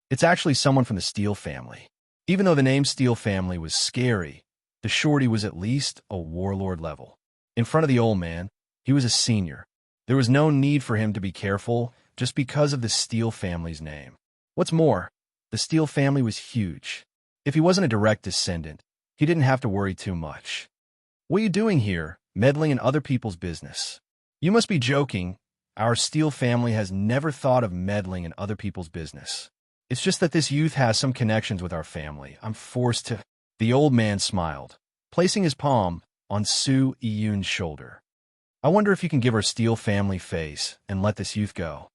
Speaker 1: It's actually someone from the Steel family. Even though the name Steel family was scary, the shorty was at least a warlord level. In front of the old man, he was a senior. There was no need for him to be careful just because of the Steel family's name. What's more, the Steel family was huge. If he wasn't a direct descendant, he didn't have to worry too much. What are you doing here, meddling in other people's business? You must be joking. Our Steel family has never thought of meddling in other people's business. It's just that this youth has some connections with our family. I'm forced to... The old man smiled, placing his palm on Su Iyun's shoulder. I wonder if you can give our Steel family face and let this youth go.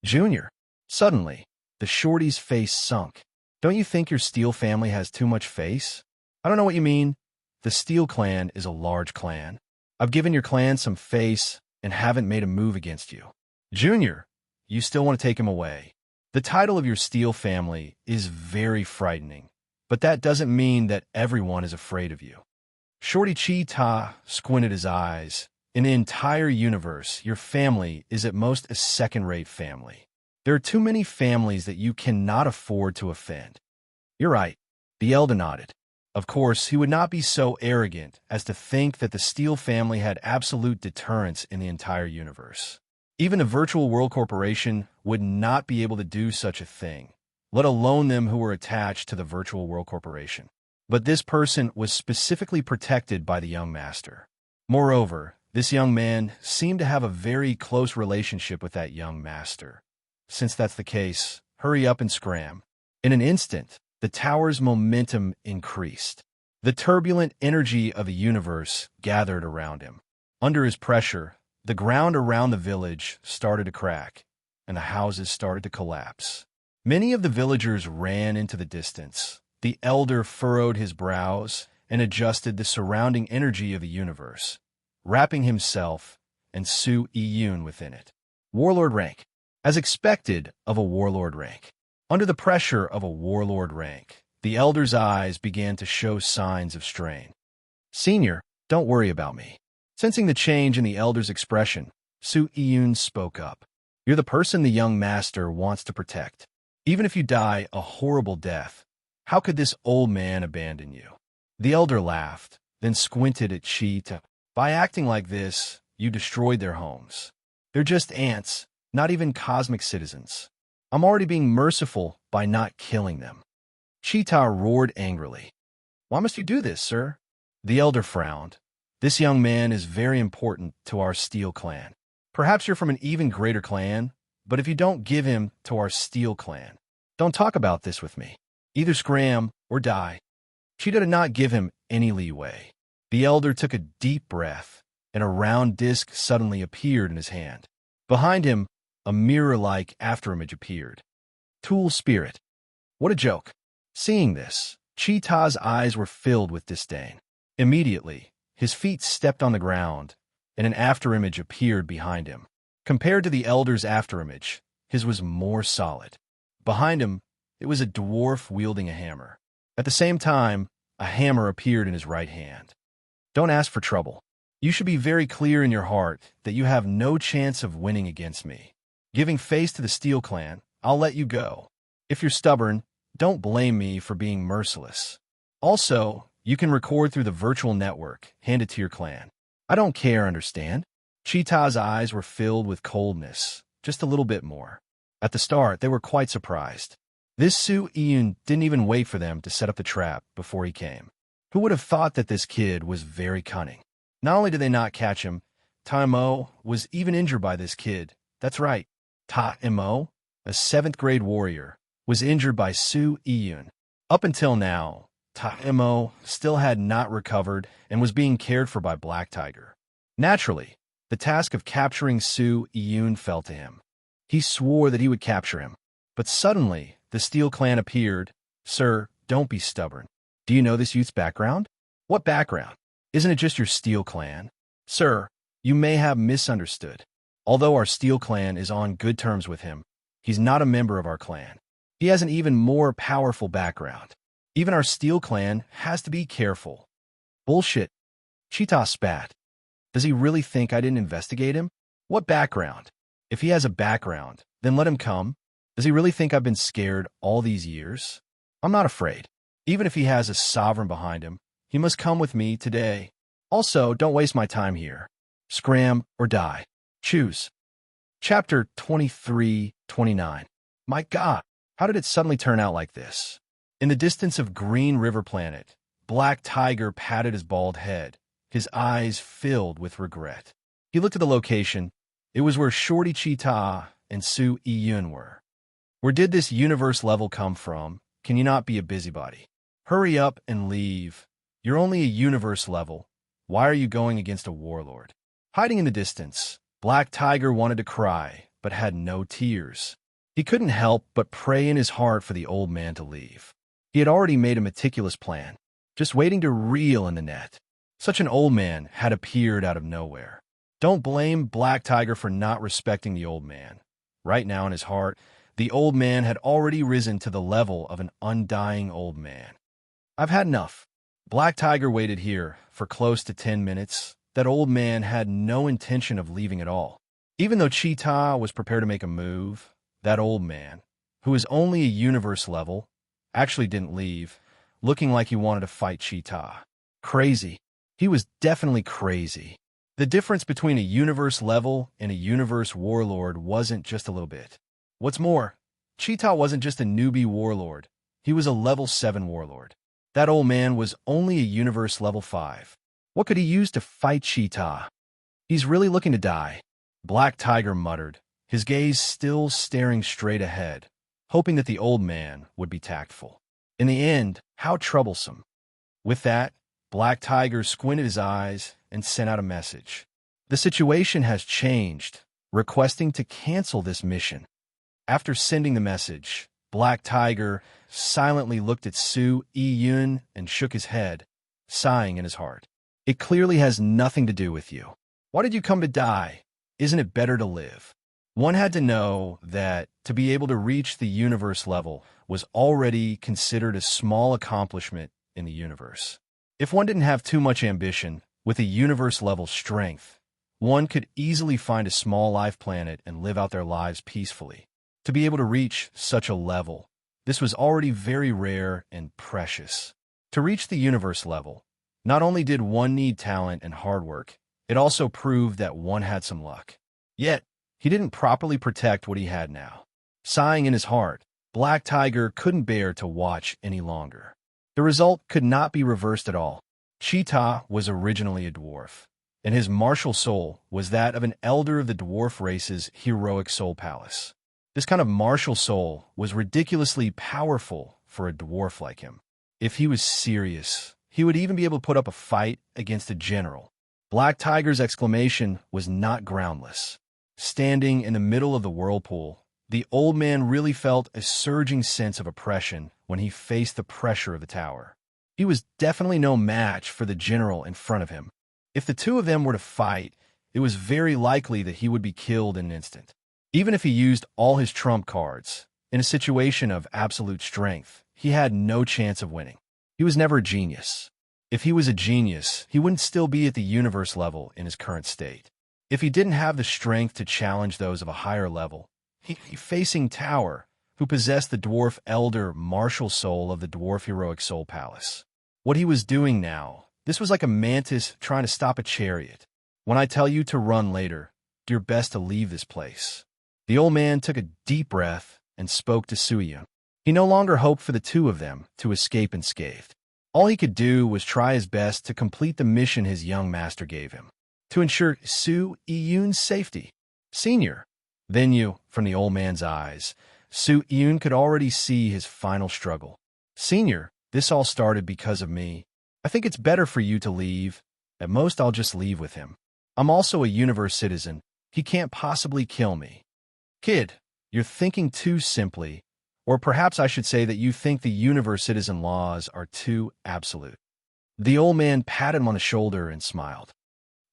Speaker 1: Junior. Suddenly, the shorty's face sunk. Don't you think your Steel family has too much face? I don't know what you mean. The Steel clan is a large clan. I've given your clan some face and haven't made a move against you. Junior, you still want to take him away. The title of your Steel family is very frightening, but that doesn't mean that everyone is afraid of you. Shorty Cheetah squinted his eyes. In the entire universe, your family is at most a second-rate family. There are too many families that you cannot afford to offend. You're right. The elder nodded. Of course, he would not be so arrogant as to think that the Steel family had absolute deterrence in the entire universe. Even a virtual world corporation would not be able to do such a thing, let alone them who were attached to the virtual world corporation. But this person was specifically protected by the young master. Moreover, this young man seemed to have a very close relationship with that young master. Since that's the case, hurry up and scram. In an instant, the tower's momentum increased. The turbulent energy of the universe gathered around him. Under his pressure, the ground around the village started to crack, and the houses started to collapse. Many of the villagers ran into the distance. The elder furrowed his brows and adjusted the surrounding energy of the universe, wrapping himself and Su Iyun within it. Warlord rank. As expected of a warlord rank. Under the pressure of a warlord rank, the elder's eyes began to show signs of strain. Senior, don't worry about me. Sensing the change in the elder's expression, Su Iyun spoke up. You're the person the young master wants to protect. Even if you die a horrible death, how could this old man abandon you? The elder laughed, then squinted at Cheetah. By acting like this, you destroyed their homes. They're just ants, not even cosmic citizens. I'm already being merciful by not killing them. Cheetah roared angrily. Why must you do this, sir? The elder frowned. This young man is very important to our Steel clan. Perhaps you're from an even greater clan, but if you don't give him to our Steel clan, don't talk about this with me. Either scram or die. Cheetah did not give him any leeway. The elder took a deep breath, and a round disc suddenly appeared in his hand. Behind him, a mirror-like afterimage appeared. Tool Spirit. What a joke. Seeing this, Cheetah's eyes were filled with disdain. Immediately, his feet stepped on the ground, and an afterimage appeared behind him. Compared to the elder's afterimage, his was more solid. Behind him, it was a dwarf wielding a hammer. At the same time, a hammer appeared in his right hand. Don't ask for trouble. You should be very clear in your heart that you have no chance of winning against me. Giving face to the Steel clan, I'll let you go. If you're stubborn, don't blame me for being merciless. Also, you can record through the virtual network, hand it to your clan. I don't care, understand? Cheetah's eyes were filled with coldness, just a little bit more. At the start, they were quite surprised. This Su Iyun didn't even wait for them to set up the trap before he came. Who would have thought that this kid was very cunning? Not only did they not catch him, Ta Mo was even injured by this kid. That's right, Ta Mo, a 7th grade warrior, was injured by Su Iyun. Up until now, Ta Mo still had not recovered and was being cared for by Black Tiger. Naturally, the task of capturing Su Iyun fell to him. He swore that he would capture him. But suddenly, the Steel clan appeared. Sir, don't be stubborn. Do you know this youth's background? What background? Isn't it just your Steel clan? Sir, you may have misunderstood. Although our Steel clan is on good terms with him, he's not a member of our clan. He has an even more powerful background. Even our Steel clan has to be careful. Bullshit. Cheetah spat. Does he really think I didn't investigate him? What background? If he has a background, then let him come. Does he really think I've been scared all these years? I'm not afraid. Even if he has a sovereign behind him, he must come with me today. Also, don't waste my time here. Scram or die. Choose. Chapter 23-29. My God, how did it suddenly turn out like this? In the distance of Green River Planet, Black Tiger patted his bald head, his eyes filled with regret. He looked at the location. It was where Shorty Cheetah and Su Iyun were. Where did this universe level come from? Can you not be a busybody? Hurry up and leave. You're only a universe level. Why are you going against a warlord? Hiding in the distance, Black Tiger wanted to cry, but had no tears. He couldn't help but pray in his heart for the old man to leave. He had already made a meticulous plan, just waiting to reel in the net. Such an old man had appeared out of nowhere. Don't blame Black Tiger for not respecting the old man. Right now in his heart, the old man had already risen to the level of an undying old man. I've had enough. Black Tiger waited here for close to 10 minutes. That old man had no intention of leaving at all. Even though Cheetah was prepared to make a move, that old man, who is only a universe level, actually didn't leave, looking like he wanted to fight Cheetah. Crazy. He was definitely crazy. The difference between a universe level and a universe warlord wasn't just a little bit. What's more, Cheetah wasn't just a newbie warlord. He was a level 7 warlord. That old man was only a universe level 5. What could he use to fight Cheetah? He's really looking to die. Black Tiger muttered, his gaze still staring straight ahead, hoping that the old man would be tactful. In the end, how troublesome. With that, Black Tiger squinted his eyes and sent out a message. The situation has changed, requesting to cancel this mission. After sending the message, Black Tiger silently looked at Su Iyun and shook his head, sighing in his heart. It clearly has nothing to do with you. Why did you come to die? Isn't it better to live? One had to know that to be able to reach the universe level was already considered a small accomplishment in the universe. If one didn't have too much ambition, with a universe-level strength, one could easily find a small life planet and live out their lives peacefully. To be able to reach such a level, this was already very rare and precious. To reach the universe level, not only did one need talent and hard work, it also proved that one had some luck. Yet, he didn't properly protect what he had now. Sighing in his heart, Black Tiger couldn't bear to watch any longer. The result could not be reversed at all. Cheetah was originally a dwarf, and his martial soul was that of an elder of the dwarf race's heroic soul palace. This kind of martial soul was ridiculously powerful for a dwarf like him. If he was serious, he would even be able to put up a fight against a general. Black Tiger's exclamation was not groundless. Standing in the middle of the whirlpool, the old man really felt a surging sense of oppression when he faced the pressure of the tower. He was definitely no match for the general in front of him. If the two of them were to fight, it was very likely that he would be killed in an instant. Even if he used all his trump cards, in a situation of absolute strength, he had no chance of winning. He was never a genius. If he was a genius, he wouldn't still be at the universe level in his current state. If he didn't have the strength to challenge those of a higher level, he'd be facing Tower, who possessed the dwarf elder martial soul of the dwarf heroic soul palace. What he was doing now, this was like a mantis trying to stop a chariot. When I tell you to run later, do your best to leave this place. The old man took a deep breath and spoke to Suyun. He no longer hoped for the two of them to escape unscathed. All he could do was try his best to complete the mission his young master gave him, to ensure Su-Yun's safety. Senior. Then from the old man's eyes, Su-Yun could already see his final struggle. Senior, this all started because of me. I think it's better for you to leave. At most, I'll just leave with him. I'm also a universe citizen. He can't possibly kill me. Kid, you're thinking too simply. Or perhaps I should say that you think the universe citizen laws are too absolute. The old man patted him on the shoulder and smiled.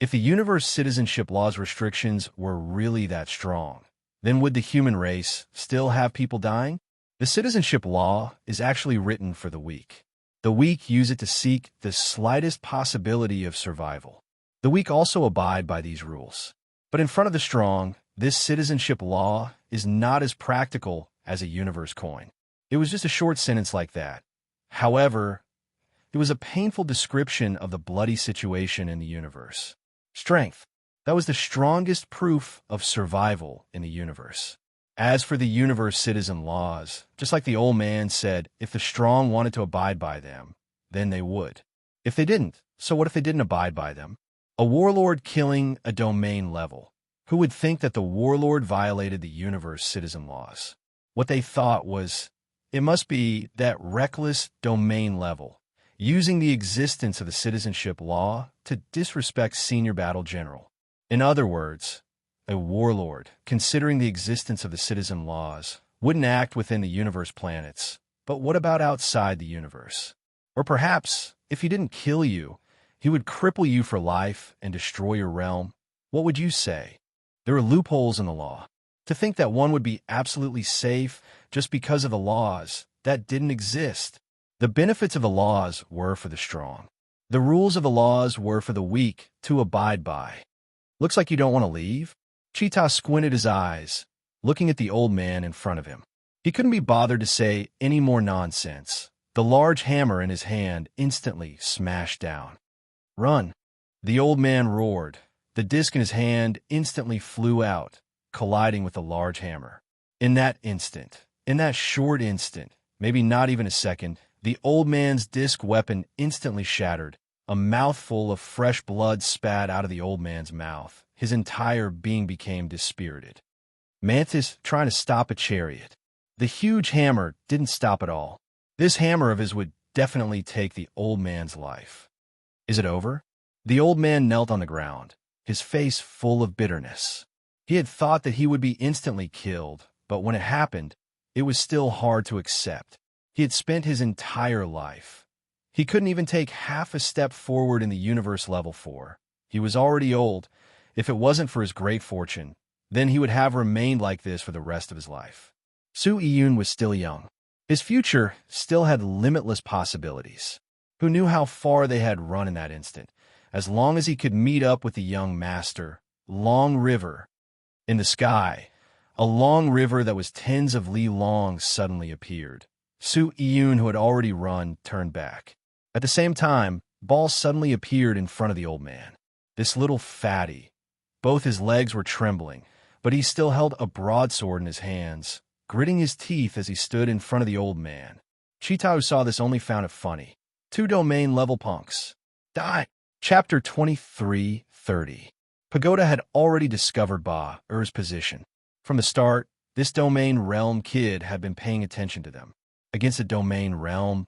Speaker 1: If the universe citizenship laws restrictions were really that strong, then would the human race still have people dying? The citizenship law is actually written for the weak. The weak use it to seek the slightest possibility of survival. The weak also abide by these rules. But in front of the strong, this citizenship law is not as practical as a universe coin. It was just a short sentence like that. However, it was a painful description of the bloody situation in the universe. Strength. That was the strongest proof of survival in the universe. As for the universe citizen laws, just like the old man said, if the strong wanted to abide by them, then they would. If they didn't, so what if they didn't abide by them? A warlord killing a domain level. Who would think that the warlord violated the universe citizen laws? What they thought was, it must be that reckless domain level, using the existence of the citizenship law to disrespect senior battle general. In other words, a warlord, considering the existence of the citizen laws, wouldn't act within the universe planets, but what about outside the universe? Or perhaps, if he didn't kill you, he would cripple you for life and destroy your realm. What would you say? There are loopholes in the law. To think that one would be absolutely safe just because of the laws, that didn't exist. The benefits of the laws were for the strong. The rules of the laws were for the weak to abide by. Looks like you don't want to leave? Cheetah squinted his eyes, looking at the old man in front of him. He couldn't be bothered to say any more nonsense. The large hammer in his hand instantly smashed down. Run! The old man roared. The disc in his hand instantly flew out, colliding with the large hammer. In that instant, in that short instant, maybe not even a second, the old man's disc weapon instantly shattered. A mouthful of fresh blood spat out of the old man's mouth. His entire being became dispirited. Mantis trying to stop a chariot. The huge hammer didn't stop at all. This hammer of his would definitely take the old man's life. Is it over? The old man knelt on the ground, his face full of bitterness. He had thought that he would be instantly killed, but when it happened, it was still hard to accept. He had spent his entire life. He couldn't even take half a step forward in the universe level 4. He was already old. If it wasn't for his great fortune, then he would have remained like this for the rest of his life. Su-Yun was still young. His future still had limitless possibilities. Who knew how far they had run in that instant? As long as he could meet up with the young master, Long River. In the sky, A long river that was tens of li long suddenly appeared. Su Iyun, who had already run, turned back. At the same time, Ball suddenly appeared in front of the old man. This little fatty. Both his legs were trembling, but he still held a broadsword in his hands, gritting his teeth as he stood in front of the old man. Cheetah, who saw this, only found it funny. Two domain-level punks. Die! Chapter 23:30. Pagoda had already discovered Ba-Er's position. From the start, this domain realm kid had been paying attention to them. Against a domain realm,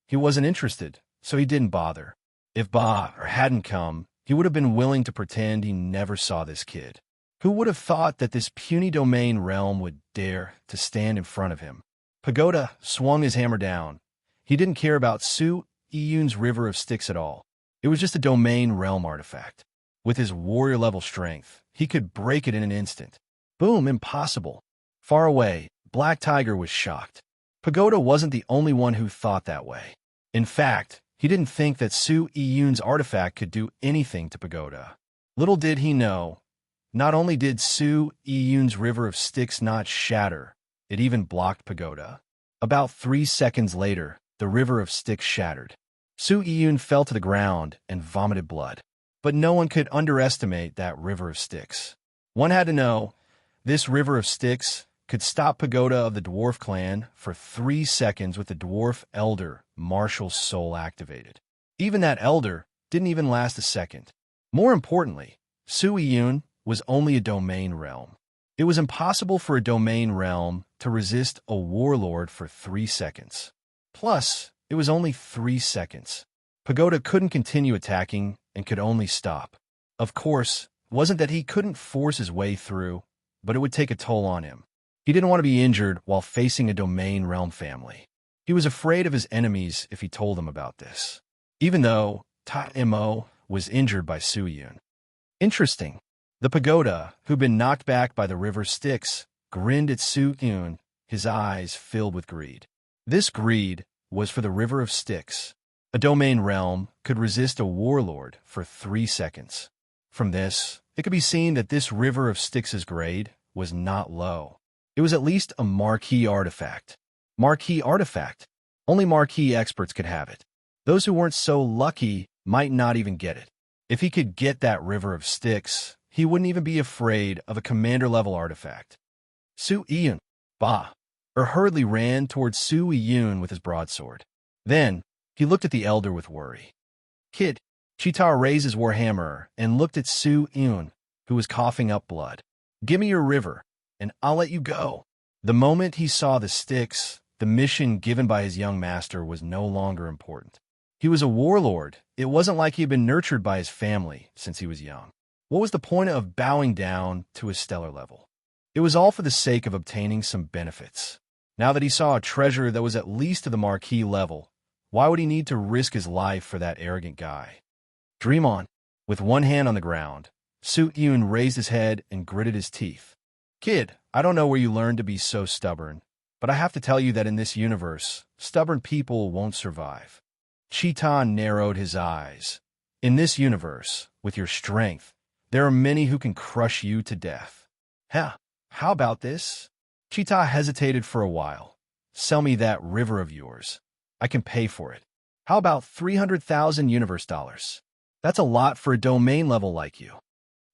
Speaker 1: he wasn't interested, so he didn't bother. If Ba-Er hadn't come, he would have been willing to pretend he never saw this kid. Who would have thought that this puny domain realm would dare to stand in front of him? Pagoda swung his hammer down. He didn't care about Su Iyun's river of sticks at all. It was just a domain realm artifact. With his warrior-level strength, he could break it in an instant. Boom, impossible. Far away, Black Tiger was shocked. Pagoda wasn't the only one who thought that way. In fact, he didn't think that Su Iyun's artifact could do anything to Pagoda. Little did he know, not only did Su Iyun's river of sticks not shatter, it even blocked Pagoda. About 3 seconds later, the river of sticks shattered. Su Iyun fell to the ground and vomited blood. But no one could underestimate that river of sticks. One had to know, this river of sticks could stop Pagoda of the Dwarf clan for 3 seconds with the Dwarf Elder Marshall's soul activated. Even that Elder didn't even last a second. More importantly, Su Iyun was only a domain realm. It was impossible for a domain realm to resist a warlord for 3 seconds. Plus, it was only 3 seconds. Pagoda couldn't continue attacking and could only stop. Of course, it wasn't that he couldn't force his way through, but it would take a toll on him. He didn't want to be injured while facing a domain realm family. He was afraid of his enemies if he told them about this, even though Ta-Mo was injured by Su Iyun. Interesting. The Pagoda, who'd been knocked back by the river Styx, grinned at Su Iyun, his eyes filled with greed. This greed was for the river of Styx. A domain realm could resist a warlord for 3 seconds. From this, it could be seen that this river of Styx's grade was not low. It was at least a marquee artifact. Marquee artifact. Only marquee experts could have it. Those who weren't so lucky might not even get it. If he could get that river of Styx, he wouldn't even be afraid of a commander-level artifact. Su Iyun, Ba-Er hurriedly ran towards Su Iyun with his broadsword. Then, he looked at the elder with worry. Kid, Cheetah raised his warhammer and looked at Su Iyun, who was coughing up blood. Give me your river, and I'll let you go. The moment he saw the sticks, the mission given by his young master was no longer important. He was a warlord. It wasn't like he had been nurtured by his family since he was young. What was the point of bowing down to his stellar level? It was all for the sake of obtaining some benefits. Now that he saw a treasure that was at least to the marquee level, why would he need to risk his life for that arrogant guy? Dream on. With one hand on the ground, Su Iyun raised his head and gritted his teeth. Kid, I don't know where you learned to be so stubborn, but I have to tell you that in this universe, stubborn people won't survive. Cheetah narrowed his eyes. In this universe, with your strength, there are many who can crush you to death. How about this? Cheetah hesitated for a while. Sell me that river of yours. I can pay for it. How about 300,000 universe dollars? That's a lot for a domain level like you.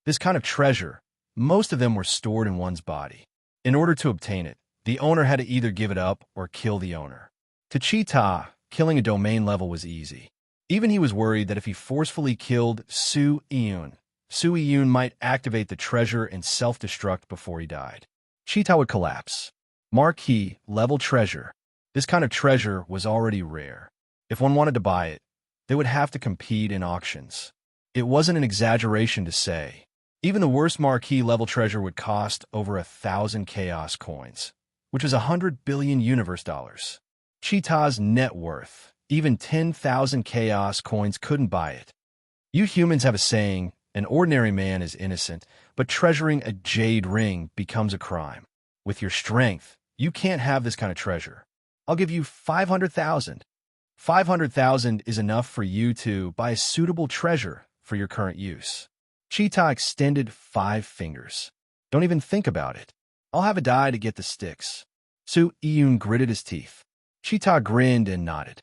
Speaker 1: This kind of treasure, most of them were stored in one's body. In order to obtain it, the owner had to either give it up or kill the owner. To Cheetah, killing a domain level was easy. Even he was worried that if he forcefully killed Su Iyun might activate the treasure and self-destruct before he died. Cheetah would collapse. Marquee level treasure. This kind of treasure was already rare. If one wanted to buy it, they would have to compete in auctions. It wasn't an exaggeration to say. Even the worst marquee level treasure would cost over 1,000 chaos coins, which is 100 billion universe dollars. Cheetah's net worth, even 10,000 chaos coins couldn't buy it. You humans have a saying, an ordinary man is innocent, but treasuring a jade ring becomes a crime. With your strength, you can't have this kind of treasure. I'll give you 500,000. 500,000 is enough for you to buy a suitable treasure for your current use. Cheetah extended 5 fingers. Don't even think about it. I'll have a die to get the sticks. Su Iyun gritted his teeth. Cheetah grinned and nodded.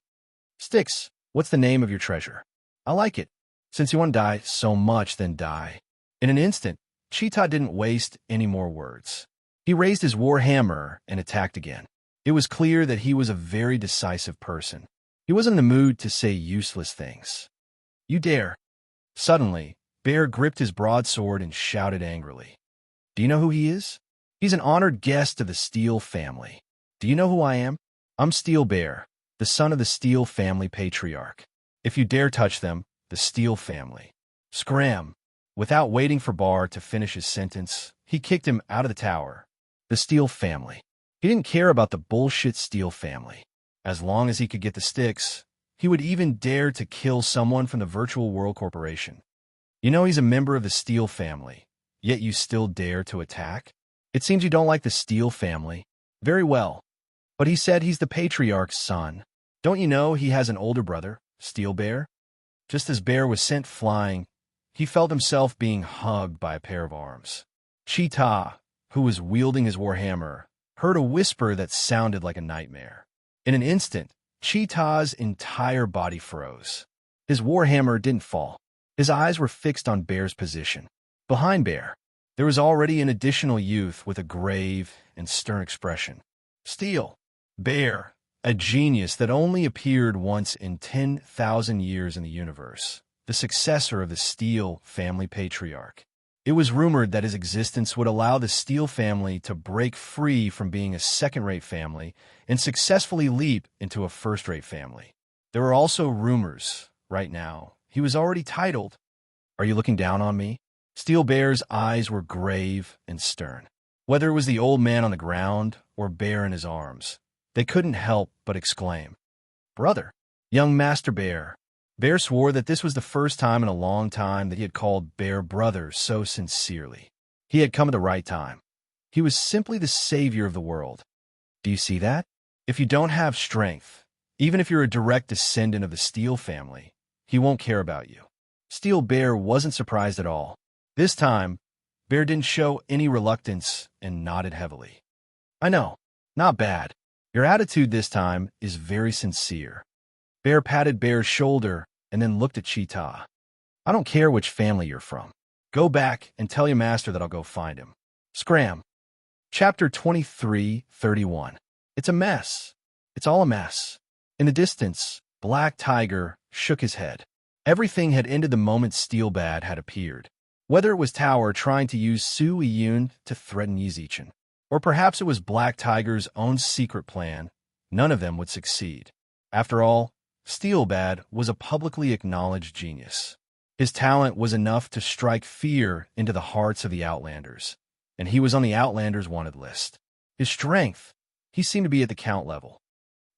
Speaker 1: Sticks, what's the name of your treasure? I like it. Since you want to die so much, then die. In an instant, Cheetah didn't waste any more words. He raised his war hammer and attacked again. It was clear that he was a very decisive person. He wasn't in the mood to say useless things. You dare. Suddenly, Bear gripped his broadsword and shouted angrily. Do you know who he is? He's an honored guest of the Steel family. Do you know who I am? I'm Steel Bear, the son of the Steel family patriarch. If you dare touch them, the Steel family. Scram! Without waiting for Bar to finish his sentence, he kicked him out of the tower. The Steel family. He didn't care about the bullshit Steel family. As long as he could get the sticks, he would even dare to kill someone from the Virtual World Corporation. You know he's a member of the Steel family, yet you still dare to attack? It seems you don't like the Steel family. Very well. But he said he's the patriarch's son. Don't you know he has an older brother, Steel Bear? Just as Bear was sent flying, he felt himself being hugged by a pair of arms. Cheetah, who was wielding his warhammer, heard a whisper that sounded like a nightmare. In an instant, Cheetah's entire body froze. His warhammer didn't fall. His eyes were fixed on Bear's position. Behind Bear, there was already an additional youth with a grave and stern expression. Steel Bear, a genius that only appeared once in 10,000 years in the universe, the successor of the Steel family patriarch. It was rumored that his existence would allow the Steel family to break free from being a second-rate family and successfully leap into a first-rate family. There were also rumors, right now, he was already titled. Are you looking down on me? Steel Bear's eyes were grave and stern. Whether it was the old man on the ground or Bear in his arms, they couldn't help but exclaim, Brother, young Master Bear. Bear swore that this was the first time in a long time that he had called Bear brother so sincerely. He had come at the right time. He was simply the savior of the world. Do you see that? If you don't have strength, even if you're a direct descendant of the Steel family, he won't care about you. Steel Bear wasn't surprised at all. This time, Bear didn't show any reluctance and nodded heavily. I know, not bad. Your attitude this time is very sincere. Bear patted Bear's shoulder and then looked at Cheetah. I don't care which family you're from. Go back and tell your master that I'll go find him. Scram. Chapter 23:31. It's a mess. It's all a mess. In the distance, Black Tiger shook his head. Everything had ended the moment Steelbad had appeared. Whether it was Tower trying to use Su Iyun to threaten Yizichin, or perhaps it was Black Tiger's own secret plan, none of them would succeed. After all, Steelbad was a publicly acknowledged genius. His talent was enough to strike fear into the hearts of the Outlanders, and he was on the Outlanders' wanted list. His strength, he seemed to be at the Count level.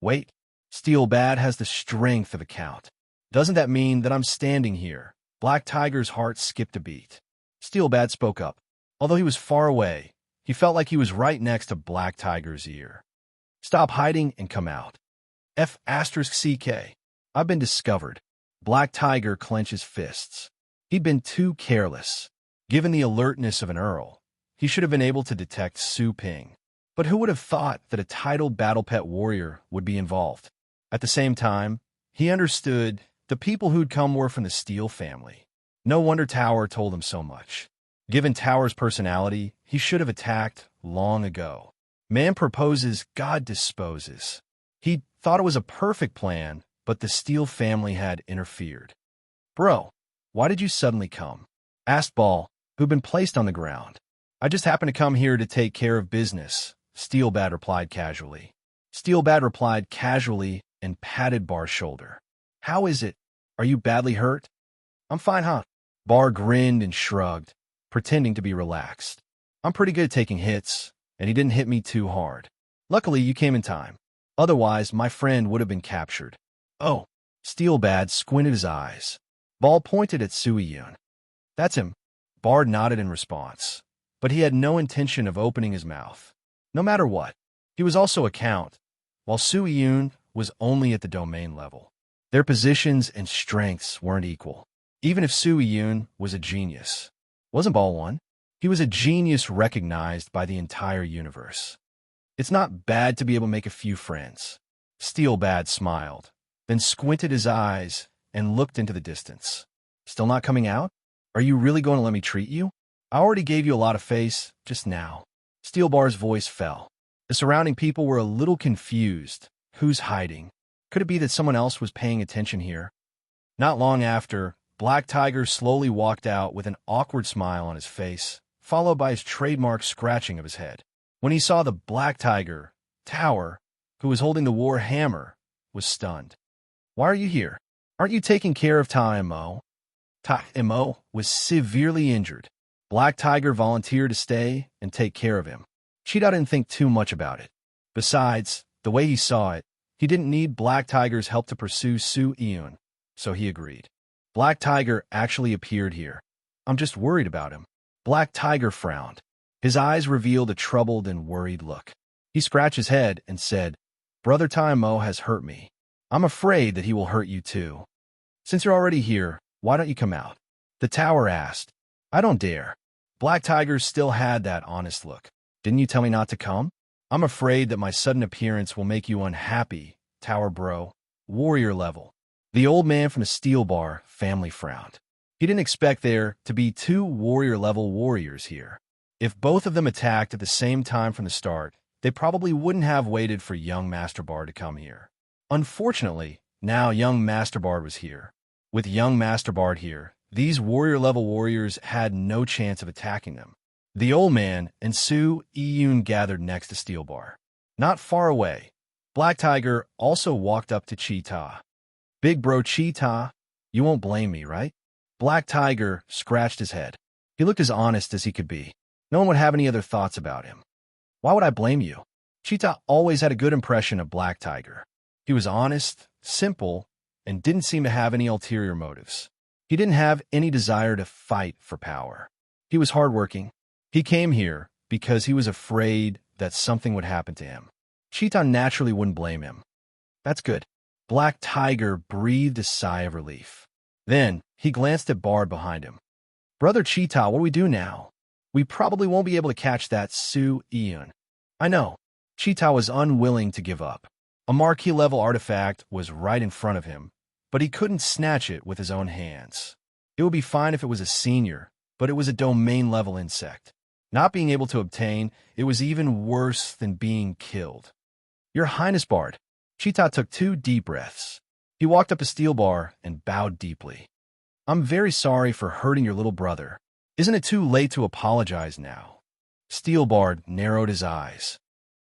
Speaker 1: Wait, Steelbad has the strength of a Count. Doesn't that mean that I'm standing here? Black Tiger's heart skipped a beat. Steelbad spoke up. Although he was far away, he felt like he was right next to Black Tiger's ear. Stop hiding and come out. F***CK. I've been discovered. Black Tiger clenches fists. He'd been too careless. Given the alertness of an Earl, he should have been able to detect Su Ping. But who would have thought that a titled battle pet warrior would be involved? At the same time, he understood the people who'd come were from the Steel family. No wonder Tower told him so much. Given Tower's personality, he should have attacked long ago. Man proposes, God disposes. He thought it was a perfect plan, but the Steel family had interfered. Bro, why did you suddenly come? Asked Ball, who'd been placed on the ground. I just happened to come here to take care of business, Steelbad replied casually. Steelbad replied casually and patted Bar's shoulder. How is it? Are you badly hurt? I'm fine, huh? Bar grinned and shrugged, pretending to be relaxed. I'm pretty good at taking hits, and he didn't hit me too hard. Luckily, you came in time. Otherwise, my friend would have been captured. Oh, Steelbad squinted his eyes. Ball pointed at Su Iyun. That's him. Bard nodded in response, but he had no intention of opening his mouth. No matter what, he was also a Count, while Su Iyun was only at the domain level. Their positions and strengths weren't equal, even if Su Iyun was a genius. Wasn't Ball one? He was a genius recognized by the entire universe. It's not bad to be able to make a few friends. Steelbad smiled, then squinted his eyes and looked into the distance. Still not coming out? Are you really going to let me treat you? I already gave you a lot of face just now. Steelbar's voice fell. The surrounding people were a little confused. Who's hiding? Could it be that someone else was paying attention here? Not long after, Black Tiger slowly walked out with an awkward smile on his face, followed by his trademark scratching of his head. When he saw the Black Tiger, Tower, who was holding the war hammer, was stunned. Why are you here? Aren't you taking care of Ta-Mo? Ta-Mo was severely injured. Black Tiger volunteered to stay and take care of him. Cheetah didn't think too much about it. Besides, the way he saw it, he didn't need Black Tiger's help to pursue Su Eun, so he agreed. Black Tiger actually appeared here. I'm just worried about him. Black Tiger frowned. His eyes revealed a troubled and worried look. He scratched his head and said, Brother Ta-Mo has hurt me. I'm afraid that he will hurt you too. Since you're already here, why don't you come out? The tower asked. I don't dare. Black Tiger still had that honest look. Didn't you tell me not to come? I'm afraid that my sudden appearance will make you unhappy, Tower Bro. Warrior level. The old man from the Steel Bar family frowned. He didn't expect there to be two warrior-level warriors here. If both of them attacked at the same time from the start, they probably wouldn't have waited for young Master Bard to come here. Unfortunately, now young Master Bard was here. With young Master Bard here, these warrior-level warriors had no chance of attacking them. The old man and Su Eun gathered next to Steel Bar. Not far away, Black Tiger also walked up to Cheetah. Big bro Cheetah, you won't blame me, right? Black Tiger scratched his head. He looked as honest as he could be. No one would have any other thoughts about him. Why would I blame you? Cheetah always had a good impression of Black Tiger. He was honest, simple, and didn't seem to have any ulterior motives. He didn't have any desire to fight for power. He was hardworking. He came here because he was afraid that something would happen to him. Cheetah naturally wouldn't blame him. That's good. Black Tiger breathed a sigh of relief. Then, he glanced at Bard behind him. Brother Cheetah, what do we do now? We probably won't be able to catch that Su Eun. I know. Cheetah was unwilling to give up. A marquee-level artifact was right in front of him, but he couldn't snatch it with his own hands. It would be fine if it was a senior, but it was a domain-level insect. Not being able to obtain, it was even worse than being killed. Your Highness Bard. Cheetah took 2 deep breaths. He walked up to Steel Bar and bowed deeply. I'm very sorry for hurting your little brother. Isn't it too late to apologize now? Steel Bard narrowed his eyes.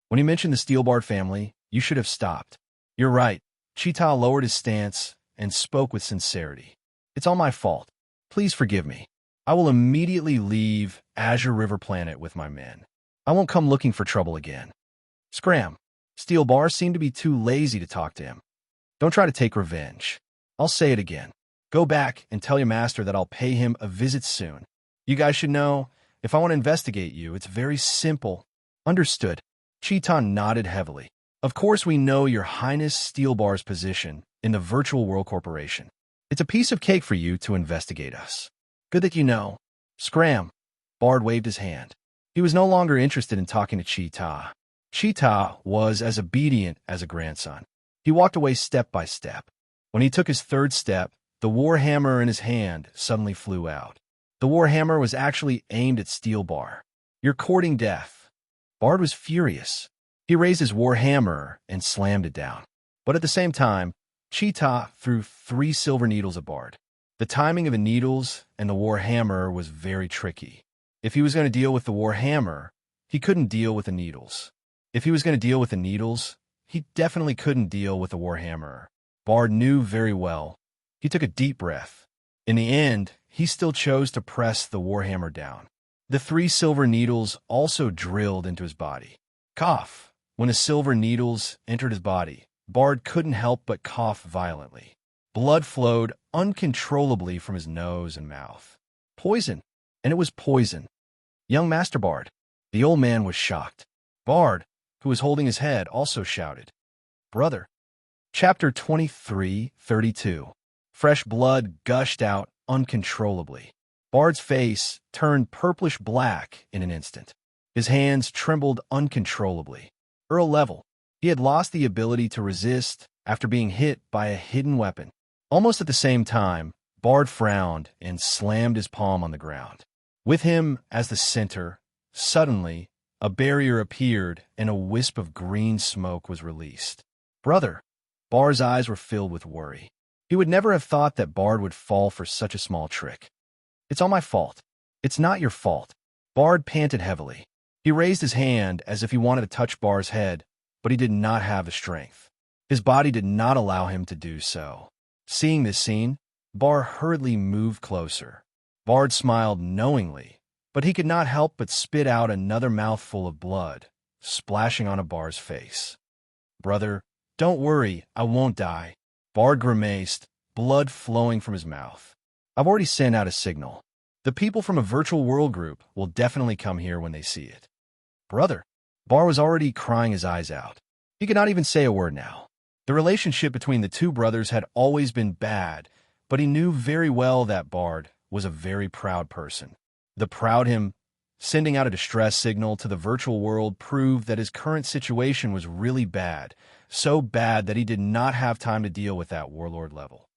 Speaker 1: When he mentioned the Steel Bard family, you should have stopped. You're right. Cheetah lowered his stance and spoke with sincerity. It's all my fault. Please forgive me. I will immediately leave Azure River Planet with my men. I won't come looking for trouble again. Scram. Steel Bar seemed to be too lazy to talk to him. Don't try to take revenge. I'll say it again. Go back and tell your master that I'll pay him a visit soon. You guys should know, if I want to investigate you, it's very simple. Understood. Cheetah nodded heavily. Of course we know your Highness Steel Bar's position in the Virtual World Corporation. It's a piece of cake for you to investigate us. Good that you know. Scram. Bard waved his hand. He was no longer interested in talking to Cheetah. Cheetah was as obedient as a grandson. He walked away step by step. When he took his 3rd step, the warhammer in his hand suddenly flew out. The warhammer was actually aimed at Steel Bar. You're courting death. Bard was furious. He raised his warhammer and slammed it down. But at the same time, Cheetah threw 3 silver needles at Bard. The timing of the needles and the warhammer was very tricky. If he was going to deal with the warhammer, he couldn't deal with the needles. If he was going to deal with the needles, he definitely couldn't deal with the warhammer. Bard knew very well. He took a deep breath. In the end, he still chose to press the warhammer down. The 3 silver needles also drilled into his body. Cough. When the silver needles entered his body, Bard couldn't help but cough violently. Blood flowed uncontrollably from his nose and mouth. Poison. And it was poison. Young Master Bard. The old man was shocked. Bard, who was holding his head, also shouted, Brother. Chapter 23:32. Fresh blood gushed out uncontrollably. Bard's face turned purplish-black in an instant. His hands trembled uncontrollably. Earl level. He had lost the ability to resist after being hit by a hidden weapon. Almost at the same time, Bard frowned and slammed his palm on the ground. With him as the center, suddenly, a barrier appeared and a wisp of green smoke was released. Brother! Bard's eyes were filled with worry. He would never have thought that Bard would fall for such a small trick. It's all my fault. It's not your fault. Bard panted heavily. He raised his hand as if he wanted to touch Bard's head, but he did not have the strength. His body did not allow him to do so. Seeing this scene, Bard hurriedly moved closer. Bard smiled knowingly, but he could not help but spit out another mouthful of blood, splashing onto Bard's face. Brother, don't worry, I won't die. Bard grimaced, blood flowing from his mouth. I've already sent out a signal. The people from a virtual world group will definitely come here when they see it. Brother, Bard was already crying his eyes out. He could not even say a word now. The relationship between the two brothers had always been bad, but he knew very well that Bard was a very proud person. The proud him, sending out a distress signal to the virtual world, proved that his current situation was really bad, so bad that he did not have time to deal with that warlord level.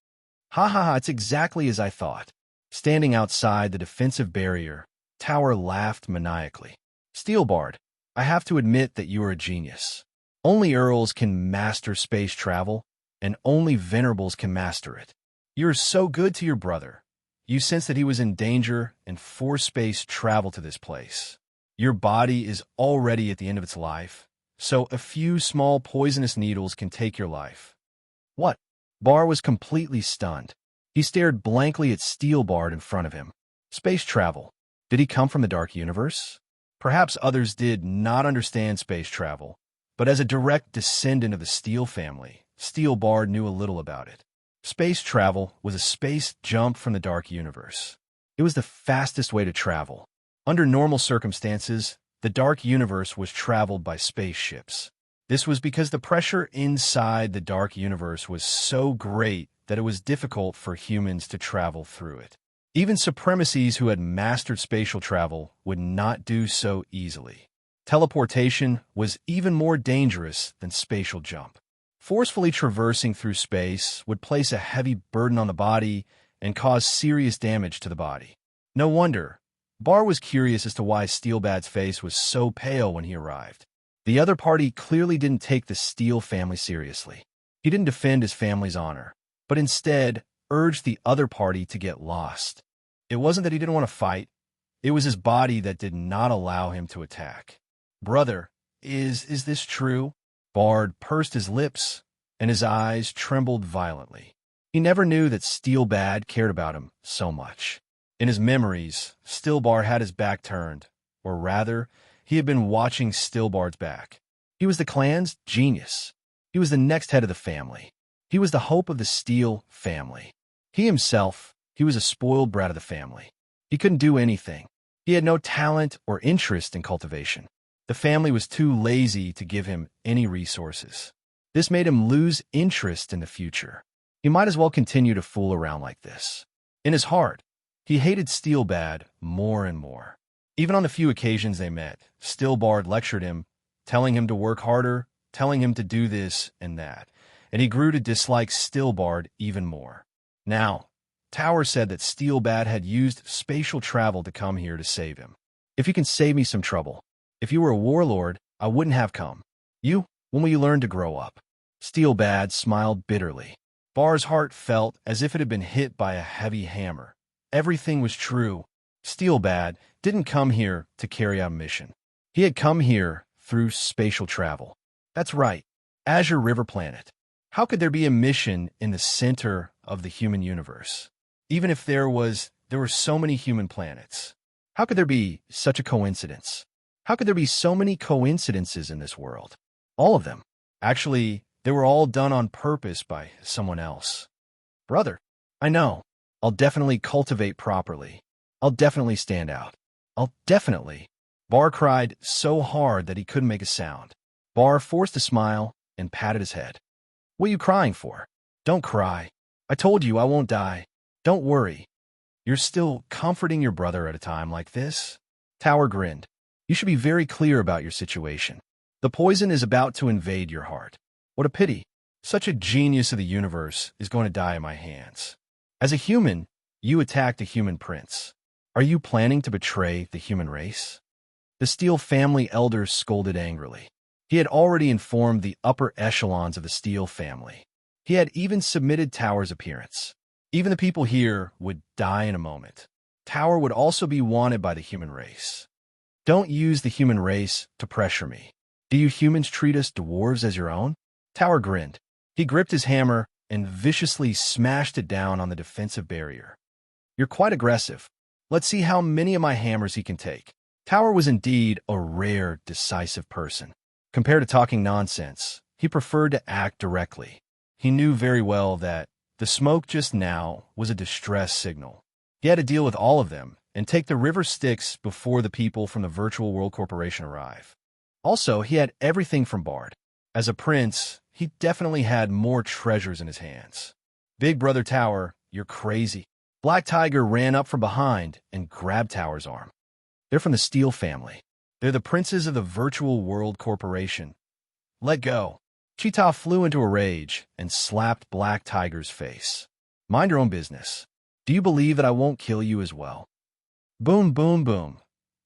Speaker 1: Ha ha ha, it's exactly as I thought. Standing outside the defensive barrier, Tower laughed maniacally. Steel Bard, I have to admit that you are a genius. Only Earls can master space travel, and only Venerables can master it. You're so good to your brother. You sense that he was in danger and forced space travel to this place. Your body is already at the end of its life, so a few small poisonous needles can take your life. What? Bard was completely stunned. He stared blankly at Steel Bard in front of him. Space travel. Did he come from the Dark Universe? Perhaps others did not understand space travel, but as a direct descendant of the Steel family, Steel Bard knew a little about it. Space travel was a space jump from the Dark Universe. It was the fastest way to travel. Under normal circumstances, the Dark Universe was traveled by spaceships. This was because the pressure inside the Dark Universe was so great that it was difficult for humans to travel through it. Even supremacies who had mastered spatial travel would not do so easily. Teleportation was even more dangerous than spatial jump. Forcefully traversing through space would place a heavy burden on the body and cause serious damage to the body. No wonder. Bard was curious as to why Steel Bad's face was so pale when he arrived. The other party clearly didn't take the Steel family seriously. He didn't defend his family's honor, but instead urged the other party to get lost. It wasn't that he didn't want to fight. It was his body that did not allow him to attack. Brother, is this true? Bard pursed his lips, and his eyes trembled violently. He never knew that Steel Bad cared about him so much. In his memories, Steel Bard had his back turned, or rather, he had been watching Steel Bard's back. He was the clan's genius. He was the next head of the family. He was the hope of the Steel family. He himself, he was a spoiled brat of the family. He couldn't do anything. He had no talent or interest in cultivation. The family was too lazy to give him any resources. This made him lose interest in the future. He might as well continue to fool around like this. In his heart, he hated Steel Bad more and more. Even on the few occasions they met, Steel Bard lectured him, telling him to work harder, telling him to do this and that, and he grew to dislike Steel Bard even more. Now, Tower said that Steel Bad had used spatial travel to come here to save him. If you can save me some trouble. If you were a warlord, I wouldn't have come. When will you learn to grow up? Steel Bad smiled bitterly. Bard's heart felt as if it had been hit by a heavy hammer. Everything was true. Steel Bad didn't come here to carry out a mission. He had come here through spatial travel. That's right, Azure River Planet. How could there be a mission in the center of the human universe? Even if there were so many human planets. How could there be such a coincidence? How could there be so many coincidences in this world? All of them. Actually, they were all done on purpose by someone else. Brother, I know. I'll definitely cultivate properly. I'll definitely stand out. I'll definitely. Bar cried so hard that he couldn't make a sound. Bar forced a smile and patted his head. What are you crying for? Don't cry. I told you I won't die. Don't worry. You're still comforting your brother at a time like this? Tower grinned. You should be very clear about your situation. The poison is about to invade your heart. What a pity. Such a genius of the universe is going to die in my hands. As a human, you attacked a human prince. Are you planning to betray the human race? The Steele family elder scolded angrily. He had already informed the upper echelons of the Steele family. He had even submitted Tower's appearance. Even the people here would die in a moment. Tower would also be wanted by the human race. Don't use the human race to pressure me. Do you humans treat us dwarves as your own? Tower grinned. He gripped his hammer and viciously smashed it down on the defensive barrier. You're quite aggressive. Let's see how many of my hammers he can take. Tower was indeed a rare, decisive person. Compared to talking nonsense, he preferred to act directly. He knew very well that the smoke just now was a distress signal. He had to deal with all of them and take the river Styx before the people from the Virtual World Corporation arrive. Also, he had everything from Bard. As a prince, he definitely had more treasures in his hands. Big Brother Tower, you're crazy. Black Tiger ran up from behind and grabbed Tower's arm. They're from the Steele family. They're the princes of the Virtual World Corporation. Let go. Cheetah flew into a rage and slapped Black Tiger's face. Mind your own business. Do you believe that I won't kill you as well? Boom, boom, boom.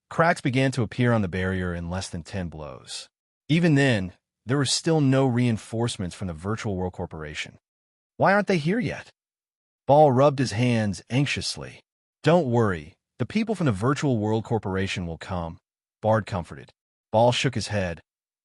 Speaker 1: Cracks began to appear on the barrier in less than 10 blows. Even then, there were still no reinforcements from the Virtual World Corporation. Why aren't they here yet? Ball rubbed his hands anxiously. Don't worry, the people from the Virtual World Corporation will come, Bard comforted. Ball shook his head.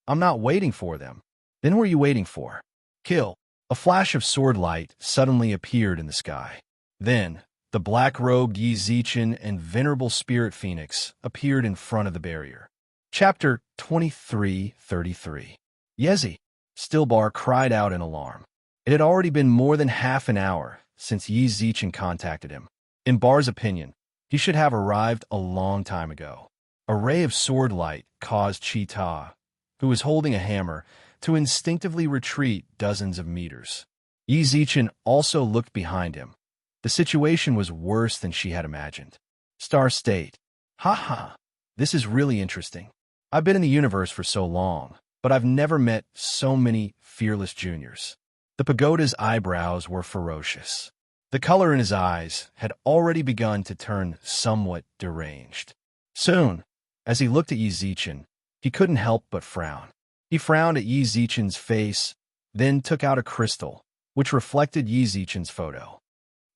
Speaker 1: I'm not waiting for them. Then who are you waiting for? Kill. A flash of sword light suddenly appeared in the sky. Then, the black-robed Yi Zichen and Venerable Spirit Phoenix appeared in front of the barrier. Chapter 23:33. Yezi! Stillbar cried out in alarm. It had already been more than half an hour since Yi Zichen contacted him. In Bar's opinion, he should have arrived a long time ago. A ray of sword light caused Cheetah, who was holding a hammer, to instinctively retreat dozens of meters. Yi Zichen also looked behind him. The situation was worse than she had imagined. Star State. Ha. This is really interesting. I've been in the universe for so long, but I've never met so many fearless juniors. The pagoda's eyebrows were ferocious. The color in his eyes had already begun to turn somewhat deranged. Soon, as he looked at Yi Zichen, he couldn't help but frown. He frowned at Yi Zichen's face, then took out a crystal, which reflected Yi Zichen's photo.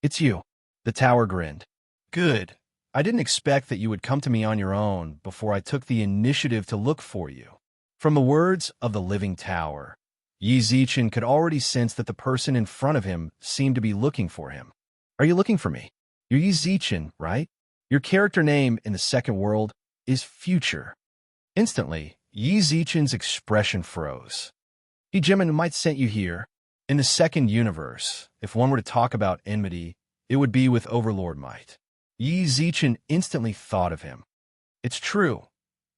Speaker 1: It's you. The tower grinned. Good. I didn't expect that you would come to me on your own before I took the initiative to look for you. From the words of the living tower, Yi Zichen could already sense that the person in front of him seemed to be looking for him. Are you looking for me? You're Yi Zichen, right? Your character name in the second world is Future. Instantly, Yi Zichen's expression froze. Jimin might sent you here. In the second universe, if one were to talk about enmity, it would be with Overlord Might. Yi Zichen instantly thought of him. It's true.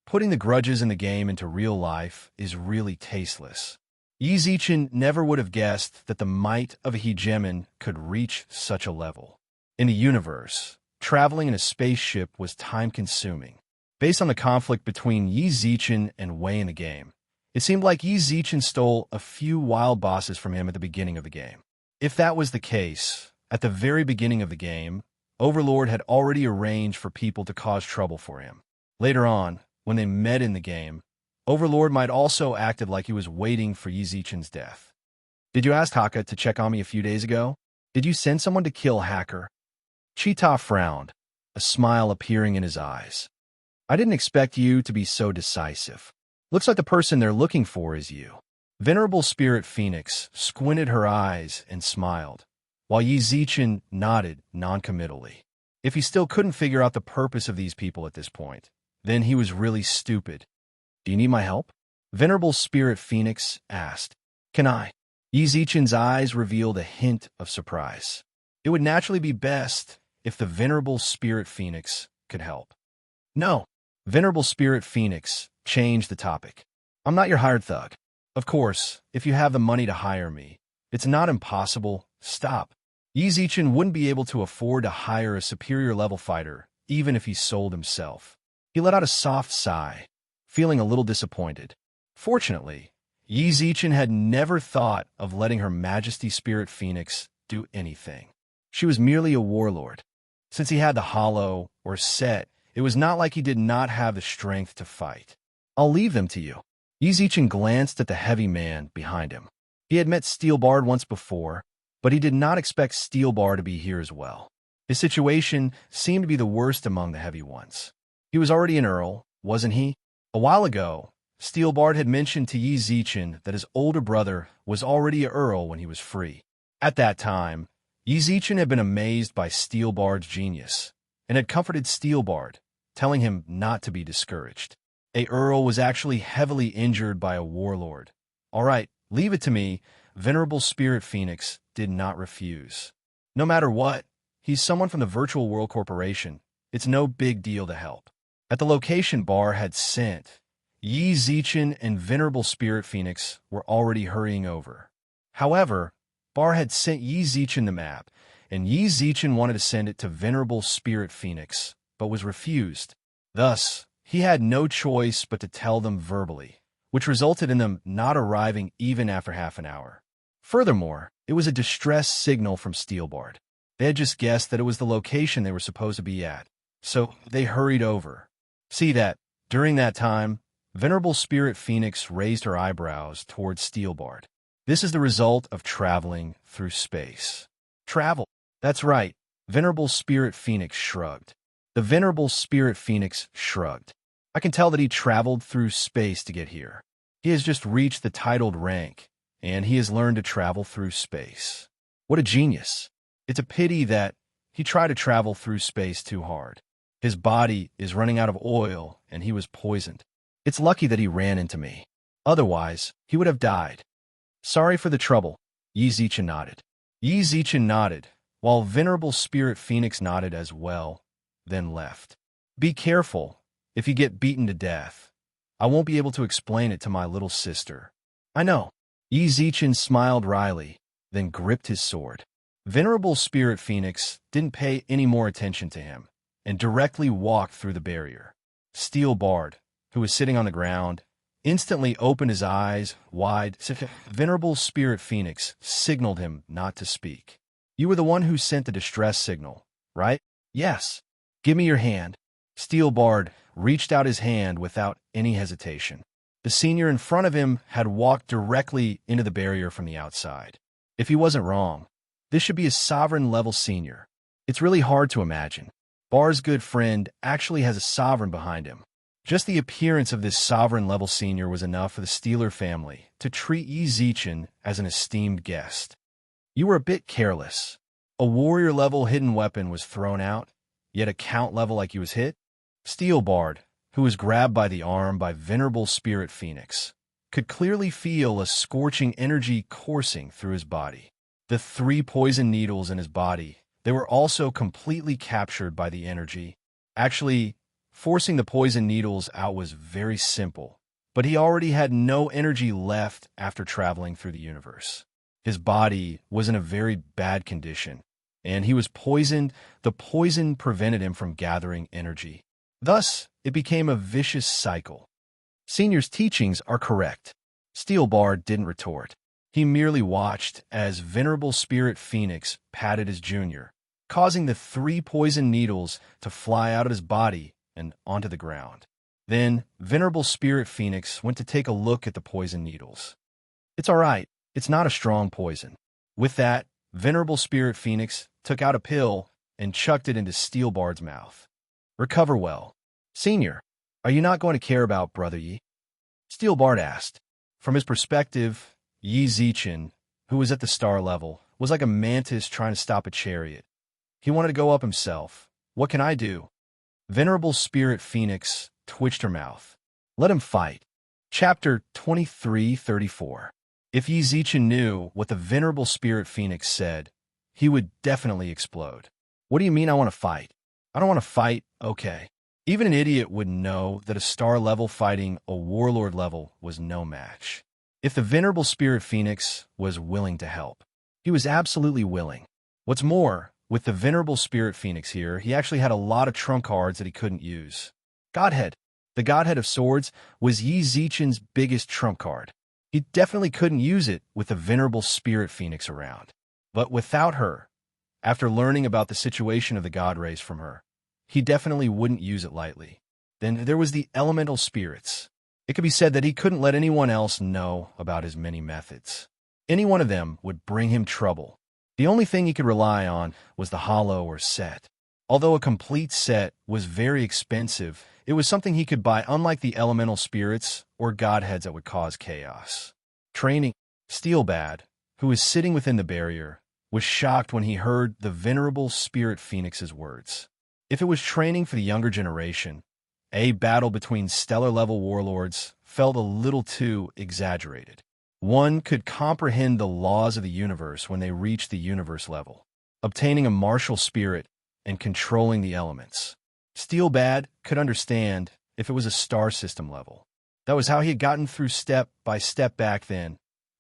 Speaker 1: Putting the grudges in the game into real life is really tasteless. Yi Zichen never would have guessed that the might of a hegemon could reach such a level. In the universe, traveling in a spaceship was time-consuming. Based on the conflict between Yi Zichen and Wei in the game, it seemed like Yi Zichen stole a few wild bosses from him at the beginning of the game. If that was the case, at the very beginning of the game, Overlord had already arranged for people to cause trouble for him. Later on, when they met in the game, Overlord might also acted like he was waiting for Yi Zichen's death. Did you ask Haka to check on me a few days ago? Did you send someone to kill Hacker? Cheetah frowned, a smile appearing in his eyes. I didn't expect you to be so decisive. Looks like the person they're looking for is you. Venerable Spirit Phoenix squinted her eyes and smiled, while Yi Zichen nodded noncommittally. If he still couldn't figure out the purpose of these people at this point, then he was really stupid. Do you need my help? Venerable Spirit Phoenix asked. Can I? Yi Zichen's eyes revealed a hint of surprise. It would naturally be best if the Venerable Spirit Phoenix could help. No. Venerable Spirit Phoenix changed the topic. I'm not your hired thug. Of course, if you have the money to hire me, it's not impossible. Stop. Yi Zichen wouldn't be able to afford to hire a superior level fighter, even if he sold himself. He let out a soft sigh, feeling a little disappointed. Fortunately, Yi Zichen had never thought of letting Her Majesty Spirit Phoenix do anything. She was merely a warlord. Since he had the hollow, or set, it was not like he did not have the strength to fight. I'll leave them to you. Yi Zichen glanced at the heavy man behind him. He had met Steelbard once before, but he did not expect Steelbard to be here as well. His situation seemed to be the worst among the heavy ones. He was already an earl, wasn't he? A while ago, Steelbard had mentioned to Yi Zichen that his older brother was already an earl when he was free. At that time, Yi Zichen had been amazed by Steelbard's genius, and had comforted Steelbard, telling him not to be discouraged. A earl was actually heavily injured by a warlord. All right, leave it to me. Venerable Spirit Phoenix did not refuse. No matter what, he's someone from the Virtual World Corporation. It's no big deal to help. At the location Bar had sent, Yi Zichen and Venerable Spirit Phoenix were already hurrying over. However, Bar had sent Yi Zichen the map, and Yi Zichen wanted to send it to Venerable Spirit Phoenix, but was refused. Thus, he had no choice but to tell them verbally, which resulted in them not arriving even after half an hour. Furthermore, it was a distress signal from Steelbard. They had just guessed that it was the location they were supposed to be at, so they hurried over. See that, during that time, Venerable Spirit Phoenix raised her eyebrows towards Steelbard. This is the result of traveling through space. Travel. That's right. Venerable Spirit Phoenix shrugged. The Venerable Spirit Phoenix shrugged. I can tell that he traveled through space to get here. He has just reached the titled rank, and he has learned to travel through space. What a genius. It's a pity that he tried to travel through space too hard. His body is running out of oil, and he was poisoned. It's lucky that he ran into me. Otherwise, he would have died. Sorry for the trouble. Yi Zichen nodded. Yi Zichen nodded, while Venerable Spirit Phoenix nodded as well, then left. Be careful. If you get beaten to death, I won't be able to explain it to my little sister. I know. Yi Zichen smiled wryly, then gripped his sword. Venerable Spirit Phoenix didn't pay any more attention to him, and directly walked through the barrier. Steelbard, who was sitting on the ground, instantly opened his eyes wide. Venerable Spirit Phoenix signaled him not to speak. You were the one who sent the distress signal, right? Yes. Give me your hand. Steelbard reached out his hand without any hesitation. The senior in front of him had walked directly into the barrier from the outside. If he wasn't wrong, this should be a sovereign-level senior. It's really hard to imagine. Bar's good friend actually has a sovereign behind him. Just the appearance of this sovereign-level senior was enough for the Steeler family to treat Yi Zichen as an esteemed guest. You were a bit careless. A warrior-level hidden weapon was thrown out, yet a count level like you was hit? Steelbard, who was grabbed by the arm by Venerable Spirit Phoenix, could clearly feel a scorching energy coursing through his body. The 3 poison needles in his body, they were also completely captured by the energy. Actually, forcing the poison needles out was very simple, but he already had no energy left after traveling through the universe. His body was in a very bad condition, and he was poisoned. The poison prevented him from gathering energy. Thus, it became a vicious cycle. Senior's teachings are correct. Steelbard didn't retort. He merely watched as Venerable Spirit Phoenix patted his junior, causing the 3 poison needles to fly out of his body and onto the ground. Then, Venerable Spirit Phoenix went to take a look at the poison needles. It's all right. It's not a strong poison. With that, Venerable Spirit Phoenix took out a pill and chucked it into Steelbard's mouth. Recover well. Senior, are you not going to care about Brother Yi? Steelbard asked. From his perspective, Yi Zichen, who was at the star level, was like a mantis trying to stop a chariot. He wanted to go up himself. What can I do? Venerable Spirit Phoenix twitched her mouth. Let him fight. Chapter 2334. If Yi Zichen knew what the Venerable Spirit Phoenix said, he would definitely explode. What do you mean I want to fight? I don't want to fight, okay. Even an idiot would know that a star level fighting a warlord level was no match. If the Venerable Spirit Phoenix was willing to help, he was absolutely willing. What's more, with the Venerable Spirit Phoenix here, he actually had a lot of trump cards that he couldn't use. Godhead. The Godhead of Swords was Yi Zichen's biggest trump card. He definitely couldn't use it with the Venerable Spirit Phoenix around. But without her, after learning about the situation of the God race from her, he definitely wouldn't use it lightly. Then there was the Elemental Spirits. It could be said that he couldn't let anyone else know about his many methods. Any one of them would bring him trouble. The only thing he could rely on was the hollow or set. Although a complete set was very expensive, it was something he could buy, unlike the elemental spirits or godheads that would cause chaos. Training. Steelbad, who was sitting within the barrier, was shocked when he heard the Venerable Spirit Phoenix's words. If it was training for the younger generation, a battle between stellar-level warlords felt a little too exaggerated. One could comprehend the laws of the universe when they reached the universe level, obtaining a martial spirit and controlling the elements. Steelbad could understand if it was a star system level. That was how he had gotten through step by step back then,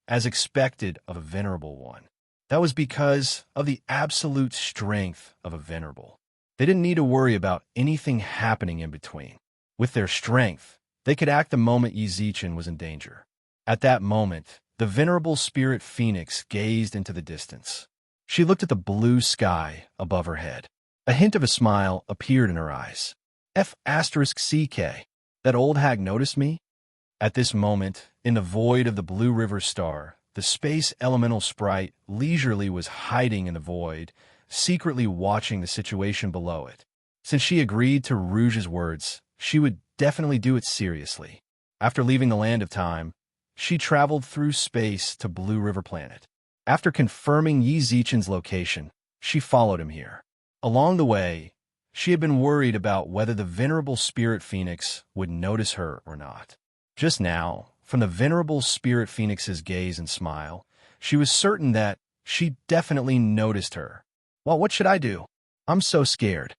Speaker 1: as expected of a venerable one. That was because of the absolute strength of a venerable. They didn't need to worry about anything happening in between. With their strength, they could act the moment Yi Zichen was in danger. At that moment, the Venerable Spirit Phoenix gazed into the distance. She looked at the blue sky above her head. A hint of a smile appeared in her eyes. F*CK. That old hag noticed me? At this moment, in the void of the Blue River Star, the space elemental sprite leisurely was hiding in the void, secretly watching the situation below it. Since she agreed to Rouge's words, she would definitely do it seriously. After leaving the land of time, she traveled through space to Blue River Planet. After confirming Yi Zichen's location, she followed him here. Along the way, she had been worried about whether the Venerable Spirit Phoenix would notice her or not. Just now, from the Venerable Spirit Phoenix's gaze and smile, she was certain that she definitely noticed her. Well, what should I do? I'm so scared.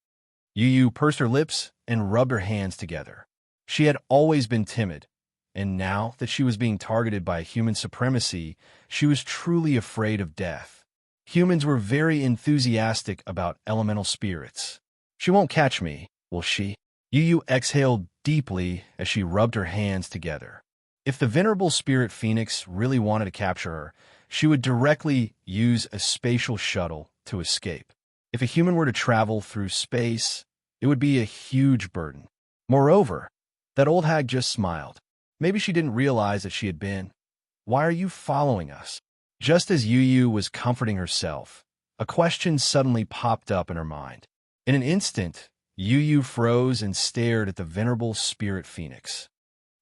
Speaker 1: Yu pursed her lips and rubbed her hands together. She had always been timid, and now that she was being targeted by human supremacy, she was truly afraid of death. Humans were very enthusiastic about elemental spirits. She won't catch me, will she? Yu exhaled deeply as she rubbed her hands together. If the Venerable Spirit Phoenix really wanted to capture her, she would directly use a spatial shuttle to escape. If a human were to travel through space, it would be a huge burden. Moreover, that old hag just smiled. Maybe she didn't realize that she had been. Why are you following us? Just as Yu was comforting herself, a question suddenly popped up in her mind. In an instant, Yu froze and stared at the Venerable Spirit Phoenix.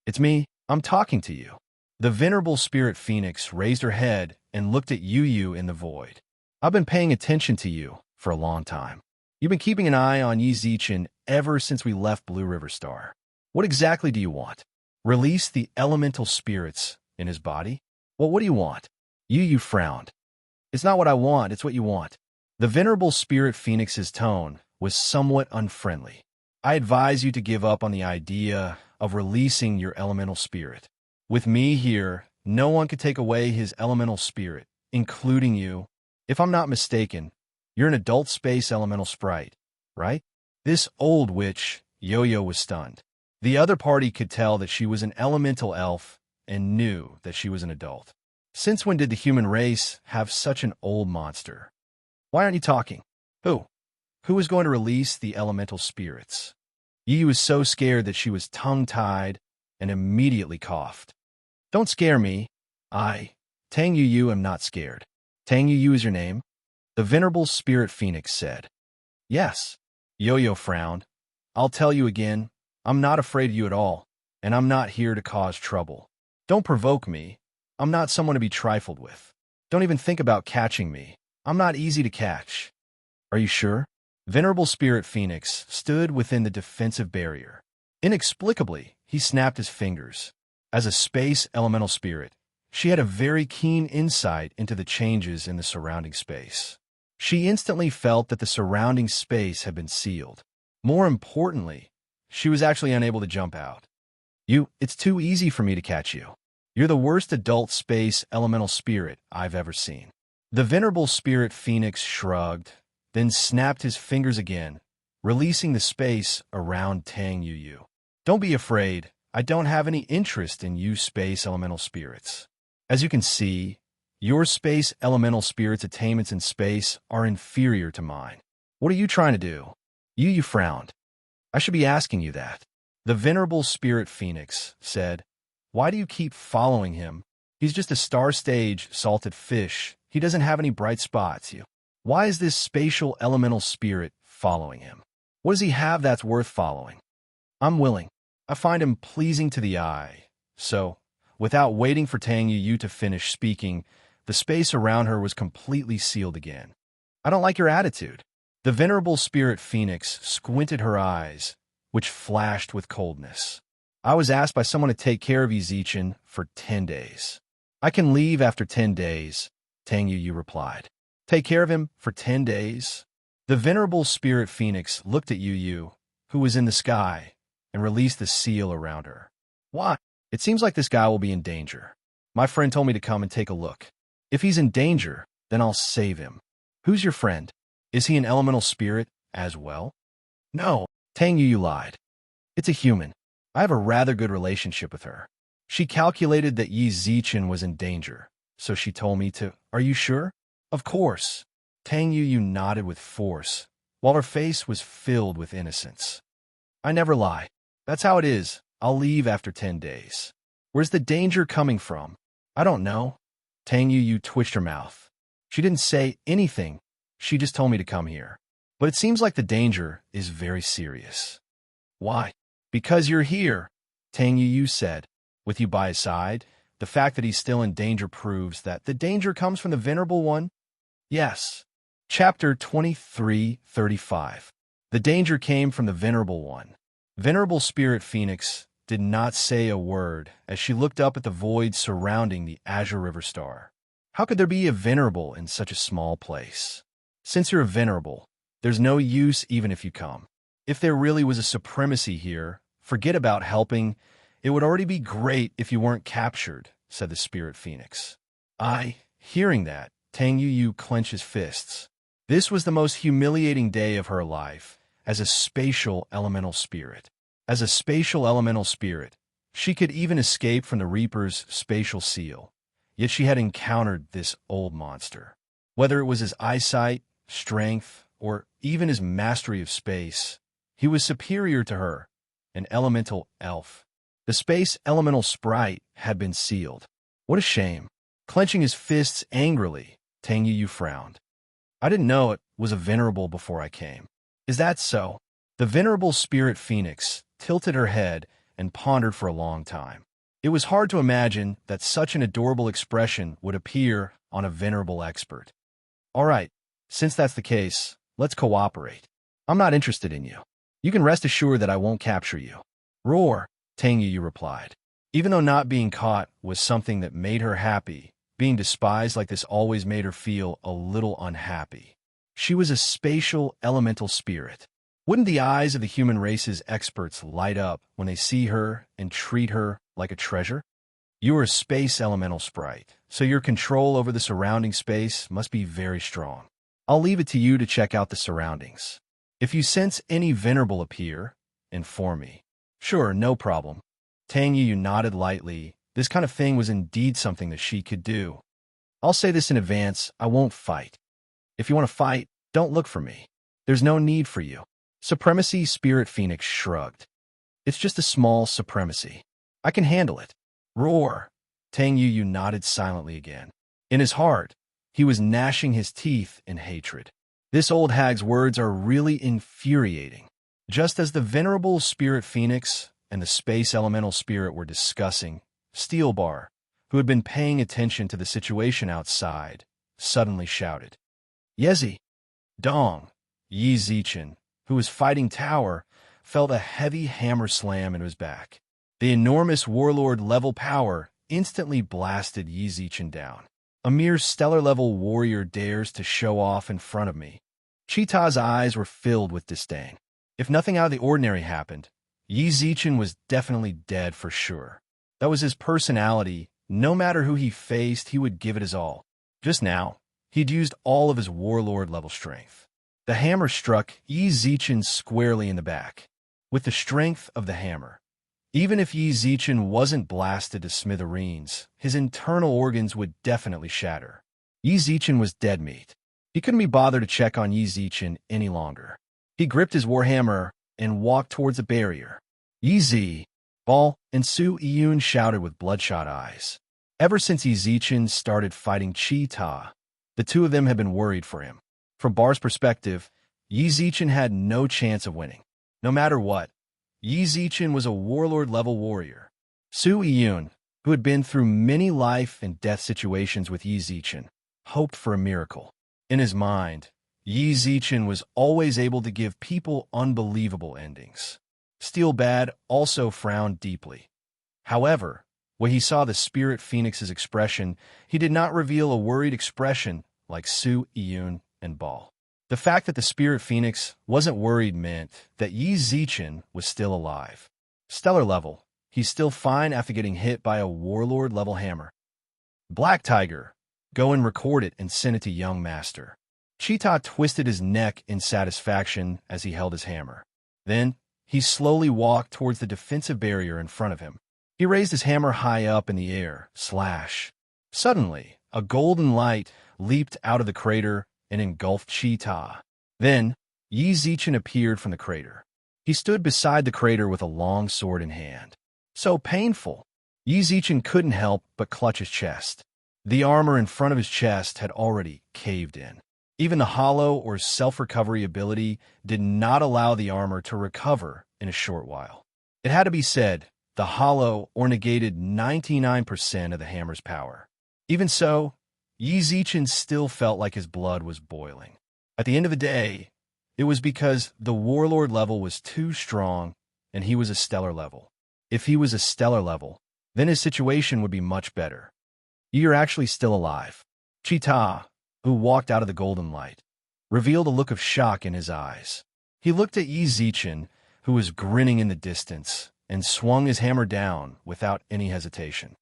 Speaker 1: It's me. I'm talking to you. The Venerable Spirit Phoenix raised her head and looked at Yu in the void. I've been paying attention to you for a long time. You've been keeping an eye on Yi Zichen ever since we left Blue River Star. What exactly do you want? Release the elemental spirits in his body? Well, what do you want? Yu frowned. It's not what I want, it's what you want. The Venerable Spirit Phoenix's tone was somewhat unfriendly. I advise you to give up on the idea of releasing your elemental spirit. With me here, no one could take away his elemental spirit, including you. If I'm not mistaken, you're an adult space elemental sprite, right? This old witch, Yo-Yo, was stunned. The other party could tell that she was an elemental elf and knew that she was an adult. Since when did the human race have such an old monster? Why aren't you talking? Who? Who is going to release the elemental spirits? Yi was so scared that she was tongue-tied and immediately coughed. Don't scare me. Tang Yu, am not scared. Tang Yu is your name? The Venerable Spirit Phoenix said. Yes. Yo-Yo frowned. I'll tell you again, I'm not afraid of you at all, and I'm not here to cause trouble. Don't provoke me. I'm not someone to be trifled with. Don't even think about catching me. I'm not easy to catch. Are you sure? Venerable Spirit Phoenix stood within the defensive barrier. Inexplicably, he snapped his fingers. As a space elemental spirit, she had a very keen insight into the changes in the surrounding space. She instantly felt that the surrounding space had been sealed. More importantly, she was actually unable to jump out. It's too easy for me to catch you. You're the worst adult space elemental spirit I've ever seen. The venerable spirit phoenix shrugged, then snapped his fingers again, releasing the space around Tang Yu. Don't be afraid. I don't have any interest in you space elemental spirits. As you can see, your space elemental spirits' attainments in space are inferior to mine. What are you trying to do? Yu frowned. I should be asking you that. The venerable spirit phoenix said, Why do you keep following him? He's just a star-stage salted fish. He doesn't have any bright spots. Why is this spatial elemental spirit following him? What does he have that's worth following? I'm willing. I find him pleasing to the eye. So, without waiting for Tang Yu to finish speaking, the space around her was completely sealed again. I don't like your attitude. The venerable spirit phoenix squinted her eyes, which flashed with coldness. I was asked by someone to take care of Yizichin for 10 days. I can leave after 10 days, Tang Yu replied. Take care of him for 10 days? The venerable spirit phoenix looked at Yu, who was in the sky, and released the seal around her. Why? It seems like this guy will be in danger. My friend told me to come and take a look. If he's in danger, then I'll save him. Who's your friend? Is he an elemental spirit as well? No, Tang Yu lied. It's a human. I have a rather good relationship with her. She calculated that Yi Zichen was in danger, so she told me to. Are you sure? Of course. Tang Yu nodded with force, while her face was filled with innocence. I never lie. That's how it is. I'll leave after 10 days. Where's the danger coming from? I don't know. Tang Yu twitched her mouth. She didn't say anything. She just told me to come here. But it seems like the danger is very serious. Why? Because you're here, Tang Yu said. With you by his side, the fact that he's still in danger proves that the danger comes from the Venerable One? Yes. Chapter 23:35. The danger came from the Venerable One. Venerable Spirit Phoenix did not say a word as she looked up at the void surrounding the Azure River Star. How could there be a venerable in such a small place? Since you're a venerable, there's no use even if you come. If there really was a supremacy here, forget about helping. It would already be great if you weren't captured, said the Spirit Phoenix. Hearing that, Tang Yu clenched his fists. This was the most humiliating day of her life as a spatial elemental spirit. As a spatial elemental spirit, she could even escape from the Reaper's spatial seal, yet she had encountered this old monster. Whether it was his eyesight, strength, or even his mastery of space, he was superior to her, an elemental elf. The space elemental sprite had been sealed. What a shame. Clenching his fists angrily, Tang Yu frowned. I didn't know it was a venerable before I came. Is that so? The venerable spirit phoenix tilted her head and pondered for a long time. It was hard to imagine that such an adorable expression would appear on a venerable expert. All right, since that's the case, let's cooperate. I'm not interested in you. You can rest assured that I won't capture you. Roar, Tang Yu replied. Even though not being caught was something that made her happy, being despised like this always made her feel a little unhappy. She was a spatial elemental spirit. Wouldn't the eyes of the human race's experts light up when they see her and treat her like a treasure? You are a space elemental sprite, so your control over the surrounding space must be very strong. I'll leave it to you to check out the surroundings. If you sense any venerable appear, inform me. Sure, no problem. Tang Yu nodded lightly. This kind of thing was indeed something that she could do. I'll say this in advance, I won't fight. If you want to fight, don't look for me. There's no need for you. Supremacy Spirit Phoenix shrugged. It's just a small supremacy. I can handle it. Roar. Tang Yu nodded silently again. In his heart, he was gnashing his teeth in hatred. This old hag's words are really infuriating. Just as the venerable Spirit Phoenix and the space elemental spirit were discussing, Steel Bar, who had been paying attention to the situation outside, suddenly shouted. Yezi! Dong! Yi Zichen, who was fighting Tower, felt a heavy hammer slam into his back. The enormous warlord-level power instantly blasted Yi Zichen down. A mere stellar-level warrior dares to show off in front of me. Cheetah's eyes were filled with disdain. If nothing out of the ordinary happened, Yi Zichen was definitely dead for sure. That was his personality. No matter who he faced, he would give it his all. Just now, He'd used all of his warlord-level strength. The hammer struck Yi Zichen squarely in the back. With the strength of the hammer, even if Yi Zichen wasn't blasted to smithereens, his internal organs would definitely shatter. Yi Zichen was dead meat. He couldn't be bothered to check on Yi Zichen any longer. He gripped his warhammer and walked towards the barrier. Yi Zi, Ball, and Su Yun shouted with bloodshot eyes. Ever since Yi Zichen started fighting Chi Ta, the two of them had been worried for him. From Bar's perspective, Yi Zichen had no chance of winning. No matter what, Yi Zichen was a warlord-level warrior. Su Yun, who had been through many life and death situations with Yi Zichen, hoped for a miracle. In his mind, Yi Zichen was always able to give people unbelievable endings. Steelbad also frowned deeply. However, when he saw the Spirit Phoenix's expression, he did not reveal a worried expression like Su Yun and Ball. The fact that the Spirit Phoenix wasn't worried meant that Yi Zichen was still alive. Stellar level, he's still fine after getting hit by a warlord-level hammer. Black Tiger, go and record it and send it to Young Master. Cheetah twisted his neck in satisfaction as he held his hammer. Then, he slowly walked towards the defensive barrier in front of him. He raised his hammer high up in the air. Slash. Suddenly, a golden light leaped out of the crater and engulfed Cheetah. Then, Yi Zichen appeared from the crater. He stood beside the crater with a long sword in hand. So painful. Yi Zichen couldn't help but clutch his chest. The armor in front of his chest had already caved in. Even the hollow or self-recovery ability did not allow the armor to recover in a short while. It had to be said, the hollow or negated 99% of the hammer's power. Even so, Yi Zichen still felt like his blood was boiling. At the end of the day, it was because the warlord level was too strong and he was a stellar level. If he was a stellar level, then his situation would be much better. You're actually still alive. Cheetah, who walked out of the golden light, revealed a look of shock in his eyes. He looked at Yi Zichen, who was grinning in the distance, and swung his hammer down without any hesitation.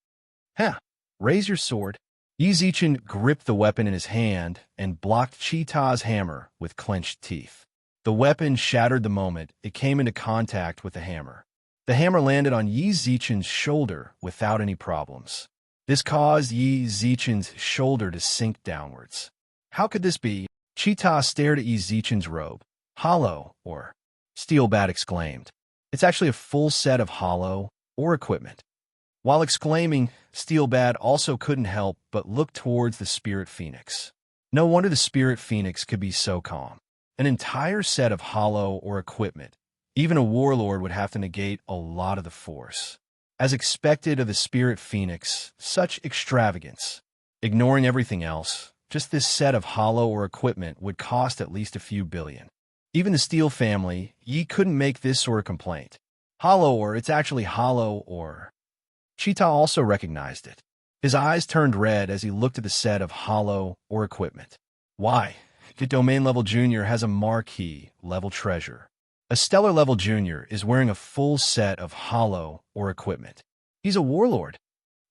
Speaker 1: "Huh, raise your sword." Yi Zichen gripped the weapon in his hand and blocked Cheetah's hammer with clenched teeth. The weapon shattered the moment it came into contact with the hammer. The hammer landed on Yi Zichen's shoulder without any problems. This caused Yi Zichen's shoulder to sink downwards. How could this be? Cheetah stared at Yi Zichen's robe. Hollow, or Steelbat exclaimed. It's actually a full set of hollow, or equipment. While exclaiming, Steelbat also couldn't help but look towards the Spirit Phoenix. No wonder the Spirit Phoenix could be so calm. An entire set of hollow or equipment. Even a warlord would have to negate a lot of the force. As expected of the Spirit Phoenix, such extravagance. Ignoring everything else, just this set of hollow or equipment would cost at least a few billion. Even the Steel family, Yi couldn't make this sort of complaint. Hollow or it's actually hollow or... Cheetah also recognized it. His eyes turned red as he looked at the set of hollow or equipment. Why? The Domain Level Junior has a marquee level treasure. A Stellar Level Junior is wearing a full set of hollow or equipment. He's a warlord.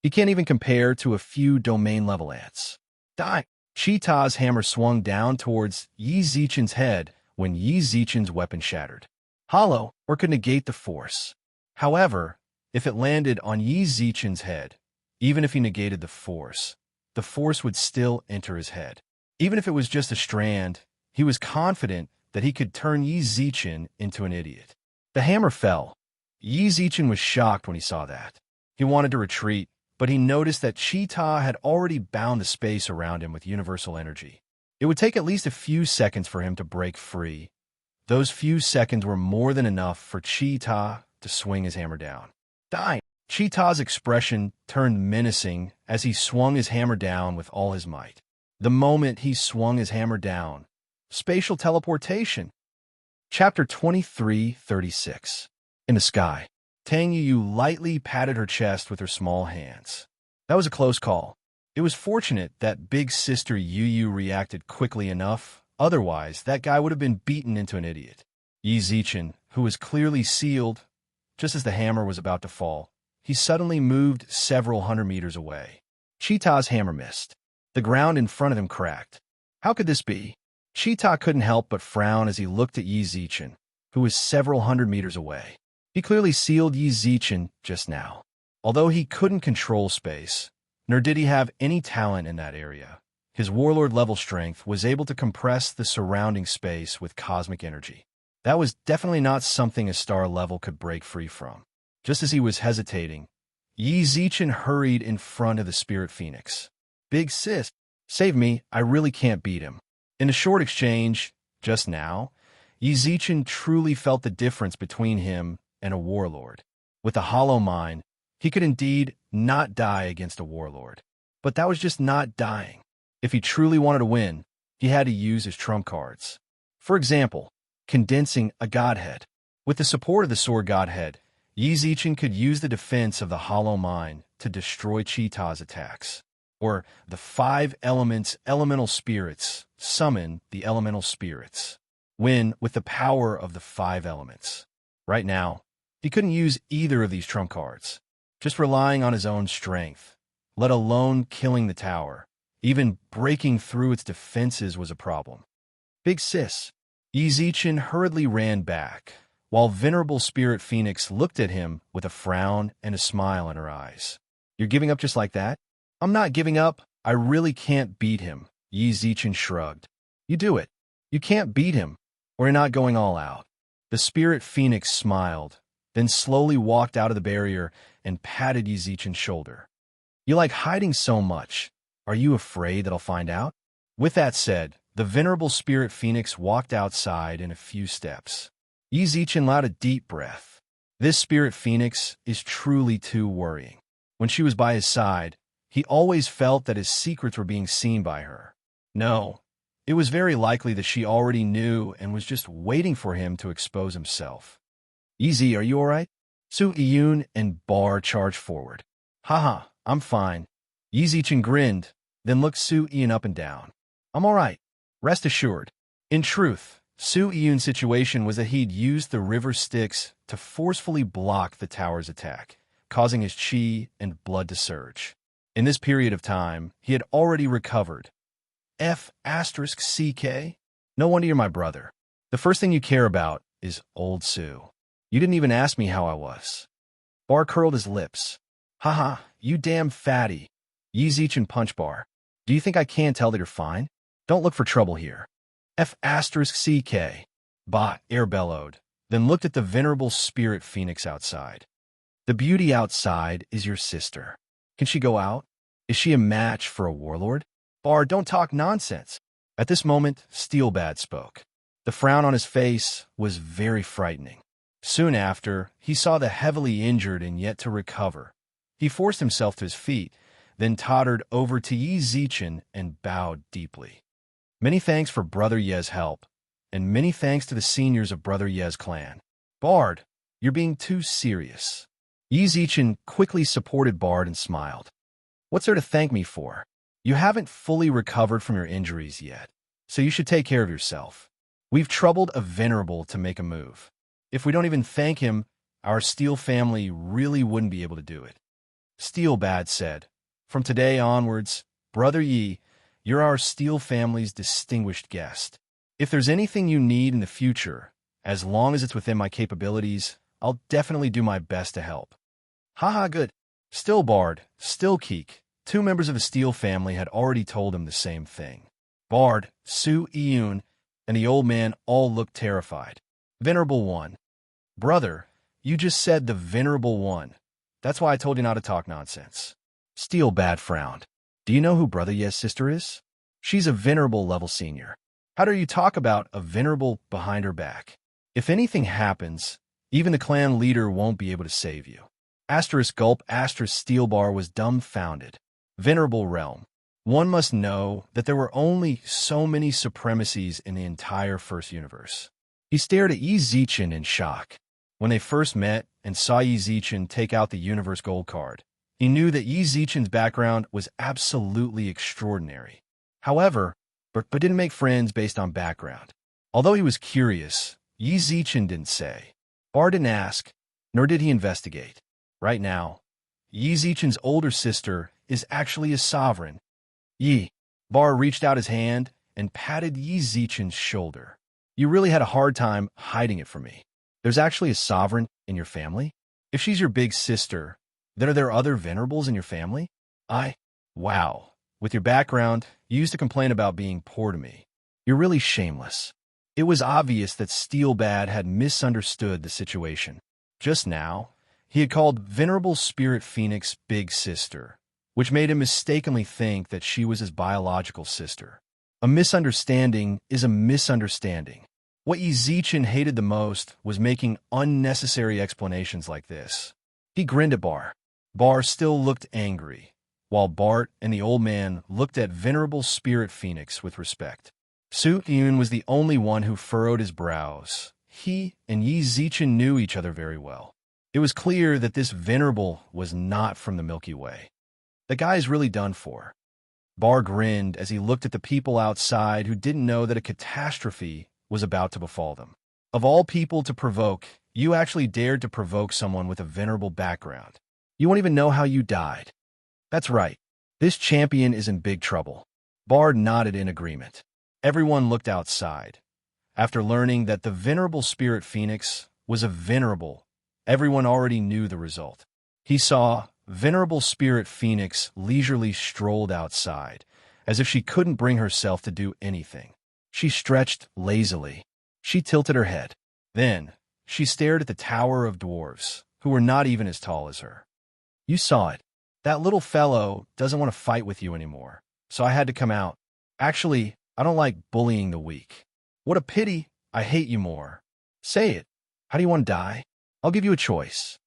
Speaker 1: He can't even compare to a few Domain Level ants. Die! Cheetah's hammer swung down towards Yi Zichen's head when Yi Zichen's weapon shattered. Hollow or could negate the force. However, if it landed on Yi Zichen's head, even if he negated the force would still enter his head. Even if it was just a strand, he was confident that he could turn Yi Zichen into an idiot. The hammer fell. Yi Zichen was shocked when he saw that. He wanted to retreat, but he noticed that Cheetah had already bound the space around him with universal energy. It would take at least a few seconds for him to break free. Those few seconds were more than enough for Cheetah to swing his hammer down. Die! Cheetah's expression turned menacing as he swung his hammer down with all his might. The moment he swung his hammer down, spatial teleportation. Chapter 23:36. In the sky, Tang Yu lightly patted her chest with her small hands. That was a close call. It was fortunate that big sister Yu reacted quickly enough, otherwise that guy would have been beaten into an idiot. Yi Zichen, who was clearly sealed, just as the hammer was about to fall, he suddenly moved several hundred meters away. Cheetah's hammer missed. The ground in front of him cracked. How could this be? Cheetah couldn't help but frown as he looked at Yi Zichen, who was several hundred meters away. He clearly sealed Yi Zichen just now. Although he couldn't control space, nor did he have any talent in that area, his warlord-level strength was able to compress the surrounding space with cosmic energy. That was definitely not something a star level could break free from. Just as he was hesitating, Yi Zichen hurried in front of the Spirit Phoenix. "Big sis, save me, I really can't beat him." In a short exchange, just now, Yi Zichen truly felt the difference between him and a warlord. With a hollow mind, he could indeed not die against a warlord. But that was just not dying. If he truly wanted to win, he had to use his trump cards. For example, condensing a godhead. With the support of the sword godhead, Yi Zichen could use the defense of the hollow mind to destroy Cheetah's attacks. Or the 5 elements elemental spirits summon the elemental spirits. Win with the power of the 5 elements. Right now, he couldn't use either of these trump cards. Just relying on his own strength, let alone killing the tower. Even breaking through its defenses was a problem. "Big sis." Yi Zichen hurriedly ran back, while Venerable Spirit Phoenix looked at him with a frown and a smile in her eyes. "You're giving up just like that?" "I'm not giving up. I really can't beat him," Yi Zichen shrugged. "You do it. You can't beat him, or you're not going all out." The Spirit Phoenix smiled, then slowly walked out of the barrier and patted Yi Zichen's shoulder. "You like hiding so much. Are you afraid that I'll find out?" With that said, the Venerable Spirit Phoenix walked outside in a few steps. Yi Zichen allowed a deep breath. This Spirit Phoenix is truly too worrying. When she was by his side, he always felt that his secrets were being seen by her. No, it was very likely that she already knew and was just waiting for him to expose himself. "Yi, are you all right?" Su Iyun and Bar charged forward. "Haha, I'm fine." Yi Zichen grinned, then looked Su Iyun up and down. "I'm all right. Rest assured." In truth, Su Iyun's situation was that he'd used the river Styx to forcefully block the tower's attack, causing his chi and blood to surge. In this period of time, he had already recovered. F***CK? No wonder you're my brother. The first thing you care about is old Su. You didn't even ask me how I was. Bar curled his lips. "Haha, you damn fatty." Yi Zichen punch Bar. "Do you think I can't tell that you're fine? Don't look for trouble here." F***CK. Ba air bellowed, then looked at the Venerable Spirit Phoenix outside. "The beauty outside is your sister. Can she go out? Is she a match for a warlord?" "Bar, don't talk nonsense." At this moment, Steelbad spoke. The frown on his face was very frightening. Soon after, he saw the heavily injured and yet to recover. He forced himself to his feet, then tottered over to Yi Zichen and bowed deeply. "Many thanks for Brother Ye's help, and many thanks to the seniors of Brother Ye's clan." "Bard, you're being too serious." Yi Zichen quickly supported Bard and smiled. "What's there to thank me for? You haven't fully recovered from your injuries yet, so you should take care of yourself. We've troubled a Venerable to make a move. If we don't even thank him, our Steel family really wouldn't be able to do it." Steelbad said, "From today onwards, Brother Yi, you're our Steel family's distinguished guest. If there's anything you need in the future, as long as it's within my capabilities, I'll definitely do my best to help." "Haha, good." Still Bard, still Keek, 2 members of the Steel family had already told him the same thing. Bard, Su Iyun, and the old man all looked terrified. "Venerable One." "Brother, you just said the Venerable One. That's why I told you not to talk nonsense." Steelbad frowned. "Do you know who Brother Ye's sister is? She's a Venerable level senior. How dare you talk about a Venerable behind her back? If anything happens, even the clan leader won't be able to save you." Gulp Steelbar was dumbfounded. Venerable realm. One must know that there were only so many supremacies in the entire First Universe. He stared at Yi Zichen in shock. When they first met and saw Yi Zichen take out the Universe Gold card, he knew that Yi Zichen's background was absolutely extraordinary. However, but didn't make friends based on background. Although he was curious, Yi Zichen didn't say. Bar didn't ask, nor did he investigate. Right now, Yi Zichen's older sister is actually a sovereign. Yi. Bar reached out his hand and patted Yi Zichen's shoulder. You really had a hard time hiding it from me. There's actually a sovereign in your family? If she's your big sister, then are there other venerables in your family? Wow. With your background, you used to complain about being poor to me. You're really shameless. It was obvious that Steelbad had misunderstood the situation. Just now, he had called Venerable Spirit Phoenix Big Sister, which made him mistakenly think that she was his biological sister. A misunderstanding is a misunderstanding. What Yi Zichen hated the most was making unnecessary explanations like this. He grinned at Bar. Bar still looked angry, while Bart and the old man looked at Venerable Spirit Phoenix with respect. Su Yun was the only one who furrowed his brows. He and Yi Zichen knew each other very well. It was clear that this venerable was not from the Milky Way. The guy's really done for. Bar grinned as he looked at the people outside who didn't know that a catastrophe was about to befall them. Of all people to provoke, you actually dared to provoke someone with a venerable background. You won't even know how you died. That's right. This champion is in big trouble. Bar nodded in agreement. Everyone looked outside. After learning that the Venerable Spirit Phoenix was a venerable, everyone already knew the result. He saw Venerable Spirit Phoenix leisurely strolled outside, as if she couldn't bring herself to do anything. She stretched lazily. She tilted her head. Then, she stared at the tower of dwarves, who were not even as tall as her. You saw it. That little fellow doesn't want to fight with you anymore, so I had to come out. Actually, I don't like bullying the weak. What a pity. I hate you more. Say it. How do you want to die? I'll give you a choice.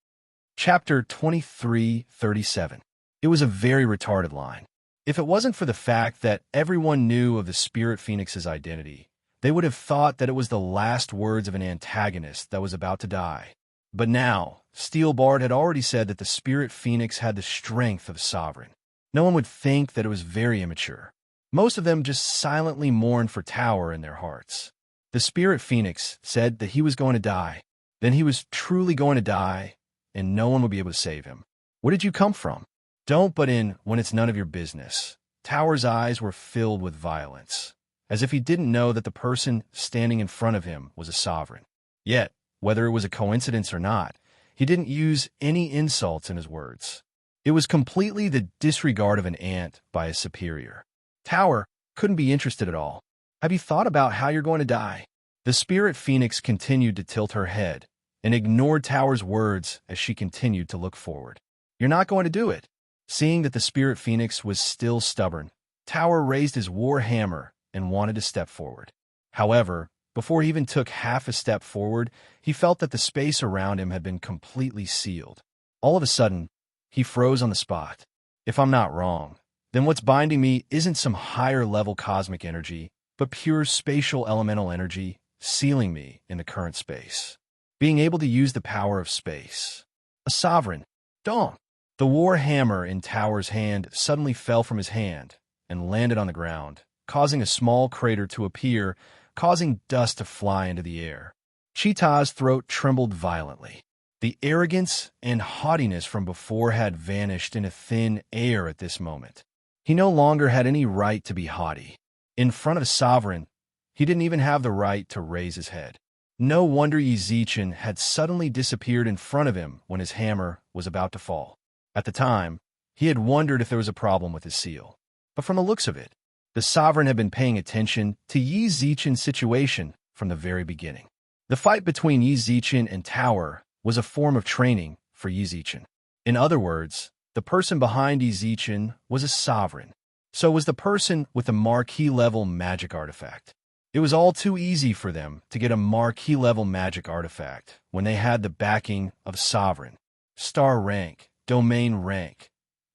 Speaker 1: Chapter 23:37. It was a very retarded line. If it wasn't for the fact that everyone knew of the Spirit Phoenix's identity, they would have thought that it was the last words of an antagonist that was about to die. But now, Steelbard had already said that the Spirit Phoenix had the strength of a sovereign. No one would think that it was very immature. Most of them just silently mourned for Tower in their hearts. The Spirit Phoenix said that he was going to die. Then he was truly going to die, and no one would be able to save him. Where did you come from? Don't butt in when it's none of your business. Tower's eyes were filled with violence, as if he didn't know that the person standing in front of him was a sovereign. Yet, whether it was a coincidence or not, he didn't use any insults in his words. It was completely the disregard of an ant by a superior. Tower couldn't be interested at all. Have you thought about how you're going to die? The Spirit Phoenix continued to tilt her head and ignored Tower's words as she continued to look forward. You're not going to do it. Seeing that the Spirit Phoenix was still stubborn, Tower raised his war hammer and wanted to step forward. However, before he even took half a step forward, he felt that the space around him had been completely sealed. All of a sudden, he froze on the spot. If I'm not wrong, then what's binding me isn't some higher-level cosmic energy, but pure spatial elemental energy sealing me in the current space. Being able to use the power of space. A sovereign. Donk! The war hammer in Tower's hand suddenly fell from his hand and landed on the ground, causing a small crater to appear, causing dust to fly into the air. Cheetah's throat trembled violently. The arrogance and haughtiness from before had vanished in a thin air at this moment. He no longer had any right to be haughty. In front of a sovereign, he didn't even have the right to raise his head. No wonder Yi Zichen had suddenly disappeared in front of him when his hammer was about to fall. At the time, he had wondered if there was a problem with his seal. But from the looks of it, the sovereign had been paying attention to Yi Zichen's situation from the very beginning. The fight between Yi Zichen and Tower was a form of training for Yi Zichen. In other words, the person behind Yi Zichen was a sovereign. So was the person with the marquee-level magic artifact. It was all too easy for them to get a marquee-level magic artifact when they had the backing of sovereign, star rank, domain rank.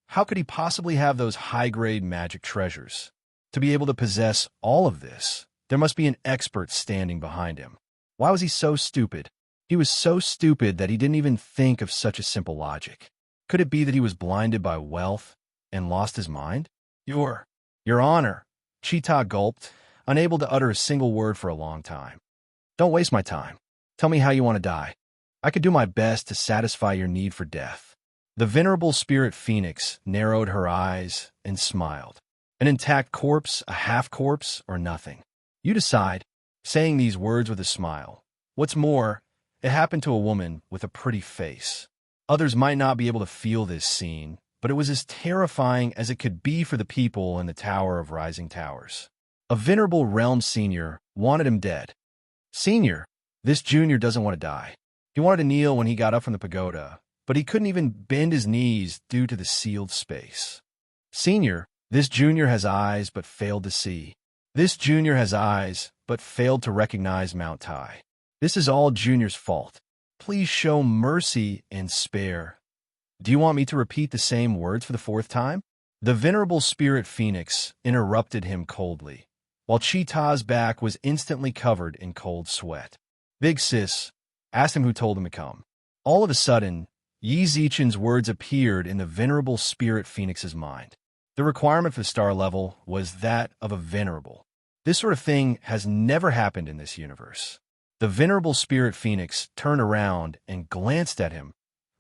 Speaker 1: How could he possibly have those high-grade magic treasures? To be able to possess all of this, there must be an expert standing behind him. Why was he so stupid? He was so stupid that he didn't even think of such a simple logic. Could it be that he was blinded by wealth and lost his mind? Your Honor, Cheetah gulped, unable to utter a single word for a long time. Don't waste my time. Tell me how you want to die. I could do my best to satisfy your need for death. The Venerable Spirit Phoenix narrowed her eyes and smiled. An intact corpse, a half corpse, or nothing. You decide, saying these words with a smile. What's more, it happened to a woman with a pretty face. Others might not be able to feel this scene, but it was as terrifying as it could be for the people in the Tower of Rising Towers. A venerable realm senior wanted him dead. Senior, this junior doesn't want to die. He wanted to kneel when he got up from the pagoda, but he couldn't even bend his knees due to the sealed space. Senior, this junior has eyes but failed to see. This junior has eyes but failed to recognize Mount Tai. This is all Junior's fault. Please show mercy and spare. Do you want me to repeat the same words for the fourth time? The venerable spirit phoenix interrupted him coldly, while Cheetah's back was instantly covered in cold sweat. Big Sis asked him who told him to come. All of a sudden, Yi Zichen's words appeared in the venerable spirit phoenix's mind. The requirement for the star level was that of a venerable. This sort of thing has never happened in this universe. The venerable spirit phoenix turned around and glanced at him,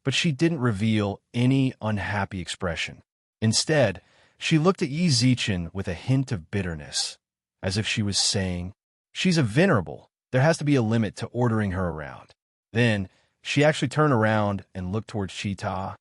Speaker 1: but she didn't reveal any unhappy expression. Instead, she looked at Yi Zichen with a hint of bitterness, as if she was saying, "She's a venerable. There has to be a limit to ordering her around." Then, she actually turned around and looked towards Cheetah.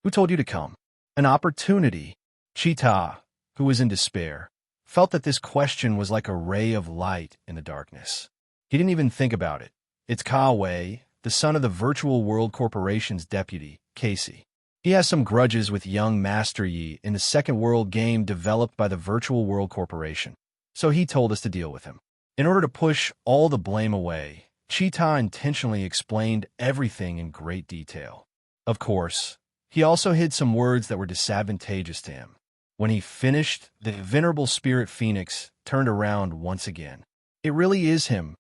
Speaker 1: Who told you to come? An opportunity. Cheetah, who was in despair, felt that this question was like a ray of light in the darkness. He didn't even think about it. It's Ka Wei, the son of the Virtual World Corporation's deputy, Casey. He has some grudges with young Master Yi in the second world game developed by the Virtual World Corporation, so he told us to deal with him. In order to push all the blame away, Cheetah intentionally explained everything in great detail. Of course, he also hid some words that were disadvantageous to him. When he finished, the venerable spirit phoenix turned around once again. It really is him.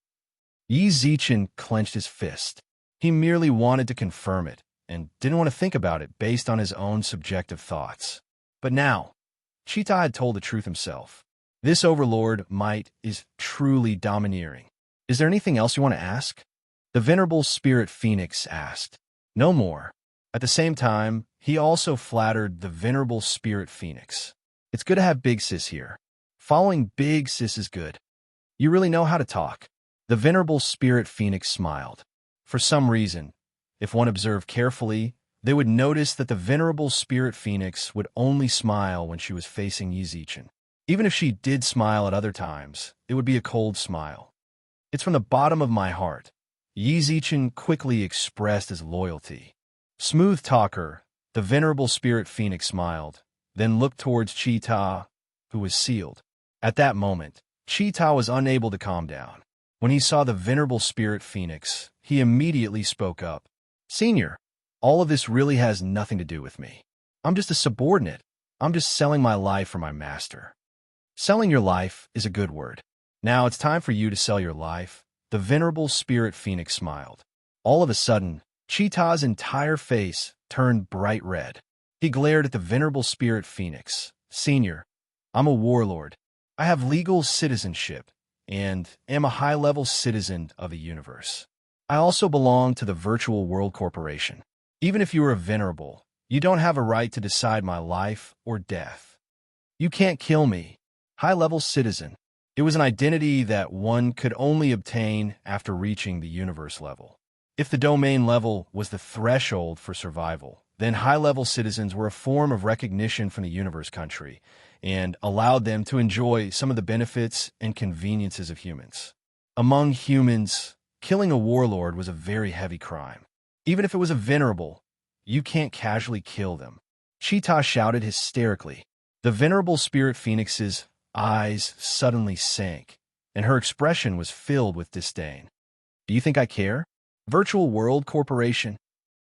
Speaker 1: Yi Zichen clenched his fist. He merely wanted to confirm it, and didn't want to think about it based on his own subjective thoughts. But now, Cheetah had told the truth himself. This overlord might is truly domineering. Is there anything else you want to ask? The venerable spirit phoenix asked. No more. At the same time, he also flattered the venerable spirit phoenix. It's good to have Big Sis here. Following Big Sis is good. You really know how to talk. The venerable spirit phoenix smiled. For some reason, if one observed carefully, they would notice that the venerable spirit phoenix would only smile when she was facing Yi Zichen. Even if she did smile at other times, it would be a cold smile. It's from the bottom of my heart. Yi Zichen quickly expressed his loyalty. Smooth talker, the venerable spirit phoenix smiled, then looked towards Cheetah, who was sealed. At that moment, Cheetah was unable to calm down. When he saw the venerable spirit phoenix, he immediately spoke up. Senior, all of this really has nothing to do with me. I'm just a subordinate. I'm just selling my life for my master. Selling your life is a good word. Now it's time for you to sell your life. The venerable spirit phoenix smiled. All of a sudden, Cheetah's entire face turned bright red. He glared at the venerable spirit phoenix. Senior, I'm a warlord. I have legal citizenship and am a high-level citizen of the universe. I also belong to the Virtual World Corporation. Even if you are a venerable, you don't have a right to decide my life or death. You can't kill me. High-level citizen. It was an identity that one could only obtain after reaching the universe level. If the domain level was the threshold for survival, then high-level citizens were a form of recognition from the universe country and allowed them to enjoy some of the benefits and conveniences of humans. Among humans, killing a warlord was a very heavy crime. Even if it was a venerable, you can't casually kill them. Cheetah shouted hysterically. The venerable spirit phoenix's eyes suddenly sank, and her expression was filled with disdain. Do you think I care? Virtual World Corporation?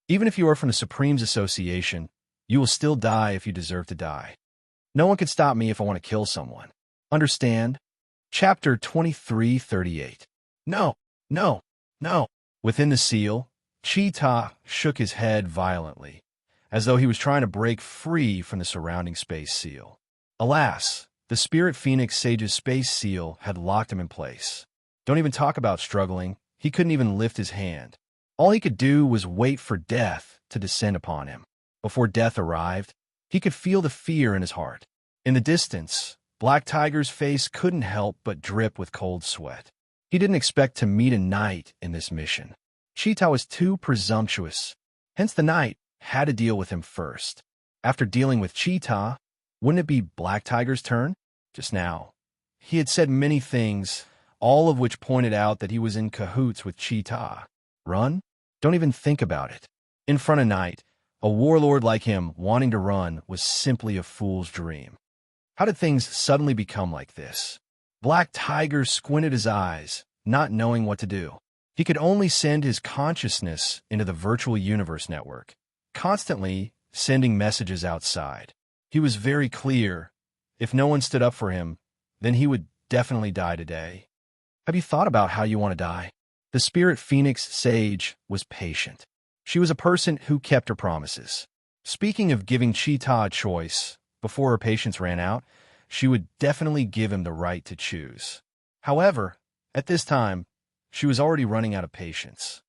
Speaker 1: Even if you are from the Supremes Association, you will still die if you deserve to die. No one can stop me if I want to kill someone. Understand? Chapter 2338. No, no, no. Within the seal, Cheetah shook his head violently, as though he was trying to break free from the surrounding space seal. Alas, the Spirit Phoenix Sage's space seal had locked him in place. Don't even talk about struggling. He couldn't even lift his hand. All he could do was wait for death to descend upon him. Before death arrived, he could feel the fear in his heart. In the distance, Black Tiger's face couldn't help but drip with cold sweat. He didn't expect to meet a knight in this mission. Cheetah was too presumptuous, hence the knight had to deal with him first. After dealing with Cheetah, wouldn't it be Black Tiger's turn? Just now, he had said many things, all of which pointed out that he was in cahoots with Cheetah. Run? Don't even think about it. In front of Knight, a warlord like him wanting to run was simply a fool's dream. How did things suddenly become like this? Black Tiger squinted his eyes, not knowing what to do. He could only send his consciousness into the virtual universe network, constantly sending messages outside. He was very clear. If no one stood up for him, then he would definitely die today. Have you thought about how you want to die? The Spirit Phoenix Sage was patient. She was a person who kept her promises. Speaking of giving Cheetah a choice, before her patience ran out, she would definitely give him the right to choose. However, at this time, she was already running out of patience.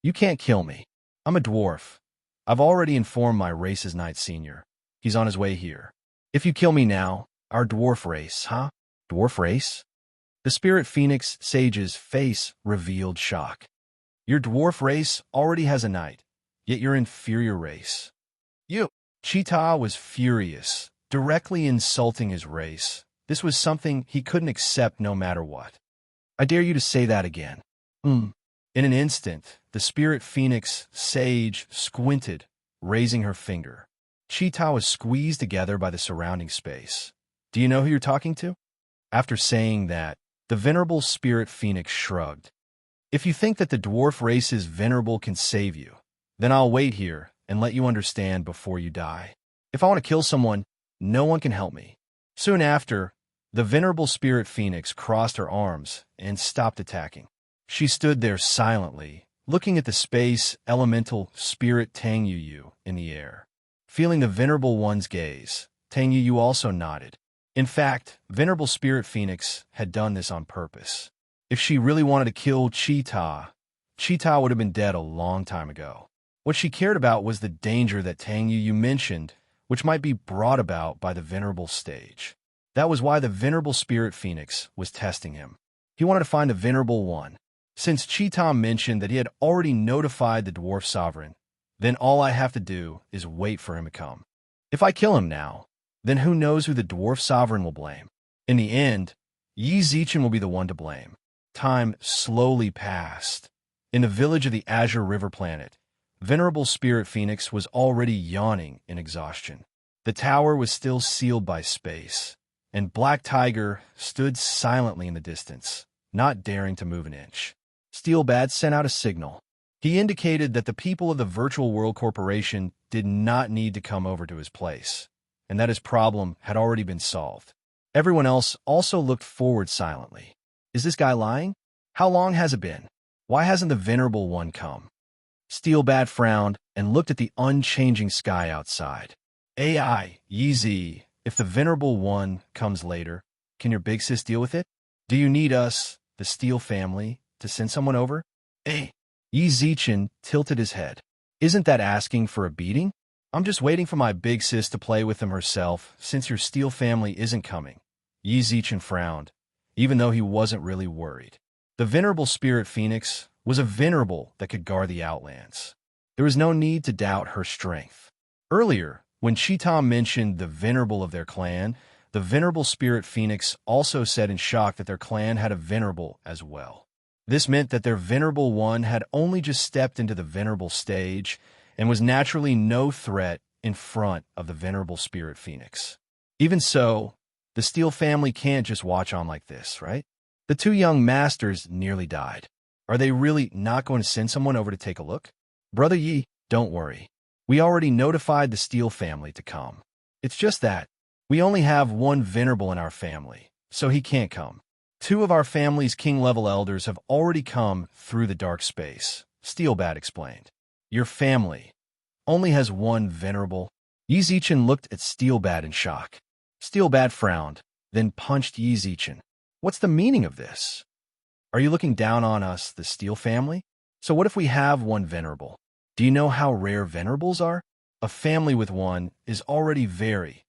Speaker 1: You can't kill me. I'm a dwarf. I've already informed my race's Knight Senior. He's on his way here. If you kill me now, our dwarf race, huh? Dwarf race? The Spirit Phoenix Sage's face revealed shock. Your dwarf race already has a knight, yet your inferior race. You! Cheetah was furious, directly insulting his race. This was something he couldn't accept no matter what. I dare you to say that again. In an instant, the Spirit Phoenix Sage squinted, raising her finger. Cheetah was squeezed together by the surrounding space. Do you know who you're talking to? After saying that, the venerable Spirit Phoenix shrugged. If you think that the dwarf race's venerable can save you, then I'll wait here and let you understand before you die. If I want to kill someone, no one can help me. Soon after, the venerable Spirit Phoenix crossed her arms and stopped attacking. She stood there silently, looking at the space elemental Spirit Tang Yu in the air. Feeling the Venerable One's gaze, Tang Yu also nodded. In fact, Venerable Spirit Phoenix had done this on purpose. If she really wanted to kill Cheetah, Cheetah would have been dead a long time ago. What she cared about was the danger that Tang Yu mentioned, which might be brought about by the Venerable Stage. That was why the Venerable Spirit Phoenix was testing him. He wanted to find the Venerable One. Since Cheetah mentioned that he had already notified the Dwarf Sovereign, then all I have to do is wait for him to come. If I kill him now, then who knows who the Dwarf Sovereign will blame? In the end, Yi Zichen will be the one to blame. Time slowly passed. In the village of the Azure River planet, Venerable Spirit Phoenix was already yawning in exhaustion. The tower was still sealed by space, and Black Tiger stood silently in the distance, not daring to move an inch. Steelbad sent out a signal. He indicated that the people of the Virtual World Corporation did not need to come over to his place, and that his problem had already been solved. Everyone else also looked forward silently. Is this guy lying? How long has it been? Why hasn't the Venerable One come? Steelbad frowned and looked at the unchanging sky outside. AI, Yeezy, if the Venerable One comes later, can your big sis deal with it? Do you need us, the Steel family, to send someone over? Yi Zichen tilted his head. Isn't that asking for a beating? I'm just waiting for my big sis to play with them herself, since your Steel family isn't coming. Yi Zichen frowned, even though he wasn't really worried. The Venerable Spirit Phoenix was a venerable that could guard the Outlands. There was no need to doubt her strength. Earlier, when Cheetah mentioned the venerable of their clan, the Venerable Spirit Phoenix also said in shock that their clan had a venerable as well. This meant that their Venerable One had only just stepped into the Venerable Stage and was naturally no threat in front of the Venerable Spirit Phoenix. Even so, the Steel family can't just watch on like this, right? The two young masters nearly died. Are they really not going to send someone over to take a look? Brother Yi, don't worry. We already notified the Steel family to come. It's just that we only have one venerable in our family, so he can't come. Two of our family's king-level elders have already come through the dark space, Steelbat explained. Your family only has one venerable? Yi Zichen looked at Steelbat in shock. Steelbat frowned, then punched Yi Zichen. What's the meaning of this? Are you looking down on us, the Steel family? So what if we have one venerable? Do you know how rare venerables are? A family with one is already very,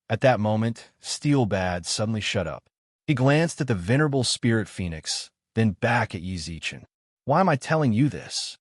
Speaker 1: At that moment, Steelbad suddenly shut up. He glanced at the venerable spirit phoenix, then back at Yi Zichen. Why am I telling you this?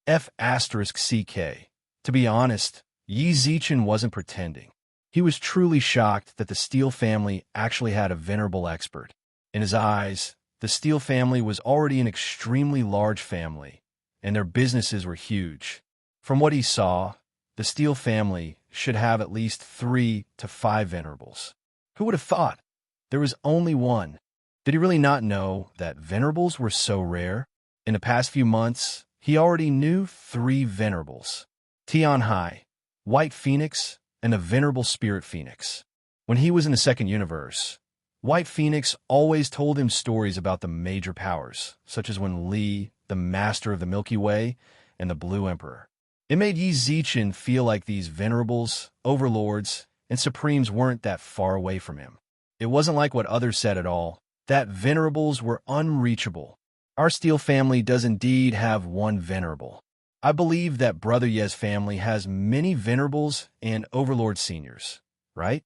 Speaker 1: F***CK. To be honest, Yi Zichen wasn't pretending. He was truly shocked that the Steel family actually had a venerable expert. In his eyes, the Steel family was already an extremely large family, and their businesses were huge. From what he saw, the Steel family should have at least 3 to 5 venerables. Who would have thought? There was only one. Did he really not know that venerables were so rare? In the past few months, he already knew 3 venerables: Tian Hai, White Phoenix, and a venerable Spirit Phoenix. When he was in the second universe, White Phoenix always told him stories about the major powers, such as when Li, the master of the Milky Way, and the Blue Emperor. It made Yi Zichen feel like these venerables, overlords, and supremes weren't that far away from him. It wasn't like what others said at all, that venerables were unreachable. Our Steel family does indeed have one venerable. I believe that Brother Ye's family has many venerables and overlord seniors, right?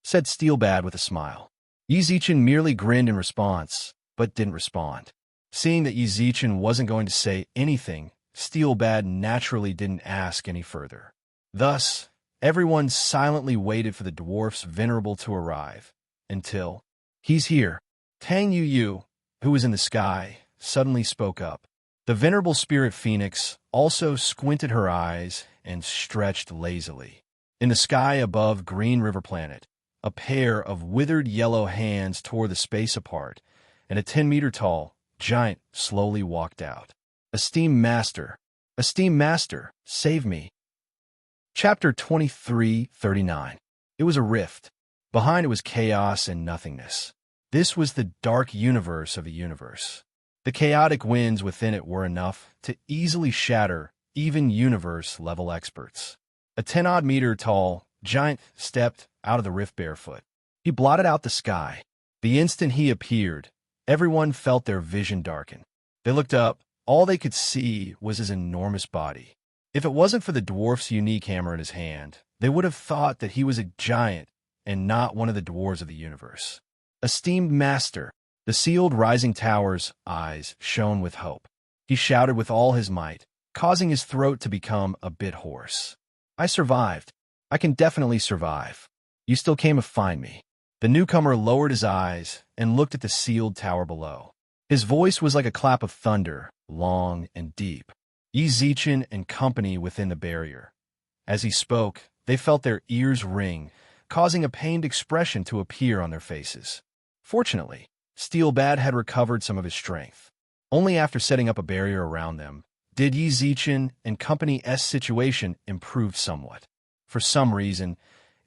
Speaker 1: Said Steelbad with a smile. Yi Zichen merely grinned in response, but didn't respond. Seeing that Yi Zichen wasn't going to say anything, Steelbad naturally didn't ask any further. Thus, everyone silently waited for the dwarf's venerable to arrive, until, "He's here." Tang Yu, who was in the sky, suddenly spoke up. The venerable spirit phoenix also squinted her eyes and stretched lazily. In the sky above Green River Planet, a pair of withered yellow hands tore the space apart, and a 10-meter-tall giant slowly walked out. Esteemed Master, save me. Chapter 2339. It was a rift. Behind it was chaos and nothingness. This was the dark universe of a universe. The chaotic winds within it were enough to easily shatter even universe-level experts. A 10-odd-meter-tall giant stepped out of the rift barefoot. He blotted out the sky. The instant he appeared, everyone felt their vision darken. They looked up. All they could see was his enormous body. If it wasn't for the dwarf's unique hammer in his hand, they would have thought that he was a giant and not one of the dwarves of the universe. Esteemed Master, the sealed rising tower's eyes shone with hope. He shouted with all his might, causing his throat to become a bit hoarse. I survived. I can definitely survive. You still came to find me. The newcomer lowered his eyes and looked at the sealed tower below. His voice was like a clap of thunder, long and deep. Yi Zichen and company within the barrier. As he spoke, they felt their ears ring, causing a pained expression to appear on their faces. Fortunately, Steelbad had recovered some of his strength. Only after setting up a barrier around them did Yi Zichen and company's situation improve somewhat. For some reason,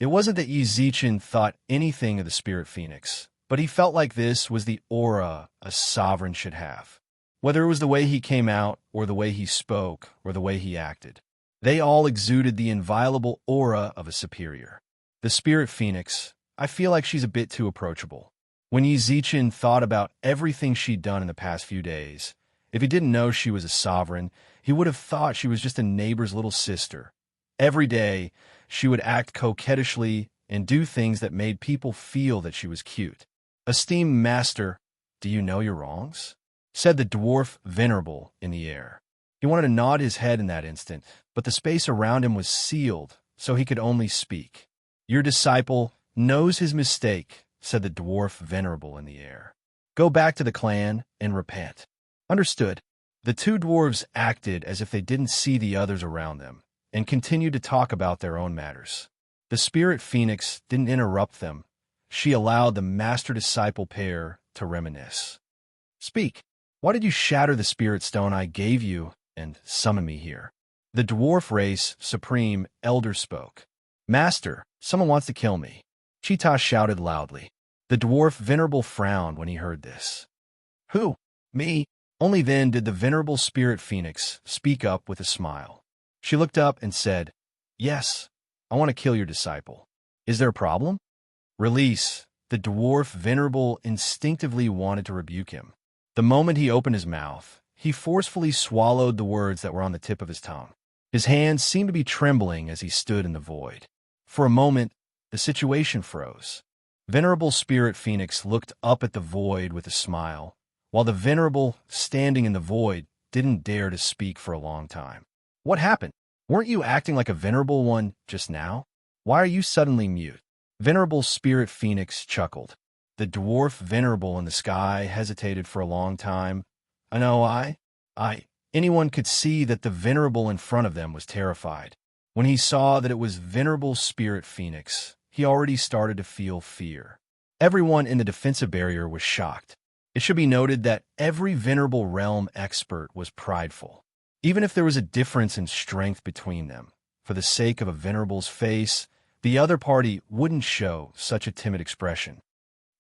Speaker 1: it wasn't that Yi Zichen thought anything of the Spirit Phoenix, but he felt like this was the aura a sovereign should have. Whether it was the way he came out, or the way he spoke, or the way he acted, they all exuded the inviolable aura of a superior. The Spirit Phoenix, I feel like she's a bit too approachable. When Yi Zichen thought about everything she'd done in the past few days, if he didn't know she was a sovereign, he would have thought she was just a neighbor's little sister. Every day, she would act coquettishly and do things that made people feel that she was cute. Esteemed Master, do you know your wrongs? Said the dwarf venerable in the air. He wanted to nod his head in that instant, but the space around him was sealed, so he could only speak. Your disciple knows his mistake, said the dwarf venerable in the air. Go back to the clan and repent. Understood. The two dwarves acted as if they didn't see the others around them, and continued to talk about their own matters. The Spirit Phoenix didn't interrupt them. She allowed the master-disciple pair to reminisce. Speak. Why did you shatter the spirit stone I gave you and summon me here? The dwarf race supreme elder spoke. Master, someone wants to kill me. Cheetah shouted loudly. The dwarf venerable frowned when he heard this. Who? Me? Only then did the venerable spirit phoenix speak up with a smile. She looked up and said, Yes, I want to kill your disciple. Is there a problem? Release. The dwarf venerable instinctively wanted to rebuke him. The moment he opened his mouth, he forcefully swallowed the words that were on the tip of his tongue. His hands seemed to be trembling as he stood in the void. For a moment, The situation froze. Venerable Spirit Phoenix looked up at the void with a smile, while the Venerable, standing in the void, didn't dare to speak for a long time. What happened? Weren't you acting like a Venerable one just now? Why are you suddenly mute? Venerable Spirit Phoenix chuckled. The dwarf Venerable in the sky hesitated for a long time. Anyone could see that the Venerable in front of them was terrified. When he saw that it was Venerable Spirit Phoenix, he already started to feel fear. Everyone in the defensive barrier was shocked. It should be noted that every Venerable Realm expert was prideful. Even if there was a difference in strength between them, for the sake of a Venerable's face, the other party wouldn't show such a timid expression.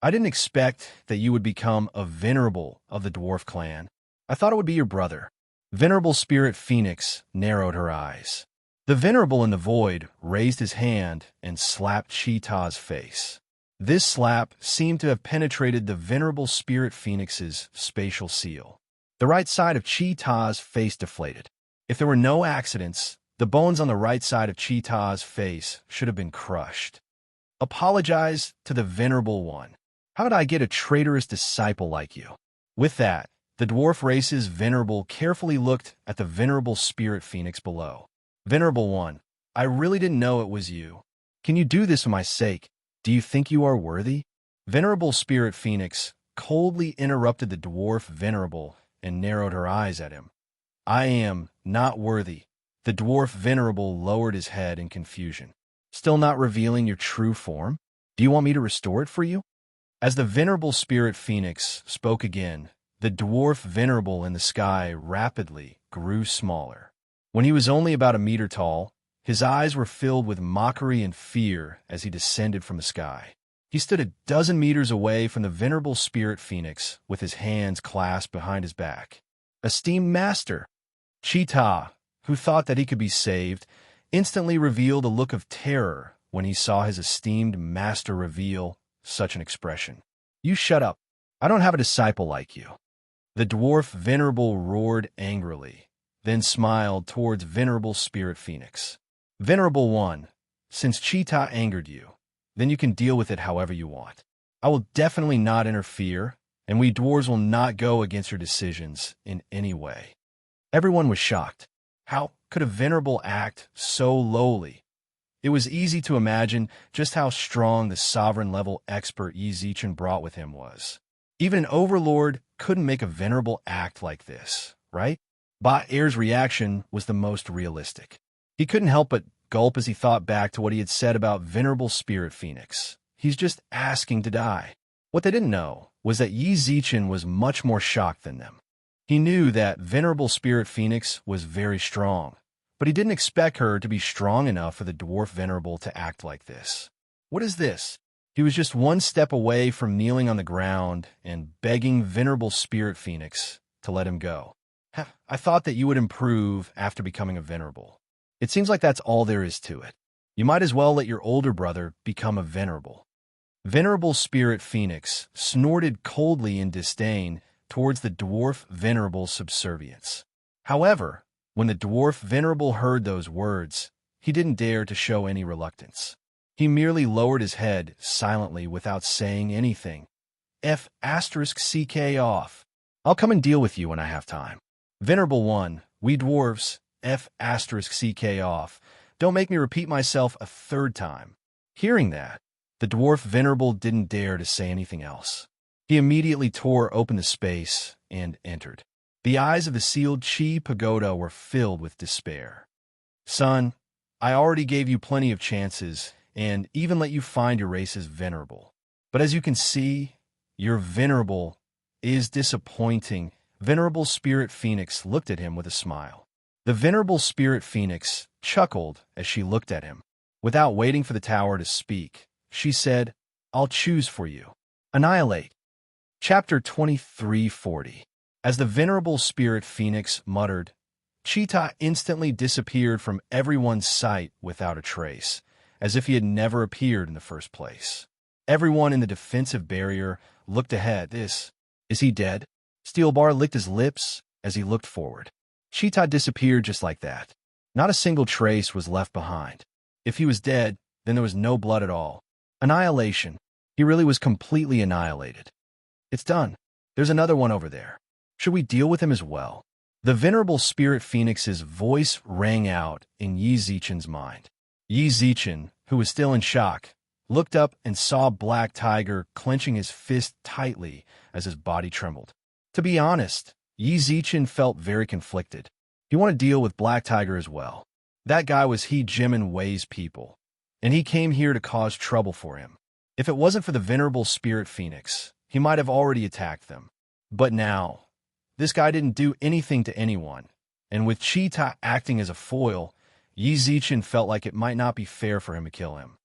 Speaker 1: I didn't expect that you would become a Venerable of the Dwarf clan. I thought it would be your brother. Venerable Spirit Phoenix narrowed her eyes. The Venerable in the void raised his hand and slapped Cheetah's face. This slap seemed to have penetrated the Venerable Spirit Phoenix's spatial seal. The right side of Cheetah's face deflated. If there were no accidents, the bones on the right side of Cheetah's face should have been crushed. Apologize to the Venerable One. How did I get a traitorous disciple like you? With that, the dwarf race's Venerable carefully looked at the Venerable Spirit Phoenix below. Venerable One, I really didn't know it was you. Can you do this for my sake? Do you think you are worthy? Venerable Spirit Phoenix coldly interrupted the dwarf Venerable and narrowed her eyes at him. I am not worthy. The dwarf Venerable lowered his head in confusion. Still not revealing your true form? Do you want me to restore it for you? As the Venerable Spirit Phoenix spoke again, the dwarf Venerable in the sky rapidly grew smaller. When he was only about a meter tall, his eyes were filled with mockery and fear as he descended from the sky. He stood a dozen meters away from the Venerable Spirit Phoenix with his hands clasped behind his back. Esteemed Master! Cheetah, who thought that he could be saved, instantly revealed a look of terror when he saw his esteemed master reveal such an expression. You shut up. I don't have a disciple like you. The dwarf Venerable roared angrily, then smiled towards Venerable Spirit Phoenix. Venerable One, since Cheetah angered you, then you can deal with it however you want. I will definitely not interfere, and we dwarves will not go against your decisions in any way. Everyone was shocked. How could a Venerable act so lowly? It was easy to imagine just how strong the sovereign-level expert Yi Zichen brought with him was. Even an overlord couldn't make a Venerable act like this, right? Ba Er's reaction was the most realistic. He couldn't help but gulp as he thought back to what he had said about Venerable Spirit Phoenix. He's just asking to die. What they didn't know was that Yi Zichen was much more shocked than them. He knew that Venerable Spirit Phoenix was very strong, but he didn't expect her to be strong enough for the dwarf Venerable to act like this. What is this? He was just one step away from kneeling on the ground and begging Venerable Spirit Phoenix to let him go. I thought that you would improve after becoming a Venerable. It seems like that's all there is to it. You might as well let your older brother become a Venerable. Venerable Spirit Phoenix snorted coldly in disdain towards the dwarf Venerable's subservience. However, when the dwarf Venerable heard those words, he didn't dare to show any reluctance. He merely lowered his head silently without saying anything. F***ck off. I'll come and deal with you when I have time. Venerable One, we dwarves, F***ck off. Don't make me repeat myself a third time. Hearing that, the dwarf Venerable didn't dare to say anything else. He immediately tore open the space and entered. The eyes of the sealed Chi Pagoda were filled with despair. Son, I already gave you plenty of chances and even let you find your race's Venerable. But as you can see, your Venerable is disappointing. Venerable Spirit Phoenix looked at him with a smile. The Venerable Spirit Phoenix chuckled as she looked at him. Without waiting for the tower to speak, she said, I'll choose for you. Annihilate. Chapter 2340. As the Venerable Spirit Phoenix muttered, Cheetah instantly disappeared from everyone's sight without a trace, as if he had never appeared in the first place. Everyone in the defensive barrier looked ahead. Is he dead? Steelbar licked his lips as he looked forward. Cheetah disappeared just like that. Not a single trace was left behind. If he was dead, then there was no blood at all. Annihilation. He really was completely annihilated. It's done. There's another one over there. Should we deal with him as well? The venerable spirit phoenix's voice rang out in Yi Zichen's mind. Yi Zichen, who was still in shock, looked up and saw Black Tiger clenching his fist tightly as his body trembled. To be honest, Yi Zichen felt very conflicted. He wanted to deal with Black Tiger as well. That guy was Jimin Wei's people, and he came here to cause trouble for him. If it wasn't for the venerable spirit phoenix, he might have already attacked them. But now, this guy didn't do anything to anyone, and with Cheetah acting as a foil, Yi Zichen felt like it might not be fair for him to kill him.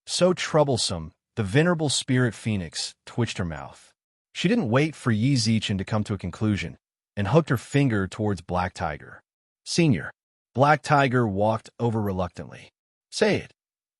Speaker 1: So troublesome, the venerable spirit phoenix twitched her mouth. She didn't wait for Yi Zichen to come to a conclusion, and hooked her finger towards Black Tiger. Senior. Black Tiger walked over reluctantly. Say it.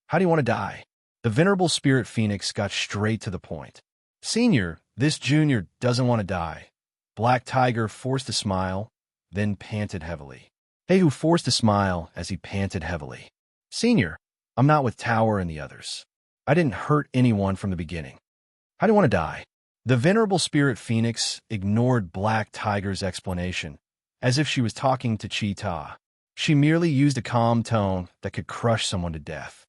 Speaker 1: How do you want to die? The venerable spirit phoenix got straight to the point. Senior, this junior doesn't want to die. Black Tiger forced a smile, then panted heavily. Heihu forced a smile as he panted heavily. Senior, I'm not with Tower and the others. I didn't hurt anyone from the beginning. How do you want to die? The venerable spirit phoenix ignored Black Tiger's explanation, as if she was talking to Cheetah. She merely used a calm tone that could crush someone to death.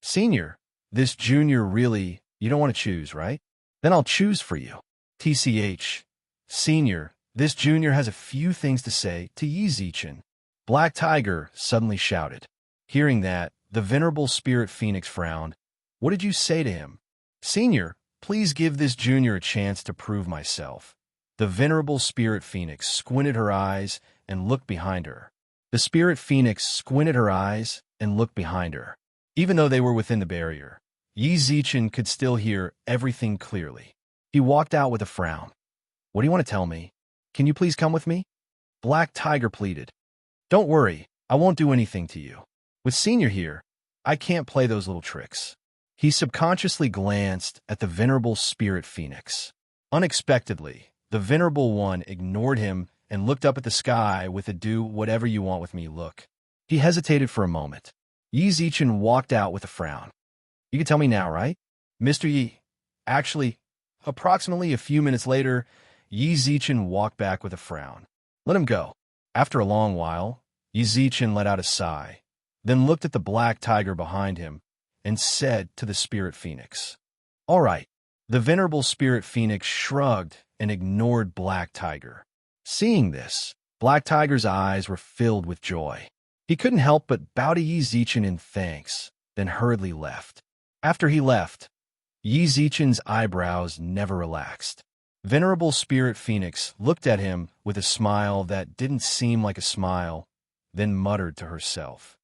Speaker 1: Senior, this junior really, you don't want to choose, right? Then I'll choose for you. TCH. Senior, this junior has a few things to say to Yi Zichen. Black Tiger suddenly shouted. Hearing that, the venerable spirit phoenix frowned. What did you say to him? Senior, please give this junior a chance to prove myself. The venerable spirit phoenix squinted her eyes and looked behind her. The spirit phoenix squinted her eyes and looked behind her. Even though they were within the barrier, Yi Zichen could still hear everything clearly. He walked out with a frown. What do you want to tell me? Can you please come with me? Black Tiger pleaded. Don't worry, I won't do anything to you. With Senior here, I can't play those little tricks. He subconsciously glanced at the venerable spirit phoenix. Unexpectedly, the venerable one ignored him and looked up at the sky with a do whatever you want with me look. He hesitated for a moment. Yi Zichen walked out with a frown. You can tell me now, right? Mr. Yi. Actually, approximately a few minutes later, Yi Zichen walked back with a frown. Let him go. After a long while, Yi Zichen let out a sigh, then looked at the Black Tiger behind him and said to the spirit phoenix, All right. The venerable spirit phoenix shrugged and ignored Black Tiger. Seeing this, Black Tiger's eyes were filled with joy. He couldn't help but bow to Yi Zichen in thanks, then hurriedly left. After he left, Yi Zichen's eyebrows never relaxed. Venerable Spirit Phoenix looked at him with a smile that didn't seem like a smile, then muttered to herself,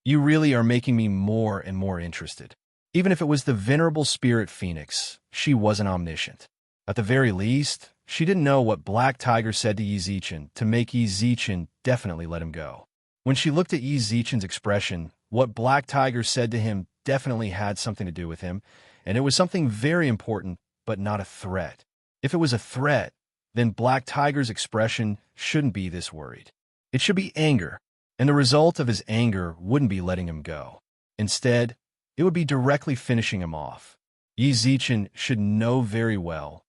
Speaker 1: You really are making me more and more interested. Even if it was the Venerable Spirit Phoenix, she wasn't omniscient. At the very least, she didn't know what Black Tiger said to Yi Zichen to make Yi Zichen definitely let him go. When she looked at Yi Zichen's expression, what Black Tiger said to him definitely had something to do with him, and it was something very important, but not a threat. If it was a threat, then Black Tiger's expression shouldn't be this worried. It should be anger, and the result of his anger wouldn't be letting him go. Instead, it would be directly finishing him off. Yi Zichen should know very well.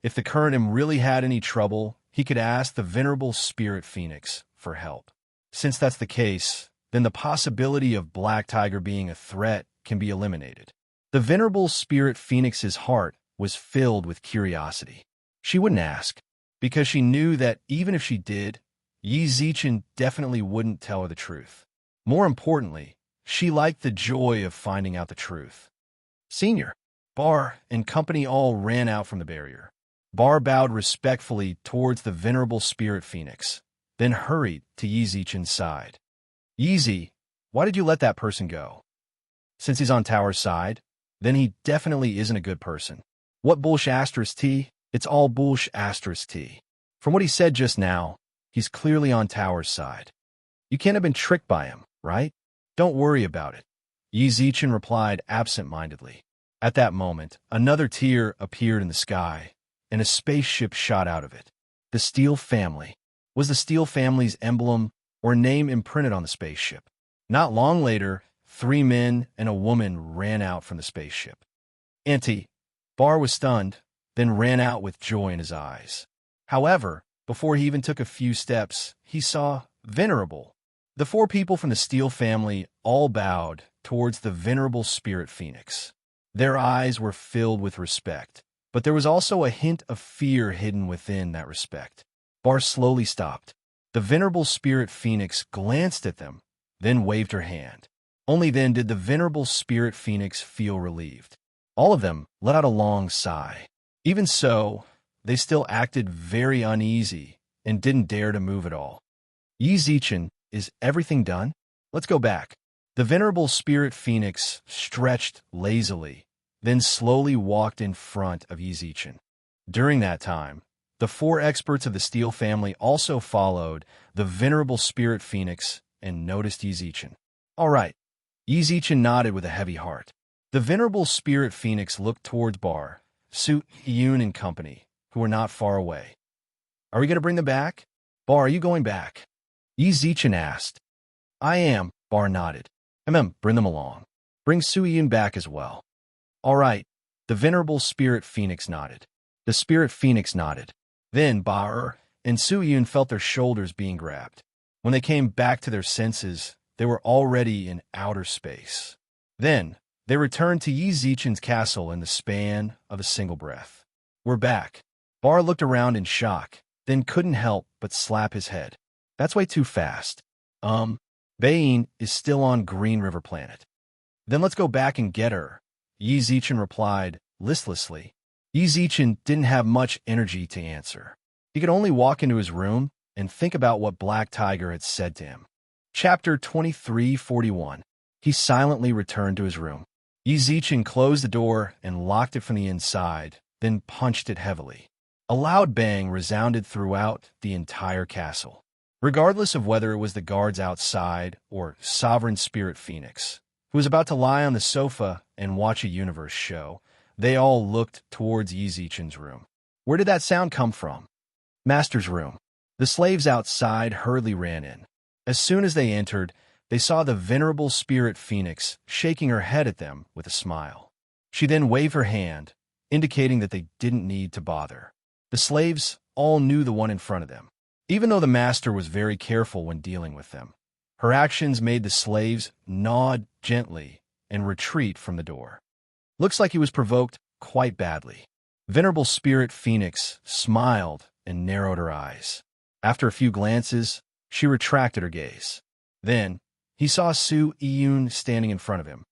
Speaker 1: If the current him really had any trouble, he could ask the Venerable Spirit Phoenix for help. Since that's the case, then the possibility of Black Tiger being a threat can be eliminated. The Venerable Spirit Phoenix's heart was filled with curiosity. She wouldn't ask, because she knew that even if she did, Yi Zichen definitely wouldn't tell her the truth. More importantly, she liked the joy of finding out the truth. Senior, Bar and company all ran out from the barrier. Bar bowed respectfully towards the Venerable Spirit Phoenix, then hurried to Yi Zichen's side. Yeezy, why did you let that person go? Since he's on Tower's side, then he definitely isn't a good person. What bullsh asterisk T? It's all bullsh asterisk T. From what he said just now, he's clearly on Tower's side. You can't have been tricked by him, right? Don't worry about it. Yi Zichen replied absent-mindedly. At that moment, another tear appeared in the sky, and a spaceship shot out of it. The Steel Family. Was the Steel Family's emblem or name imprinted on the spaceship? Not long later, 3 men and a woman ran out from the spaceship. Auntie. Bar was stunned, then ran out with joy in his eyes. However, before he even took a few steps, he saw Venerable. The four people from the Steel family all bowed towards the venerable spirit phoenix. Their eyes were filled with respect, but there was also a hint of fear hidden within that respect. Bar slowly stopped. The venerable spirit phoenix glanced at them, then waved her hand. Only then did the venerable spirit phoenix feel relieved. All of them let out a long sigh. Even so, they still acted very uneasy and didn't dare to move at all. Yi Zichen, is everything done? Let's go back. The venerable spirit phoenix stretched lazily, then slowly walked in front of Yi Zichen. During that time, the four experts of the Steel family also followed the venerable spirit phoenix and noticed Yi Zichen. All right. Yi Zichen nodded with a heavy heart. The venerable spirit phoenix looked towards Bar, Su Yun and company, who were not far away. Are we going to bring them back? Bar, are you going back? Yi Zichen asked. I am, Bar nodded. Bring them along. Bring Su Yun back as well. All right. The venerable spirit phoenix nodded. The spirit phoenix nodded. Then Bar and Su Yun felt their shoulders being grabbed. When they came back to their senses, they were already in outer space. Then, they returned to Yi Zichen's castle in the span of a single breath. We're back. Bar looked around in shock, then couldn't help but slap his head. That's way too fast. Bain is still on Green River Planet. Then let's go back and get her, Yi Zichen replied, listlessly. Yi Zichen didn't have much energy to answer. He could only walk into his room and think about what Black Tiger had said to him. Chapter 2341. He silently returned to his room. Yi Zichen closed the door and locked it from the inside, then punched it heavily. A loud bang resounded throughout the entire castle. Regardless of whether it was the guards outside or Sovereign Spirit Phoenix, who was about to lie on the sofa and watch a universe show, they all looked towards Yi Zichen's room. Where did that sound come from? Master's room. The slaves outside hurriedly ran in. As soon as they entered, they saw the venerable spirit phoenix shaking her head at them with a smile. She then waved her hand, indicating that they didn't need to bother. The slaves all knew the one in front of them. Even though the master was very careful when dealing with them, her actions made the slaves nod gently and retreat from the door. Looks like he was provoked quite badly. Venerable Spirit Phoenix smiled and narrowed her eyes. After a few glances, she retracted her gaze. Then, he saw Su Yun standing in front of him.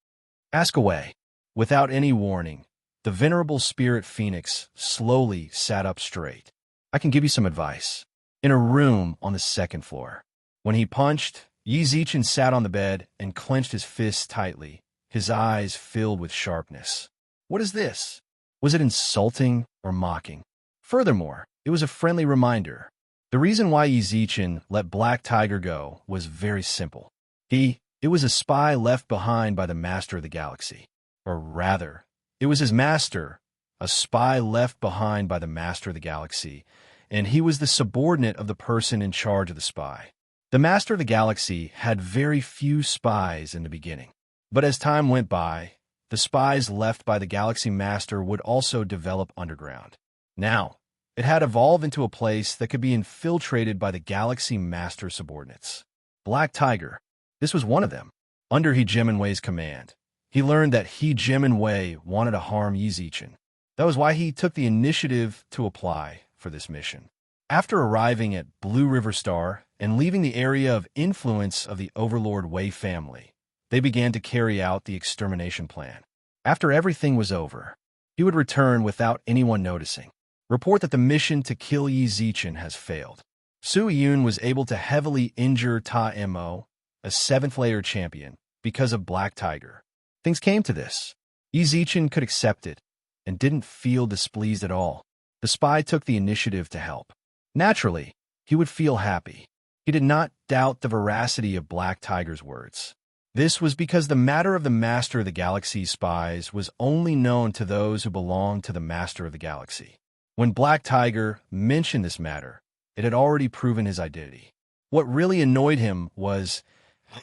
Speaker 1: Ask away. Without any warning, the Venerable Spirit Phoenix slowly sat up straight. I can give you some advice. In a room on the second floor. When he punched, Yi Zichen sat on the bed and clenched his fists tightly, his eyes filled with sharpness. What is this? Was it insulting or mocking? Furthermore, it was a friendly reminder. The reason why Yi Zichen let Black Tiger go was very simple. It was a spy left behind by the Master of the Galaxy. Or rather, it was his master, a spy left behind by the Master of the Galaxy, and he was the subordinate of the person in charge of the spy. The Master of the Galaxy had very few spies in the beginning. But as time went by, the spies left by the Galaxy Master would also develop underground. Now, it had evolved into a place that could be infiltrated by the Galaxy Master subordinates. Black Tiger, this was one of them. Under He Jiminwei's command, he learned that He Jiminwei wanted to harm Yi Zichen. That was why he took the initiative to apply for this mission. After arriving at Blue River Star and leaving the area of influence of the Overlord Wei family, they began to carry out the extermination plan. After everything was over, he would return without anyone noticing. Report that the mission to kill Yi Zichen has failed. Su Yun was able to heavily injure Ta Mo, a 7th-layer champion, because of Black Tiger. Things came to this. Yi Zichen could accept it and didn't feel displeased at all. The spy took the initiative to help. Naturally, he would feel happy. He did not doubt the veracity of Black Tiger's words. This was because the matter of the Master of the Galaxy's spies was only known to those who belonged to the Master of the Galaxy. When Black Tiger mentioned this matter, it had already proven his identity. What really annoyed him was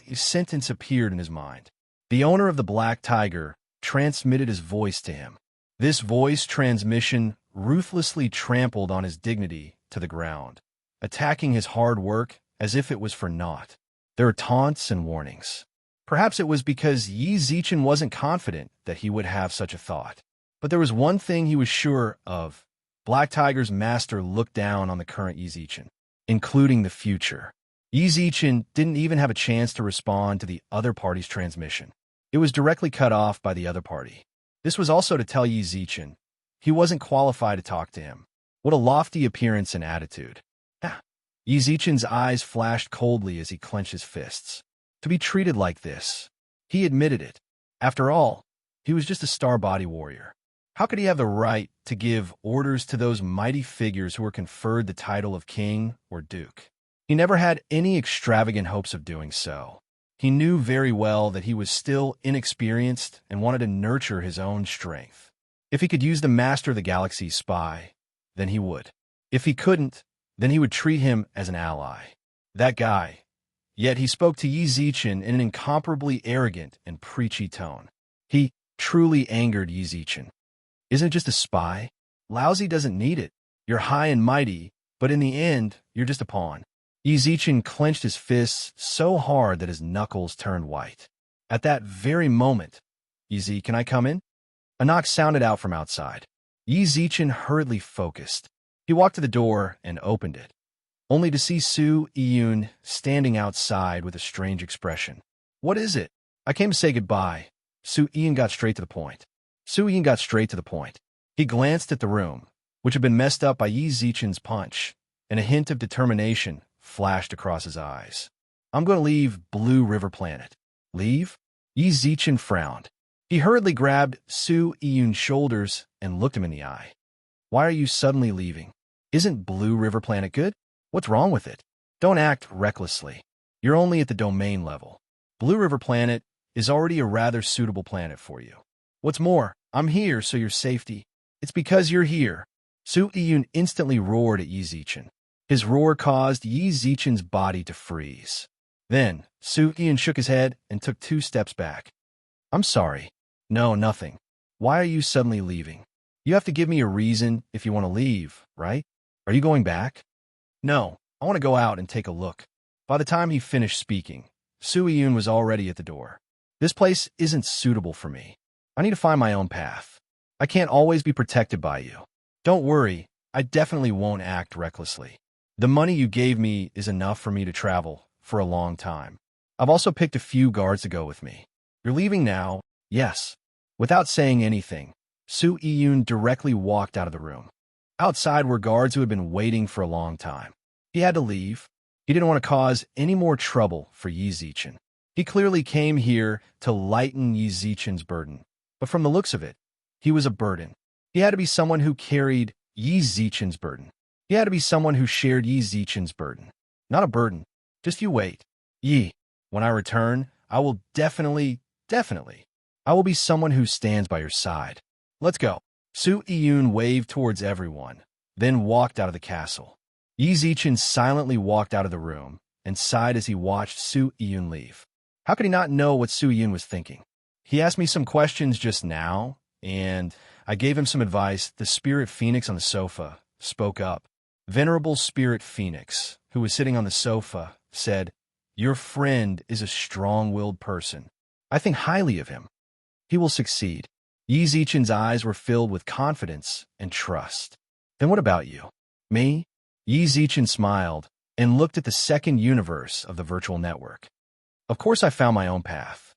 Speaker 1: a sentence appeared in his mind. The owner of the Black Tiger transmitted his voice to him. This voice transmission ruthlessly trampled on his dignity to the ground, attacking his hard work as if it was for naught. There were taunts and warnings. Perhaps it was because Yi Zichen wasn't confident that he would have such a thought. But there was one thing he was sure of. Black Tiger's master looked down on the current Yi Zichen, including the future. Yi Zichen didn't even have a chance to respond to the other party's transmission. It was directly cut off by the other party. This was also to tell Yi Zichen he wasn't qualified to talk to him. What a lofty appearance and attitude. Yi Zichen's eyes flashed coldly as he clenched his fists. To be treated like this, he admitted it. After all, he was just a star body warrior. How could he have the right to give orders to those mighty figures who were conferred the title of king or duke? He never had any extravagant hopes of doing so. He knew very well that he was still inexperienced and wanted to nurture his own strength. If he could use the Master of the Galaxy's spy, then he would. If he couldn't, then he would treat him as an ally. That guy. Yet he spoke to Yi Zichen in an incomparably arrogant and preachy tone. He truly angered Yi Zichen. Isn't it just a spy? Lousy doesn't need it. You're high and mighty, but in the end, you're just a pawn. Yi Zichen clenched his fists so hard that his knuckles turned white. At that very moment, Yi Zi, can I come in? A knock sounded out from outside. Yi Zichen hurriedly focused. He walked to the door and opened it, only to see Su Yiyun standing outside with a strange expression. What is it? I came to say goodbye. Su Yiyun got straight to the point. He glanced at the room, which had been messed up by Yi Zichen's punch, and a hint of determination flashed across his eyes. I'm going to leave Blue River Planet. Leave? Yi Zichen frowned. He hurriedly grabbed Su Yiyun's shoulders and looked him in the eye. Why are you suddenly leaving? Isn't Blue River Planet good? What's wrong with it? Don't act recklessly. You're only at the domain level. Blue River Planet is already a rather suitable planet for you. What's more, I'm here so your safety. It's because you're here. Su Yiyun instantly roared at Yi Zichen. His roar caused Yi Zichen's body to freeze. Then, Su Yiyun shook his head and took 2 steps back. I'm sorry. No, nothing. Why are you suddenly leaving? You have to give me a reason if you want to leave, right? Are you going back? No, I want to go out and take a look. By the time he finished speaking, Su Yiyun was already at the door. This place isn't suitable for me. I need to find my own path. I can't always be protected by you. Don't worry, I definitely won't act recklessly. The money you gave me is enough for me to travel for a long time. I've also picked a few guards to go with me. You're leaving now? Yes. Without saying anything, Su Yiyun directly walked out of the room. Outside were guards who had been waiting for a long time. He had to leave. He didn't want to cause any more trouble for Yi Zichen. He clearly came here to lighten Yi Zichen's burden. But from the looks of it, he was a burden. He had to be someone who carried Yi Zichen's burden. He had to be someone who shared Yi Zichen's burden. Not a burden. Just you wait. Yi, when I return, I will definitely, I will be someone who stands by your side. Let's go. Su Yiyun waved towards everyone, then walked out of the castle. Yi Zichen silently walked out of the room and sighed as he watched Su Yiyun leave. How could he not know what Su Yiyun was thinking? He asked me some questions just now, and I gave him some advice. The Spirit Phoenix on the sofa spoke up. Venerable Spirit Phoenix, who was sitting on the sofa, said, "Your friend is a strong-willed person. I think highly of him. He will succeed." Yi Zichen's eyes were filled with confidence and trust. Then what about you? Me? Yi Zichen smiled and looked at the second universe of the virtual network. Of course I found my own path.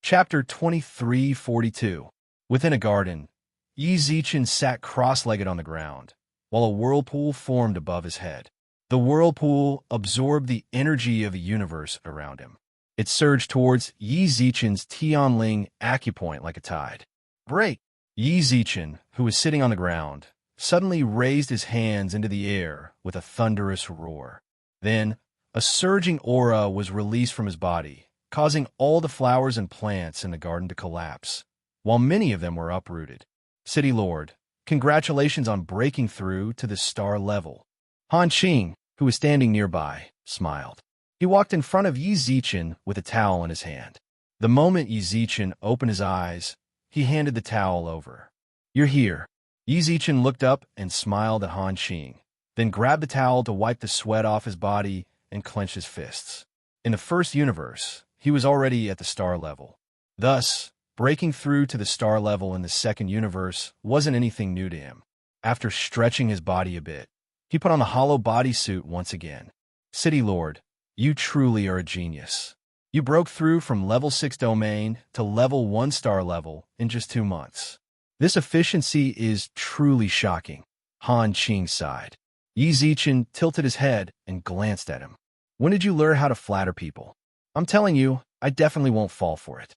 Speaker 1: Chapter 2342. Within a garden, Yi Zichen sat cross-legged on the ground, while a whirlpool formed above his head. The whirlpool absorbed the energy of the universe around him. It surged towards Yi Zichen's Tianling acupoint like a tide. Break! Yi Zichen, who was sitting on the ground, suddenly raised his hands into the air with a thunderous roar. Then, a surging aura was released from his body, causing all the flowers and plants in the garden to collapse, while many of them were uprooted. City Lord, congratulations on breaking through to the star level. Han Qing, who was standing nearby, smiled. He walked in front of Yi Zichen with a towel in his hand. The moment Yi Zichen opened his eyes, he handed the towel over. You're here. Yi Zichen looked up and smiled at Han Qing, then grabbed the towel to wipe the sweat off his body and clenched his fists. In the first universe, he was already at the star level. Thus, breaking through to the star level in the second universe wasn't anything new to him. After stretching his body a bit, he put on the hollow bodysuit once again. City Lord, you truly are a genius. You broke through from level 6 domain to level 1 star level in just 2 months. This efficiency is truly shocking. Han Qing sighed. Yi Zichen tilted his head and glanced at him. When did you learn how to flatter people? I'm telling you, I definitely won't fall for it.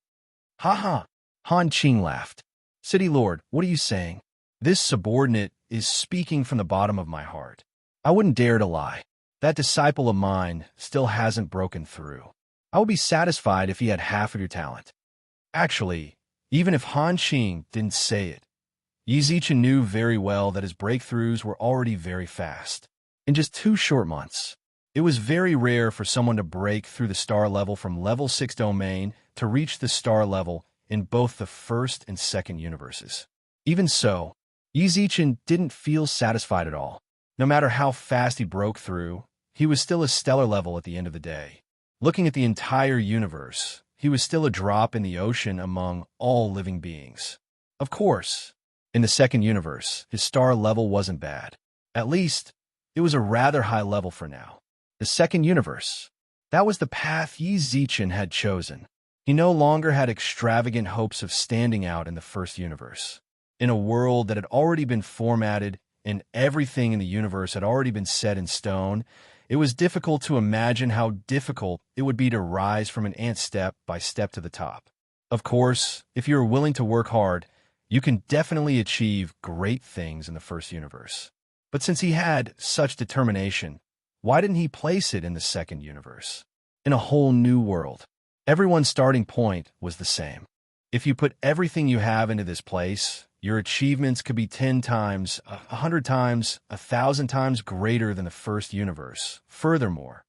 Speaker 1: Ha ha! Han Qing laughed. City Lord, what are you saying? This subordinate is speaking from the bottom of my heart. I wouldn't dare to lie. That disciple of mine still hasn't broken through. I would be satisfied if he had half of your talent. Actually, even if Han Qing didn't say it, Yi Zichen knew very well that his breakthroughs were already very fast. In just 2 short months, it was very rare for someone to break through the star level from level 6 domain to reach the star level in both the first and second universes. Even so, Yi Zichen didn't feel satisfied at all. No matter how fast he broke through, he was still a stellar level at the end of the day. Looking at the entire universe, he was still a drop in the ocean among all living beings. Of course, in the second universe, his star level wasn't bad. At least, it was a rather high level for now. The second universe, that was the path Yi Zichen had chosen. He no longer had extravagant hopes of standing out in the first universe. In a world that had already been formatted and everything in the universe had already been set in stone, it was difficult to imagine how difficult it would be to rise from an ant step by step to the top. Of course, if you are willing to work hard, you can definitely achieve great things in the first universe. But since he had such determination, why didn't he place it in the second universe? In a whole new world, everyone's starting point was the same. If you put everything you have into this place, your achievements could be 10 times, 100 times, 1,000 times greater than the first universe. Furthermore,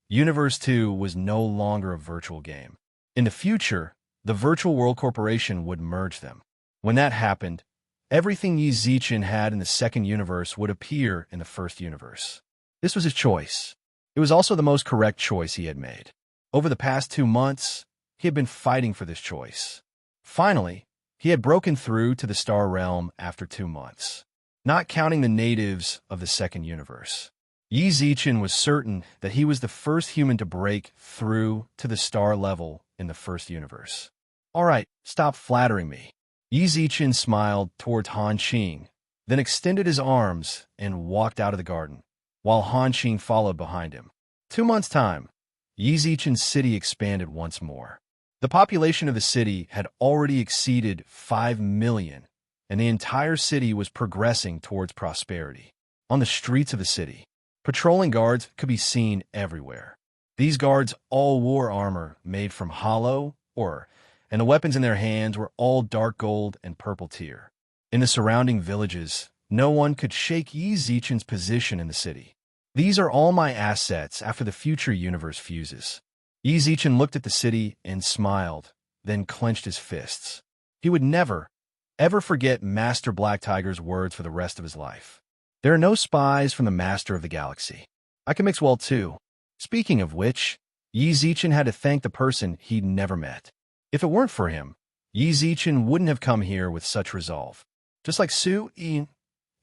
Speaker 1: Universe 2 was no longer a virtual game. In the future, the Virtual World Corporation would merge them. When that happened, everything Yi Zichen had in the second universe would appear in the first universe. This was his choice. It was also the most correct choice he had made. Over the past 2 months, he had been fighting for this choice. Finally, he had broken through to the star realm after 2 months. Not counting the natives of the second universe, Yi Zichen was certain that he was the first human to break through to the star level in the first universe. All right, stop flattering me. Yi Zichen smiled towards Han Qing, then extended his arms and walked out of the garden, while Han Qing followed behind him. 2 months' time, Yi Zichen's city expanded once more. The population of the city had already exceeded 5 million, and the entire city was progressing towards prosperity. On the streets of the city, patrolling guards could be seen everywhere. These guards all wore armor made from hollow ore, and the weapons in their hands were all dark gold and purple tier. In the surrounding villages, no one could shake Yi Zichen's position in the city. These are all my assets after the future universe fuses. Yi Zichen looked at the city and smiled, then clenched his fists. He would never, ever forget Master Black Tiger's words for the rest of his life. There are no spies from the Master of the Galaxy. I can mix well too. Speaking of which, Yi Zichen had to thank the person he'd never met. If it weren't for him, Yi Zichen wouldn't have come here with such resolve. Just like Yi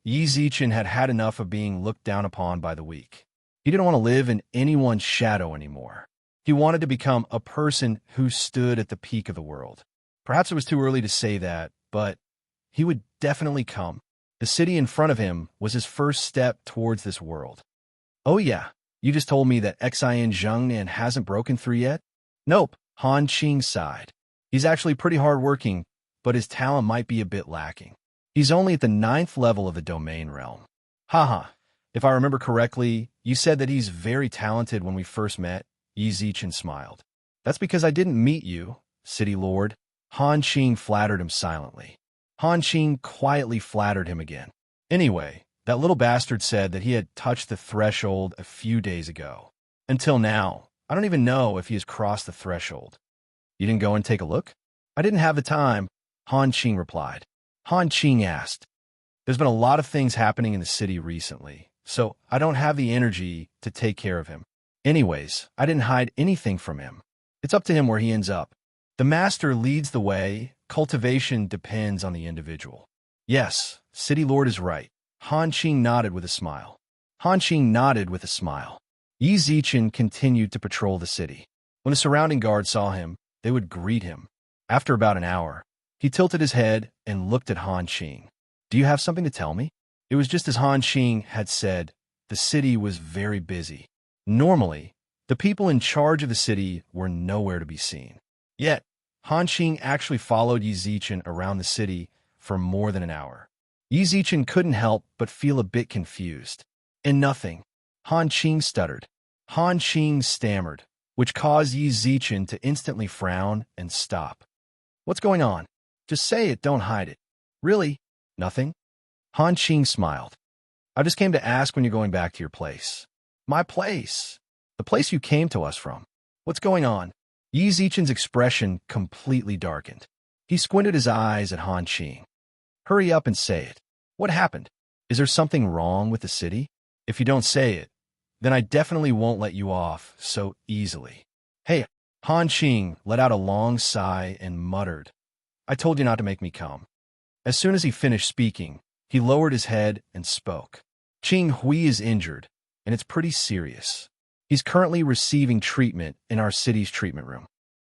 Speaker 1: Zichen had had enough of being looked down upon by the weak. He didn't want to live in anyone's shadow anymore. He wanted to become a person who stood at the peak of the world. Perhaps it was too early to say that, but he would definitely come. The city in front of him was his first step towards this world. Oh yeah, you just told me that Xian Zhengnan hasn't broken through yet? Nope, Han Qing sighed. He's actually pretty hardworking, but his talent might be a bit lacking. He's only at the 9th level of the domain realm. Haha, if I remember correctly, you said that he's very talented when we first met. Yi Zichen smiled. That's because I didn't meet you, City Lord. Han Qing flattered him silently. Han Qing quietly flattered him again. Anyway, that little bastard said that he had touched the threshold a few days ago. Until now, I don't even know if he has crossed the threshold. You didn't go and take a look? I didn't have the time, Han Qing replied. Han Qing asked. There's been a lot of things happening in the city recently, so I don't have the energy to take care of him. Anyways, I didn't hide anything from him. It's up to him where he ends up. The master leads the way. Cultivation depends on the individual. Yes, City Lord is right. Han Qing nodded with a smile. Yi Zichen continued to patrol the city. When a surrounding guard saw him, they would greet him. After about an hour, he tilted his head and looked at Han Qing. Do you have something to tell me? It was just as Han Qing had said. The city was very busy. Normally, the people in charge of the city were nowhere to be seen. Yet, Han Qing actually followed Yi Zichen around the city for more than an hour. Yi Zichen couldn't help but feel a bit confused. And nothing. Han Qing stuttered. Han Qing stammered, which caused Yi Zichen to instantly frown and stop. What's going on? Just say it, don't hide it. Really? Nothing? Han Qing smiled. I just came to ask when you're going back to your place. My place? The place you came to us from. What's going on? Yi Zichen's expression completely darkened. He squinted his eyes at Han Qing. Hurry up and say it. What happened? Is there something wrong with the city? If you don't say it, then I definitely won't let you off so easily. Hey, Han Qing let out a long sigh and muttered, I told you not to make me come. As soon as he finished speaking, he lowered his head and spoke. Qing Hui is injured, and it's pretty serious. He's currently receiving treatment in our city's treatment room.